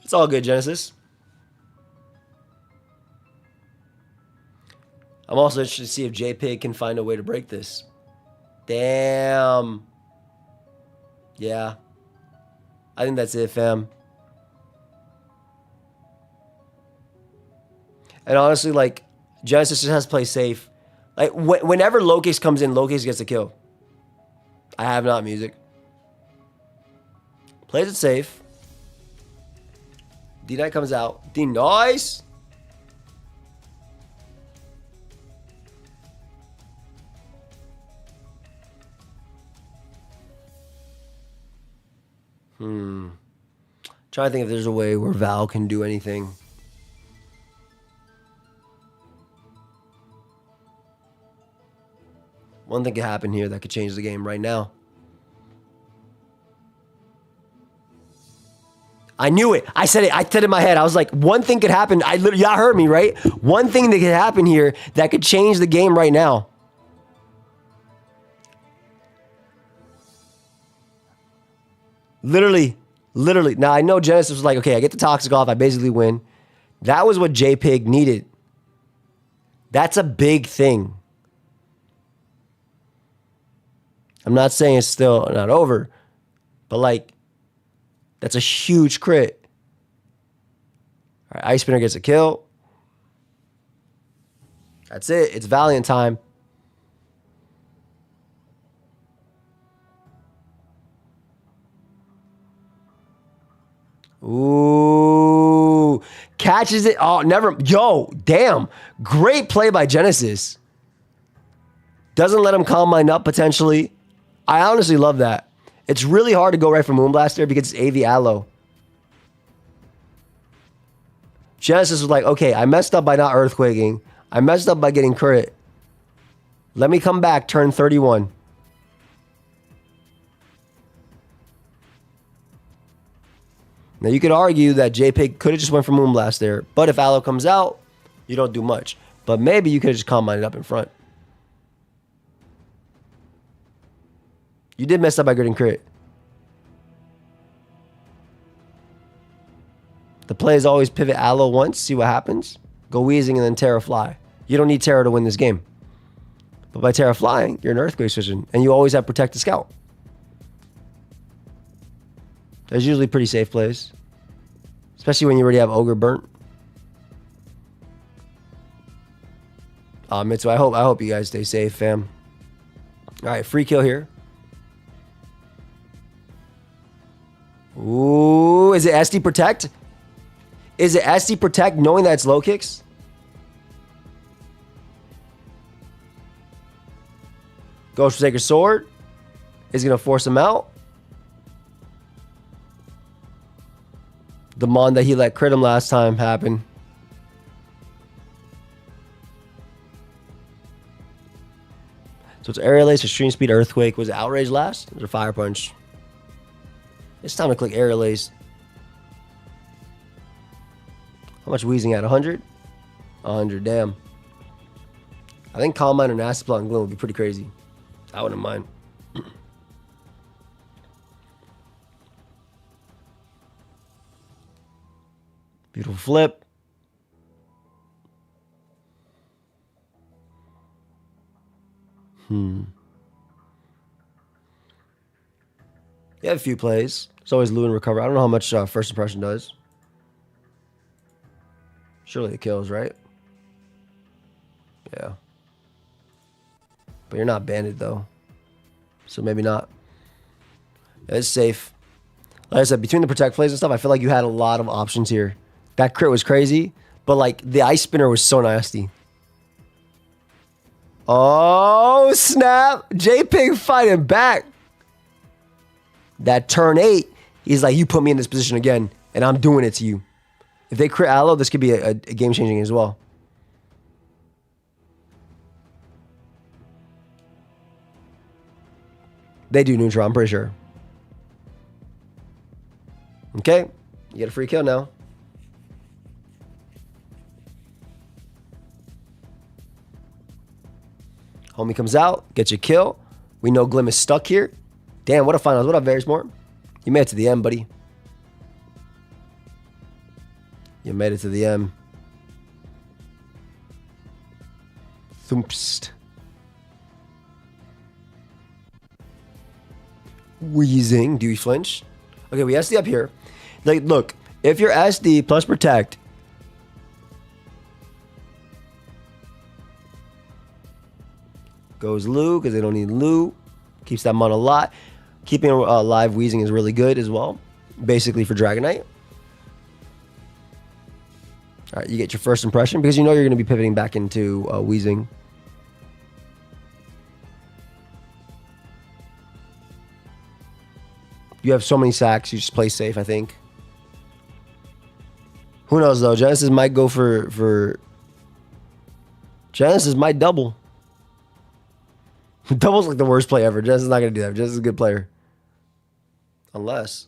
Speaker 1: It's all good, Genesis. I'm also interested to see if JPig can find a way to break this. Damn. Yeah. I think that's it, fam. And honestly, like, Genesis just has to play safe. Like, whenever Locust comes in, Locust gets a kill. I have not music. Plays it safe. D-Knight comes out. D-Nice. Trying to think if there's a way where Val can do anything. One thing could happen here that could change the game right now. I knew it. I said it. I said it in my head. I was like, one thing could happen. Y'all heard me, right? One thing that could happen here that could change the game right now. Literally. Now, I know Genesis was like, okay, I get the toxic off. I basically win. That was what J-Pig needed. That's a big thing. I'm not saying it's still not over, but like, that's a huge crit. All right, Ice Spinner gets a kill. That's it. It's Valiant time. Ooh. Catches it. Oh, never. Yo, damn. Great play by Genesis. Doesn't let him calm mine up, potentially. I honestly love that. It's really hard to go right for Moonblast there because it's AV Aloe. Genesis was like, okay, I messed up by not Earthquaking. I messed up by getting crit. Let me come back, turn 31. Now, you could argue that J-Pig could have just went for Moonblast there. But if Aloe comes out, you don't do much. But maybe you could have just calm minded up in front. You did mess up by getting crit. The play is always pivot Aloe once, see what happens. Go Weezing and then Terra Fly. You don't need Terra to win this game. But by Terra Flying, you're an Earthquake Vision. And you always have Protect the Scout. There's usually pretty safe plays. Especially when you already have Ogre burnt. Mitsu, I hope you guys stay safe, fam. Alright, free kill here. Ooh, is it SD Protect? Is it SD Protect knowing that it's low kicks? Goes for Sacred Sword. Is going to force him out. The Mon that he let crit him last time happened. So it's Aerial Ace, Extreme Speed, Earthquake. Was it Outrage last? Or Fire Punch? It's time to click Aerial Ace. How much Weezing at? 100? 100, damn. I think Calm Mind and Acid Plot and Gloom would be pretty crazy. I wouldn't mind. Beautiful flip. You have a few plays. There's always Lou and Recover. I don't know how much First Impression does. Surely it kills, right? Yeah. But you're not banded, though. So maybe not. It's safe. Like I said, between the Protect plays and stuff, I feel like you had a lot of options here. That crit was crazy, but like the Ice Spinner was so nasty. Oh, snap. J-Pig fighting back. That turn 8, he's like, you put me in this position again, and I'm doing it to you. If they crit Aloe, this could be a game-changing as well. They do neutral, I'm pretty sure. Okay, you get a free kill now. Homie comes out, gets your kill. We know Glim is stuck here. Damn, what a finals. What up, Varysmore? You made it to the end, buddy. You made it to the end. Thumpst. Weezing. Do you flinch? Okay, we SD up here. Like, look, if you're SD plus Protect, goes Lou, because they don't need Lou. Keeps that mon a lot. Keeping alive Weezing is really good as well. Basically for Dragonite. Alright, you get your first impression, because you know you're going to be pivoting back into Weezing. You have so many sacks. You just play safe, I think. Who knows, though? Genesis might go for... Genesis might double. Double's like the worst play ever. Genesis is not going to do that. Genesis is a good player. Unless.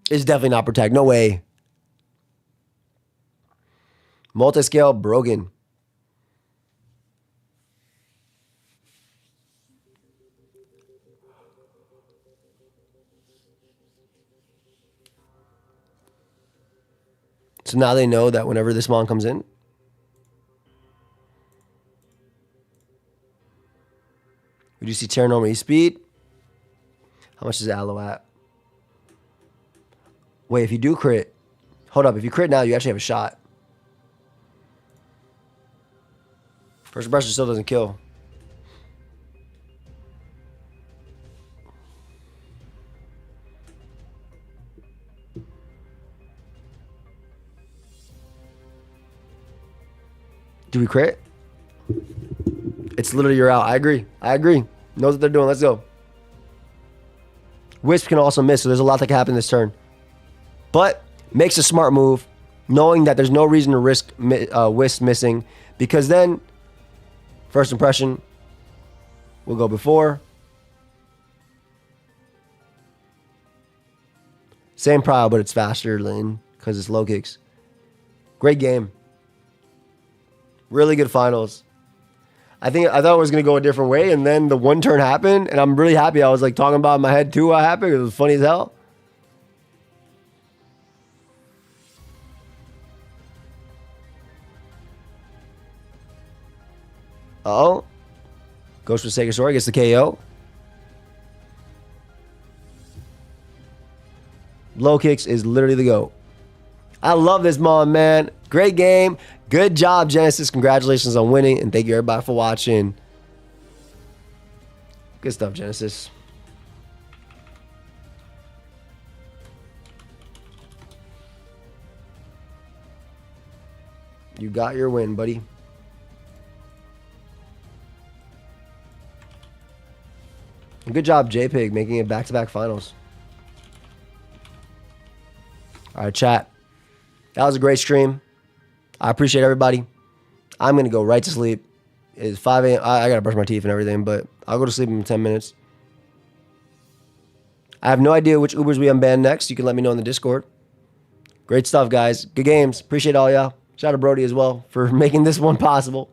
Speaker 1: It's definitely not protect. No way. Multi-scale Brogan. So now they know that whenever this mon comes in. Would you see Terra normal speed? How much is Aloe at? Wait, if you do crit. Hold up. If you crit now, you actually have a shot. First impression still doesn't kill. Do we crit? It's literally you're out. I agree. Knows what they're doing. Let's go. Wisp can also miss, so there's a lot that can happen this turn. But makes a smart move, knowing that there's no reason to risk Wisp missing, because then first impression will go before. Same prio, but it's faster, Lynn, because it's low kicks. Great game. Really good finals. I thought it was going to go a different way, and then the one turn happened, and I'm really happy. I was like talking about in my head too what happened. It was funny as hell. Uh-oh. Goes for Stegosaur, gets the KO. Low kicks is literally the GOAT. I love this mon, man. Great game. Good job, Genesis. Congratulations on winning, and thank you everybody for watching. Good stuff, Genesis. You got your win, buddy. And good job, JPig, making it back-to-back finals. All right, chat. That was a great stream. I appreciate everybody. I'm going to go right to sleep. It's 5 a.m. I got to brush my teeth and everything, but I'll go to sleep in 10 minutes. I have no idea which Ubers we unban next. You can let me know in the Discord. Great stuff, guys. Good games. Appreciate all y'all. Shout out to Brody as well for making this one possible.